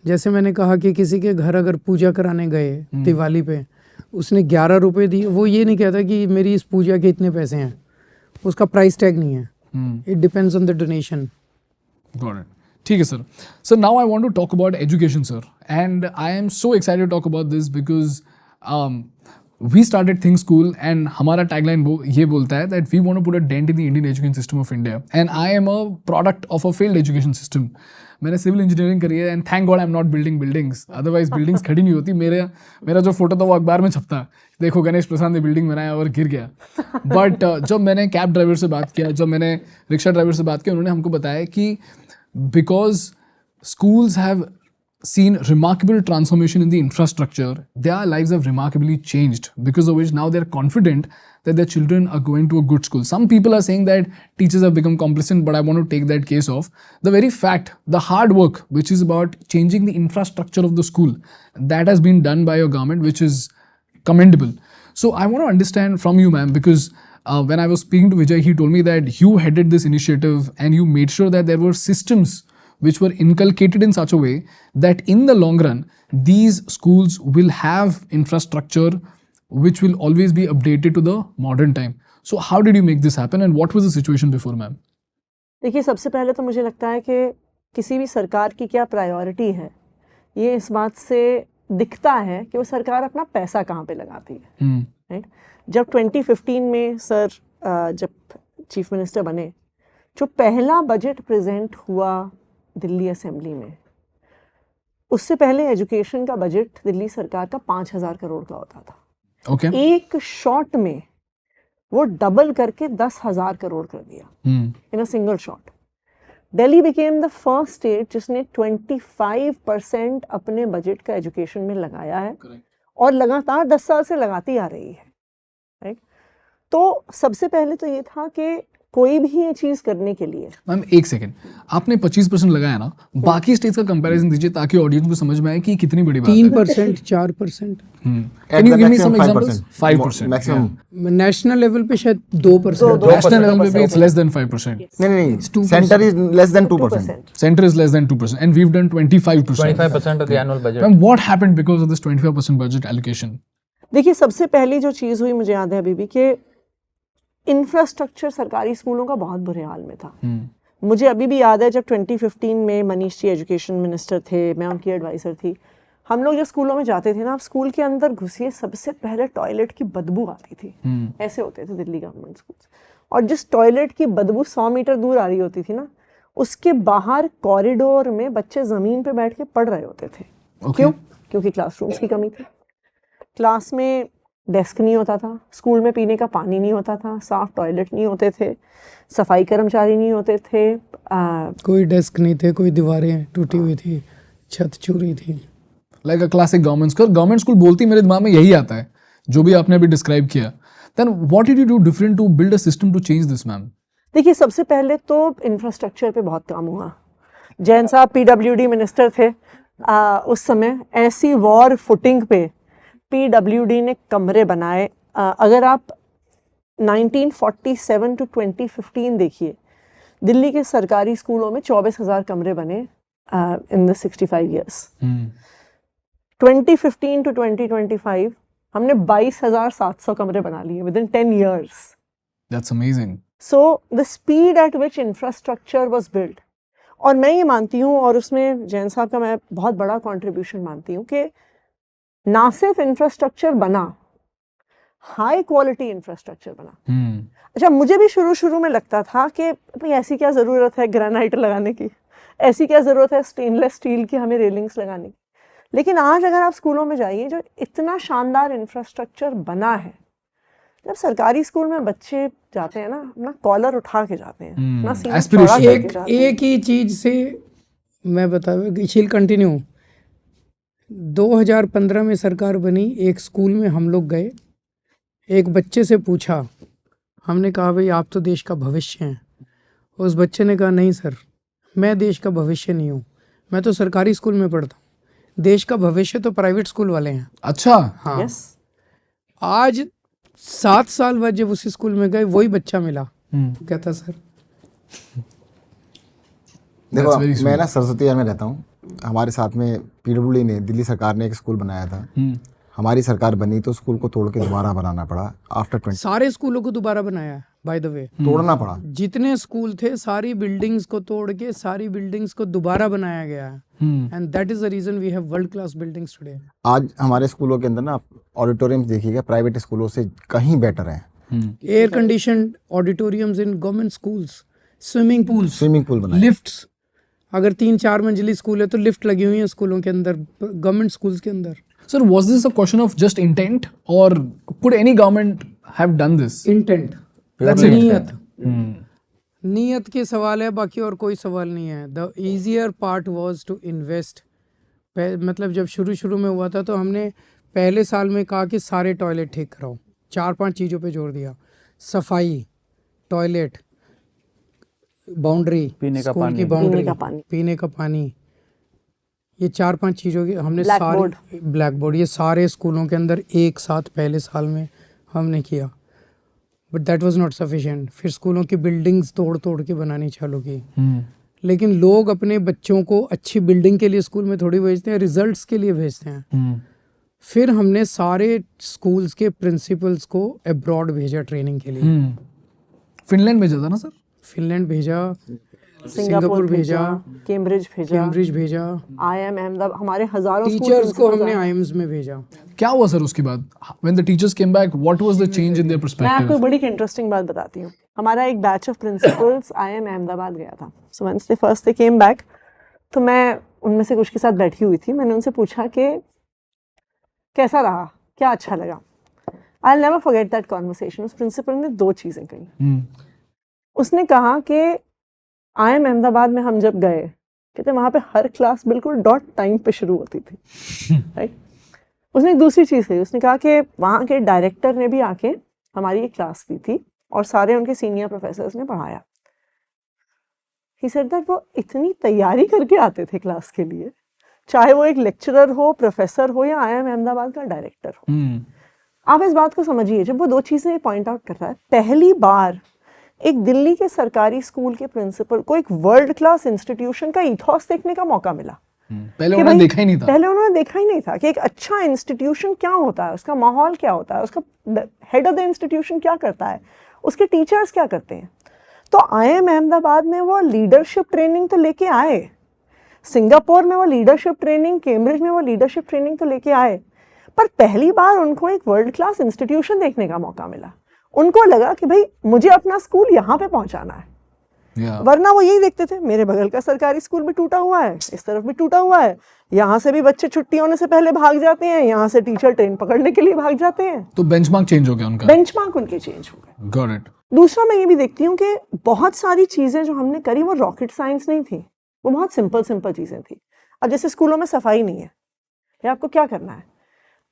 B: जैसे मैंने कहा कि किसी के घर अगर पूजा कराने गए दिवाली पे, उसने 11 रुपए दिए, वो ये नहीं कहता कि मेरी इस पूजा के इतने पैसे हैं. उसका प्राइस टैग नहीं है. It depends on the donation.
A: Got it. ठीक है sir. So now I want to talk about education, sir. And I am so excited to talk about this because we started Think School and हमारा tagline ये बोलता है that we want to put a dent in the Indian education system of India. And I am a product of a failed education system. मैंने सिविल इंजीनियरिंग करी है and thank God I'm not building buildings. Otherwise buildings खड़ी नहीं होती. मेरा जो फोटो था वो अखबार में छपता. देखो गणेश प्रसाद ने बिल्डिंग बनाया और गिर गया. बट जब मैंने कैब ड्राइवर से बात किया, जब मैंने रिक्शा ड्राइवर से बात किया, उन्होंने हमको बताया कि because schools have seen remarkable transformation in the infrastructure, their lives have remarkably changed, because of which now they're confident that their children are going to a good school. Some people are saying that teachers have become complacent, but I want to take that case off. The very fact, the hard work, which is about changing the infrastructure of the school, that has been done by your government, which is commendable. So I want to understand from you, ma'am, because when I was speaking to Vijay, he told me that you headed this initiative and you made sure that there were systems which were inculcated in such a way that in the long run, these schools will have infrastructure which will always be updated to the modern time. So how did you make this happen and what was the situation before, ma'am?
E: देखिए, सबसे पहले तो मुझे लगता है कि किसी भी सरकार की क्या प्रायोरिटी है, ये इस बात से दिखता है कि वो सरकार अपना पैसा कहाँ पे लगाती है. राइट. जब 2015 में सर जब चीफ मिनिस्टर बने, जो पहला बजट प्रेजेंट हुआ दिल्ली असेंबली में, उससे पहले एजुकेशन का बजट दिल्ली सरकार का 5,000 करोड़ का होता था.
A: Okay.
E: एक शॉट में वो डबल करके 10,000 करोड़ कर दिया इन a single shot. Delhi became the first state जिसने 25% अपने बजट का एजुकेशन में लगाया है. Correct. और लगातार 10 साल से लगाती आ रही है. राइट. तो सबसे पहले तो ये था कि कोई भी ये चीज करने के लिए,
A: मैम एक सेकंड, आपने 25% लगाया ना, बाकी स्टेट्स का कंपैरिजन दीजिए ताकि ऑडियंस को समझ में आए कि कितनी बड़ी बात है.
B: 3%, 4%.
A: Can you give me some examples? 5%.
C: Maximum.
B: National level पे शायद 2%.
A: National level पे भी it's less than 5%.
C: नहीं. Center is less than 2%.
A: Center is less than 2%, and we've done 25%.
D: 25% of the annual budget.
A: Ma'am, what happened because of this 25% budget allocation?
E: देखिए, सबसे पहली जो चीज हुई, मुझे याद है अभी भी, कि इंफ्रास्ट्रक्चर सरकारी स्कूलों का बहुत बुरे हाल में था. मुझे अभी भी याद है जब 2015 में मनीष जी एजुकेशन मिनिस्टर थे, मैं उनकी एडवाइजर थी. हम लोग जो स्कूलों में जाते थे ना, आप स्कूल के अंदर घुसिए, सबसे पहले टॉयलेट की बदबू आती थी. ऐसे होते थे दिल्ली गवर्नमेंट स्कूल. और जिस टॉयलेट की बदबू 100 मीटर दूर आ रही होती थी ना, उसके बाहर कॉरिडोर में बच्चे जमीन पे बैठ के पढ़ रहे होते थे. क्यों? क्योंकि क्लासरूम्स की कमी थी. क्लास में डेस्क नहीं होता था, स्कूल में पीने का पानी नहीं होता था, साफ टॉयलेट नहीं होते थे, सफाई कर्मचारी नहीं होते थे,
B: कोई डेस्क नहीं थे, कोई दीवारें टूटी हुई थी, छत चूरी थी.
A: Like a classic government school. Government school बोलती मेरे दिमाग में यही आता है जो भी आपने अभी डिस्क्राइब किया. Then what did you do different to build a system to change this, ma'am?
E: देखिए, सबसे पहले तो इंफ्रास्ट्रक्चर पे बहुत काम हुआ. जैन साहब PWD मिनिस्टर थे उस समय. ऐसी वॉर फुटिंग पे PWD ने कमरे बनाए. अगर आप 1947 to 2015 देखिए, दिल्ली के सरकारी स्कूलों में 24,000 कमरे बने इन द 65 years. 2015 to 2025 हमने 22,700 कमरे बना लिए within 10 years.
A: That's amazing.
E: So the speed at which infrastructure was built, और मैं ये मानती हूँ, और उसमें जैन साहब का मैं बहुत बड़ा कंट्रीब्यूशन मानती हूँ, कि ना सिर्फ इंफ्रास्ट्रक्चर बना, हाई क्वालिटी इंफ्रास्ट्रक्चर बना. अच्छा, मुझे भी शुरू में लगता था कि भाई ऐसी क्या ज़रूरत है ग्रेनाइट लगाने की, ऐसी क्या ज़रूरत है स्टेनलेस स्टील की हमें रेलिंग्स लगाने की. लेकिन आज अगर आप स्कूलों में जाइए, जो इतना शानदार इंफ्रास्ट्रक्चर बना है, जब सरकारी स्कूल में बच्चे जाते हैं ना, अपना कॉलर उठा के जाते हैं, अपना सीना
A: Aspiration.
E: चौड़ा करके जाते हैं।
B: एक ही चीज से मैं बता, शील कंटिन्यू। 2015 में सरकार बनी, एक स्कूल में हम लोग गए, एक बच्चे से पूछा, हमने कहा भाई आप तो देश का भविष्य हैं। उस बच्चे ने कहा नहीं सर, मैं देश का भविष्य नहीं हूँ, मैं तो सरकारी स्कूल में पढ़ता हूँ, देश का भविष्य तो प्राइवेट स्कूल वाले हैं।
A: अच्छा।
B: हाँ।
E: Yes.
B: आज 7 साल बाद जब उसी स्कूल में गए, वही बच्चा मिला, कहता सर।
C: देखो
A: very sweet.
C: मैं ना सरस्वती विहार में रहता हूँ, हमारे साथ में पीडब्ल्यूडी ने, दिल्ली सरकार ने एक स्कूल बनाया था। हमारी सरकार बनी तो स्कूल को तोड़ के दोबारा बनाना पड़ा आफ्टर 20।
B: सारे स्कूलों को दोबारा बनाया, बाय द वे।
C: तोड़ना पड़ा।
B: जितने स्कूल थे सारी बिल्डिंग्स को तोड़ के सारी बिल्डिंग्स को दोबारा बनाया गया है, and that is the reason we have world class buildings today.
C: आज हमारे स्कूलों के अंदर ना ऑडिटोरियम देखिएगा, प्राइवेट स्कूलों से कहीं बेटर है।
B: Air conditioned auditoriums in government schools, swimming
C: pool बनाए,
B: लिफ्ट्स। अगर 3-4 मंजिली स्कूल है तो लिफ्ट लगी हुई है स्कूलों के अंदर, गवर्नमेंट स्कूल्स के अंदर।
A: Sir, was this a question of just intent, or could any government have done this?
B: Intent,
A: That's it.
B: नीयत। नीयत के सवाल है, बाकी और कोई सवाल नहीं है। The easier part was to invest. मतलब जब शुरू में हुआ था तो हमने पहले साल में कहा कि सारे टॉयलेट ठीक कराओ, 4-5 चीज़ों पे जोर दिया, सफाई, टॉयलेट, बाउंड्री,
D: पीने का
B: स्कूल
D: पानी,
B: की बाउंड्री,
E: पीने का पानी,
B: पीने का पानी, ये 4-5 चीज़ों की हमने
E: Blackboard.
B: सारे ब्लैक बोर्ड, ये सारे स्कूलों के अंदर एक साथ पहले साल में हमने किया। But that was not sufficient. फिर स्कूलों की बिल्डिंग्स तोड़ के बनानी चालू की। लेकिन लोग अपने बच्चों को अच्छी बिल्डिंग के लिए स्कूल में थोड़ी भेजते हैं, रिजल्ट्स के लिए भेजते हैं। फिर हमने सारे स्कूल्स के प्रिंसिपल्स को अब्रॉड भेजा ट्रेनिंग के लिए।
A: फिनलैंड भेजा था ना सर?
B: फिनलैंड भेजा, सिंगापुर भेजा,
E: कैम्ब्रिज भेजा, IIM अहमदाबाद, हमारे हजारों
B: टीचर्स को हमने IIMs में भेजा।
A: क्या हुआ सर उसके बाद? When the teachers came back, what was the change in their
E: मैं
A: perspective?
E: आपको बड़ी इंटरेस्टिंग बात बताती हूँ। हमारा एक batch of principles IIM Ahmedabad गया था। So once they came back, तो मैं उनमें से कुछ के साथ बैठी हुई थी। मैंने उनसे पूछा कि कैसा रहा, क्या अच्छा लगा। I'll never forget that conversation। उस प्रिंसिपल ने 2 चीज़ें कही। उसने कहा कि IIM अहमदाबाद में हम जब गए, कहते वहाँ पे हर क्लास बिल्कुल डॉट टाइम पे शुरू होती थी, राइट। उसने एक दूसरी चीज़ कही, उसने कहा कि वहाँ के डायरेक्टर ने भी आके हमारी एक क्लास दी थी और सारे उनके सीनियर प्रोफेसर्स ने पढ़ाया। ही सेड दैट वो इतनी तैयारी करके आते थे क्लास के लिए, चाहे वो एक लेक्चरर हो, प्रोफेसर हो या IIM अहमदाबाद का डायरेक्टर हो। आप इस बात को समझिए, जब वो 2 चीज़ें पॉइंट आउट कर रहा है, पहली बार एक दिल्ली के सरकारी स्कूल के प्रिंसिपल को एक वर्ल्ड क्लास इंस्टीट्यूशन का इथॉस देखने का मौका मिला।
A: पहले उन्होंने देखा ही नहीं था।
E: पहले उन्होंने देखा ही नहीं था कि एक अच्छा इंस्टीट्यूशन क्या होता है, उसका माहौल क्या होता है, उसका हेड ऑफ द इंस्टीट्यूशन क्या करता है, उसके टीचर्स क्या करते हैं। तो IIM अहमदाबाद में वो लीडरशिप ट्रेनिंग तो लेके आए, सिंगापुर में वो लीडरशिप ट्रेनिंग, कैम्ब्रिज में वो लीडरशिप ट्रेनिंग तो लेके आए, पर पहली बार उनको एक वर्ल्ड क्लास इंस्टीट्यूशन देखने का मौका मिला। उनको लगा कि भाई मुझे अपना स्कूल यहाँ पे पहुँचाना है। वरना वो यही देखते थे, मेरे बगल का सरकारी स्कूल भी टूटा हुआ है, इस तरफ भी टूटा हुआ है, यहाँ से भी बच्चे छुट्टी होने से पहले भाग जाते हैं, यहाँ से टीचर ट्रेन पकड़ने के लिए भाग जाते हैं।
A: तो बेंचमार्क चेंज हो गया उनका।
E: बेंचमार्क उनके चेंज हो गए।
A: Got it.
E: दूसरा मैं ये भी देखती हूँ कि बहुत सारी चीज़ें जो हमने करी वो रॉकेट साइंस नहीं थी, वो बहुत सिंपल चीज़ें थी। अब जैसे स्कूलों में सफाई नहीं है, या आपको क्या करना है,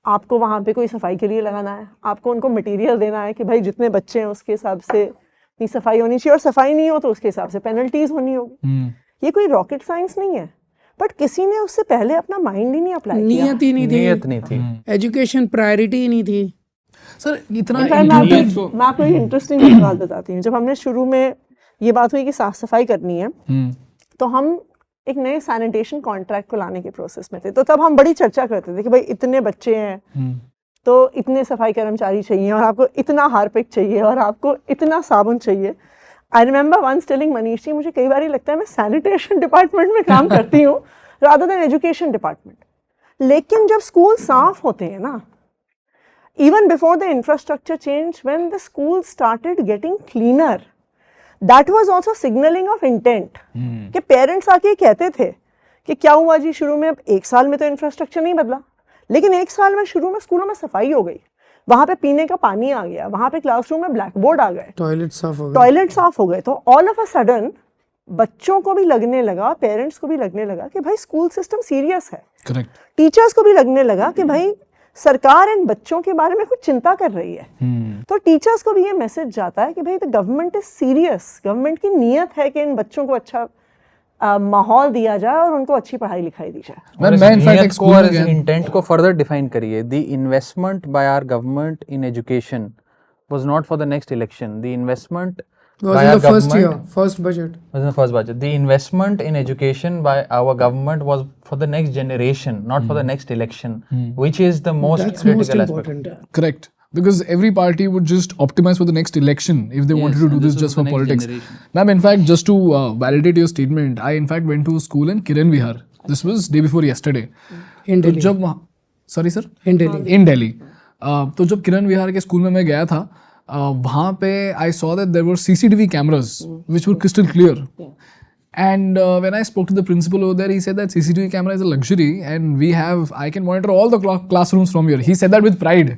E: आपको वहाँ पे कोई सफाई के लिए लगाना है, आपको उनको मटेरियल देना है कि भाई जितने बच्चे हैं उसके हिसाब से इतनी सफाई होनी चाहिए, और सफाई नहीं हो तो उसके हिसाब से पेनल्टीज होनी होगी। ये कोई रॉकेट साइंस नहीं है, बट किसी ने उससे पहले अपना माइंड ही नहीं अप्लाई किया।
B: नियत ही नहीं थी, एजुकेशन प्रायोरिटी ही नहीं थी।
A: सर इतना
E: मैं आपको एक इंटरेस्टिंग बात बताती हूँ। जब हमने शुरू में ये बात हुई कि साफ सफाई करनी है, तो हम एक नए सैनिटेशन कॉन्ट्रैक्ट को लाने के प्रोसेस में थे। तो तब हम बड़ी चर्चा करते थे कि भाई इतने बच्चे हैं तो इतने सफाई कर्मचारी चाहिए, और आपको इतना हार्पिक चाहिए, और आपको इतना साबुन चाहिए। I remember once telling Manish ji, मुझे कई बार लगता है मैं सैनिटेशन डिपार्टमेंट में काम करती हूँ रादर देन एजुकेशन डिपार्टमेंट। लेकिन जब स्कूल साफ होते हैं ना, even before the infrastructure change, when the schools started getting cleaner, that was also signaling of intent। कि पेरेंट्स आके कहते थे कि क्या हुआ जी, शुरू में 1 साल में तो इंफ्रास्ट्रक्चर नहीं बदला, लेकिन 1 साल में शुरू में स्कूलों में सफाई हो गई, वहां पे पीने का पानी आ गया, वहां पे क्लासरूम में ब्लैक बोर्ड आ गए,
B: टॉयलेट साफ हो गए।
E: टॉयलेट साफ हो गए। तो ऑल ऑफ अ सडन बच्चों को भी लगने लगा, पेरेंट्स को भी लगने लगा कि भाई स्कूल सिस्टम सीरियस है।
A: करेक्ट।
E: टीचर्स को भी लगने लगा कि भाई सरकार इन बच्चों के बारे में कुछ चिंता कर रही है। तो टीचर्स को भी ये मैसेज जाता है कि भाई the government is serious, government की नीयत है कि इन बच्चों को अच्छा माहौल दिया जाए और उनको अच्छी पढ़ाई लिखाई दी जाए।
A: मैं इनफैक्ट एक स्कूल में गया,
D: इंटेंट को फर्दर डिफाइन करिए। The investment by our government in education was not for the next election, the investment
B: Was in the first year, first budget.
D: was in the first budget. The investment in education by our government was for the next generation, not for the next election, which is the most
B: That's
D: critical
B: most
D: aspect.
B: important.
A: correct, because every party would just optimize for the next election if they wanted to do this just for politics. Ma'am, in fact, just to validate your statement, I in fact went to a school in Kiran Vihar. This was day before yesterday.
B: In Delhi.
A: तो जब sorry sir,
B: In Delhi.
A: in Delhi. तो जब किरण विहार के स्कूल में मैं गया था, वहाँ पे I saw that there were CCTV cameras which were crystal clear. And when I spoke to the principal over there, he said that CCTV camera is a luxury and I can monitor all the classrooms from here. He said that with pride.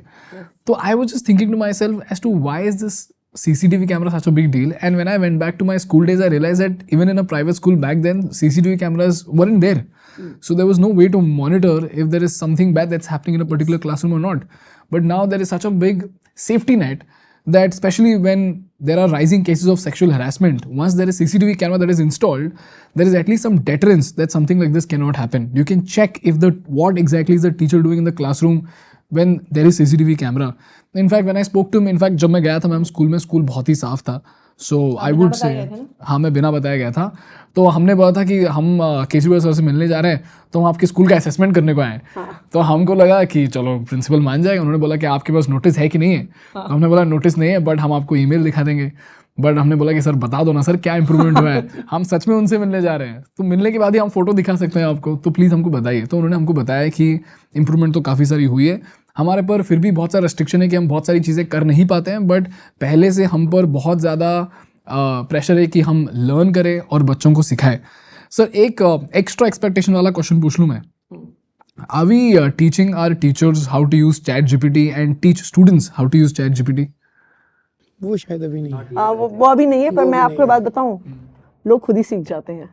A: So I was just thinking to myself as to why is this CCTV camera such a big deal? And when I went back to my school days, I realized that even in a private school back then, CCTV cameras weren't there. So there was no way to monitor if there is something bad that's happening in a particular classroom or not. But now there is such a big safety net that especially when there are rising cases of sexual harassment, once there is CCTV camera that is installed, there is at least some deterrence that something like this cannot happen. You can check if what exactly is the teacher doing in the classroom when there is CCTV camera. In fact, when I spoke to him, in fact, जब मैं गया था मैम स्कूल में, स्कूल बहुत ही साफ था. So I would say, हाँ मैं बिना बताया गया था. तो हमने बोला था कि हम केजरीवाल सर से मिलने जा रहे हैं, तो हम आपके स्कूल का असेसमेंट करने को आए. तो हमको लगा कि चलो प्रिंसिपल मान जाएगा. उन्होंने बोला कि आपके पास नोटिस है कि नहीं है. तो हमने बोला नोटिस नहीं है, बट हम आपको ईमेल दिखा देंगे. बट हमने बोला कि सर बता दो ना सर क्या इंप्रूवमेंट हुआ है, हम सच में उनसे मिलने जा रहे हैं, तो मिलने के बाद ही हम फोटो दिखा सकते हैं आपको, तो प्लीज़ हमको बताइए. तो उन्होंने हमको बताया कि इंप्रूवमेंट तो काफ़ी सारी हुई है, हमारे पर फिर भी बहुत सारा रेस्ट्रिक्शन है कि हम बहुत सारी चीज़ें कर नहीं पाते हैं, बट पहले से हम पर बहुत ज़्यादा प्रेशर है कि हम लर्न करें और बच्चों को सिखाएं. सर एक एक्स्ट्रा एक्सपेक्टेशन वाला क्वेश्चन पूछ लूँ मैं. Are we teaching our teachers how to use ChatGPT and teach students how to use ChatGPT?
B: वो शायद अभी नहीं है.
E: वो अभी नहीं है, पर मैं आपको बात बताऊं, लोग खुद ही सीख जाते हैं.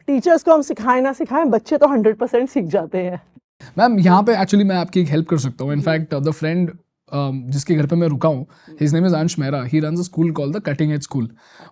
E: टीचर्स को हम सिखाएं ना सिखाएं, बच्चे तो 100% सीख जाते हैं.
A: मैम यहाँ पे एक्चुअली मैं आपकी एक हेल्प कर सकता हूँ. इनफैक्ट द फ्रेंड जिसके घर पे मैं रुका हूँ, his name is Ansh Mehra. He runs a school call the cutting edge school,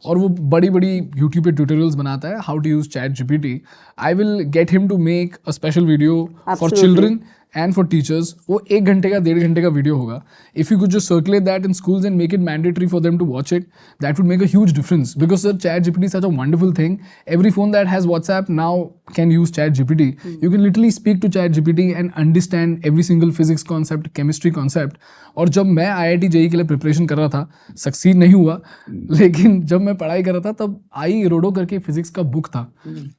A: और वो बड़ी बड़ी यूट्यूब पे ट्यूटोरियल्स बनाता है how to use ChatGPT. I will get him to make a special video for children and for teachers. वो 1 घंटे का 1.5 घंटे का वीडियो होगा. If you could just circulate that in schools and make it mandatory for them to watch it, that would make a huge difference, because sir, ChatGPT is such a wonderful thing. Every phone that has WhatsApp now can use ChatGPT. You can literally speak to ChatGPT and understand every single physics concept, chemistry concept. और जब मैं IIT JEE के लिए प्रिपरेशन कर रहा था, सक्सीड नहीं हुआ, लेकिन जब मैं पढ़ाई कर रहा था तब आई रोडो करके फिजिक्स का बुक था,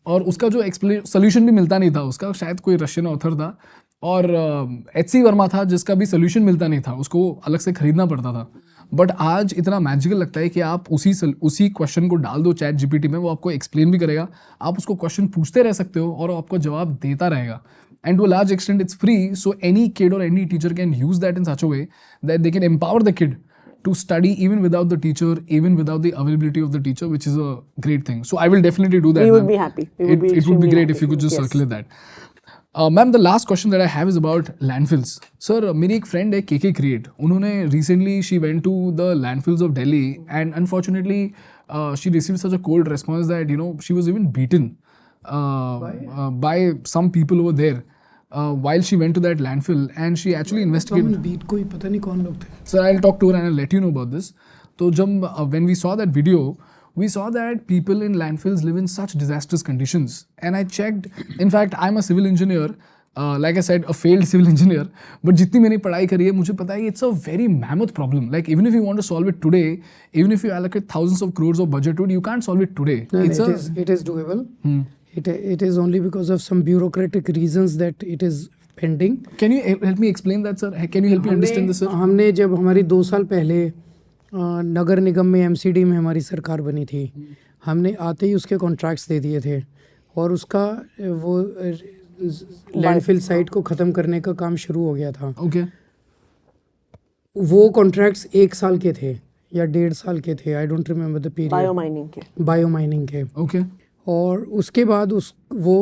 A: और उसका जो सोल्यूशन भी मिलता नहीं था. उसका शायद कोई रशियन ऑथर था, और HC वर्मा था जिसका भी सोल्यूशन मिलता नहीं था, उसको अलग से खरीदना पड़ता था. बट आज इतना मैजिकल लगता है कि आप उसी क्वेश्चन को डाल दो ChatGPT में, वो आपको एक्सप्लेन भी करेगा, आप उसको क्वेश्चन पूछते रह सकते हो और वो आपको जवाब देता रहेगा. And to a large extent it's free, so any kid or any teacher can use that in such a way that they can empower the kid to study even without the teacher, even without the availability of the teacher, which is a great thing. So I will definitely do that.
E: We would
A: ma'am.
E: be happy.
A: It would be great if you could just circulate that. Ma'am, the last question that I have is about landfills. Sir, मेरी एक friend है KK Create. उन्होंने recently she went to the landfills of Delhi, and unfortunately she received such a cold response that she was even beaten by some people over there. While she went to that landfill, and she actually investigated.
B: बीट कोई पता नहीं कौन लोग थे.
A: Sir, I'll talk to her and I'll let you know about this. So when we saw that video, we saw that people in landfills live in such disastrous conditions. And I checked, in fact, I'm a civil engineer, like I said, a failed civil engineer. But जितनी मैंने पढ़ाई करी है, मुझे पता है कि it's a very mammoth problem. Like even if you want to solve it today, even if you allocate thousands of crores of budget to it, you can't solve it today.
B: No, it is doable. It is only because of some bureaucratic reasons that it is pending.
A: Can you help me explain that, sir? Can you help me understand this, sir?
B: हमने जब हमारी 2 साल पहले नगर निगम में MCD में हमारी सरकार बनी थी, हमने आते ही उसके कॉन्ट्रैक्ट्स दे दिए थे, और उसका वो लैंडफिल साइट को ख़त्म करने का काम शुरू हो गया था.
A: Okay.
B: वो कॉन्ट्रैक्ट्स 1 साल के थे या 1.5 साल के थे, I don't remember the period,
E: bio mining के।
B: बायो माइनिंग के।
A: ओके
B: और उसके बाद वो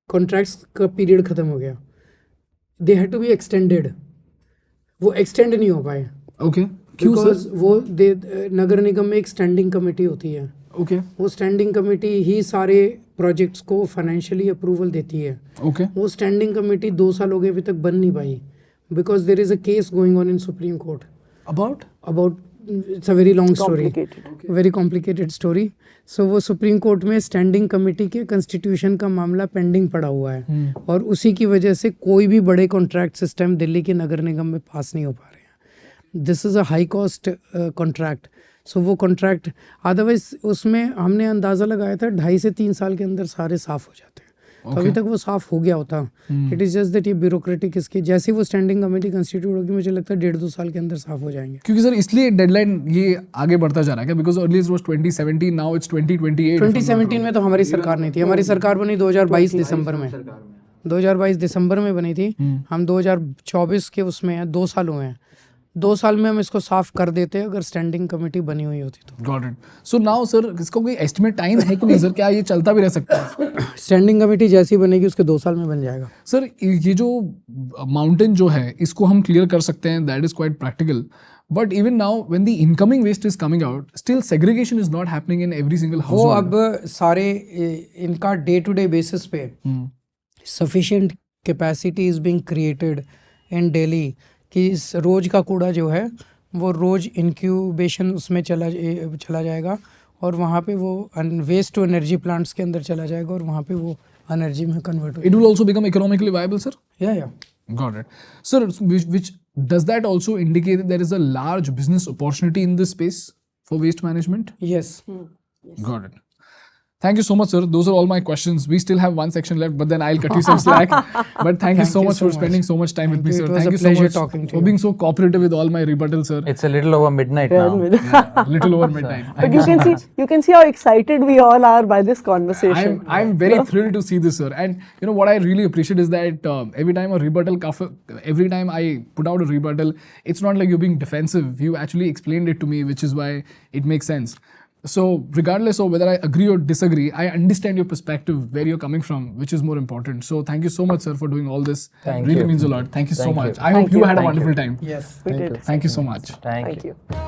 B: कॉन्ट्रैक्ट्स का पीरियड ख़त्म हो गया, they had to be extended, वो एक्सटेंड नहीं हो पाए
A: ओके क्यों
B: बिकॉज
A: सर?
B: वो नगर निगम में एक स्टैंडिंग कमेटी होती है,
A: ओके
B: वो स्टैंडिंग कमेटी ही सारे प्रोजेक्ट्स को फाइनेंशियली अप्रूवल देती है।
A: ओके
B: वो स्टैंडिंग कमेटी 2 साल हो गए अभी तक बन नहीं पाई because there is a case going on in supreme court
A: about
B: it's a very long story,
E: Complicated.
B: Very complicated story. So वो सुप्रीम कोर्ट में स्टैंडिंग कमेटी के कॉन्स्टिट्यूशन का मामला पेंडिंग पड़ा हुआ है और उसी की वजह से कोई भी बड़े कॉन्ट्रैक्ट सिस्टम दिल्ली के नगर निगम में पास नहीं हो पा रहे हैं। This is a high cost contract. So वो कॉन्ट्रैक्ट अदरवाइज उसमें हमने अंदाज़ा लगाया था 2.5 से 3 साल के अंदर सारे साफ़ हो जाते हैं, तो अभी तक वो साफ़ हो गया होता। इट इज़ जस्ट दैट ये ब्यूरोक्रेटिक इसके जैसे वो स्टैंडिंग कमेटी कंस्टिट्यूट होगी मुझे लगता है 1.5-2 साल के अंदर साफ़ हो जाएंगे।
A: क्योंकि सर इसलिए डेडलाइन ये आगे बढ़ता जा रहा है क्या? Because earlier was 2017, now it's 2028।
B: 2017 में तो हमारी सरकार नहीं थी, हमारी सरकार बनी 2022 दिसंबर में, 2022 दिसंबर में बनी थी। हम 2024 के उसमें हैं, 2 साल हुए हैं। 2 साल में हम इसको साफ कर देते अगर स्टैंडिंग कमेटी बनी हुई होती तो।
A: Got it. So now sir इसका कोई एस्टिमेट टाइम है कि नहीं सर? क्या ये चलता भी रह सकता है?
B: स्टैंडिंग कमेटी जैसी बनेगी उसके 2 साल में बन जाएगा।
A: सर ये जो माउंटेन जो है इसको हम क्लियर कर सकते हैं, that is quite practical, but even now when the incoming waste is coming out still segregation is not happening in every single house.
B: वो अब सारे इनका डे टू डे बेसिस पे sufficient capacity is being created in Delhi कि इस रोज का कूड़ा जो है वो रोज इंक्यूबेशन उसमें चला जाएगा और वहाँ पे वो वेस्ट टू एनर्जी प्लांट्स के अंदर चला जाएगा और वहाँ पे वो एनर्जी में कन्वर्ट हो
A: it will also become economically viable sir?
B: या
A: Got it. Sir, which does that also indicate that there is a large business opportunity in this space for waste management?
B: Yes.
A: Got it. Thank you so much, sir. Those are all my questions. We still have one section left, but then I'll cut you some slack. But thank you so much for spending so much time with me, sir.
B: It was
A: Thank
B: a
A: you so
B: pleasure
A: much
B: talking to
A: for
B: you.
A: being so cooperative with all my rebuttal, sir.
D: It's a little over midnight now.
A: Yeah, little over midnight.
E: But
A: Thank
E: you can see, you can see how excited we all are by this conversation.
A: I'm very thrilled to see this, sir. And you know what I really appreciate is that every time every time I put out a rebuttal, it's not like you're being defensive. You actually explained it to me, which is why it makes sense. So regardless of whether I agree or disagree, I understand your perspective, where you're coming from, which is more important. So thank you so much, sir, for doing all this.
D: Thank
A: really
D: you.
A: means a lot. Thank you so
D: Thank
A: much.
D: you.
A: I hope
E: Thank
A: you
E: you.
A: had a
D: Thank
A: wonderful
D: you.
A: time.
B: Yes।
E: We did.
A: Thank you so much.
D: Thank
E: Thank
D: you.
E: you.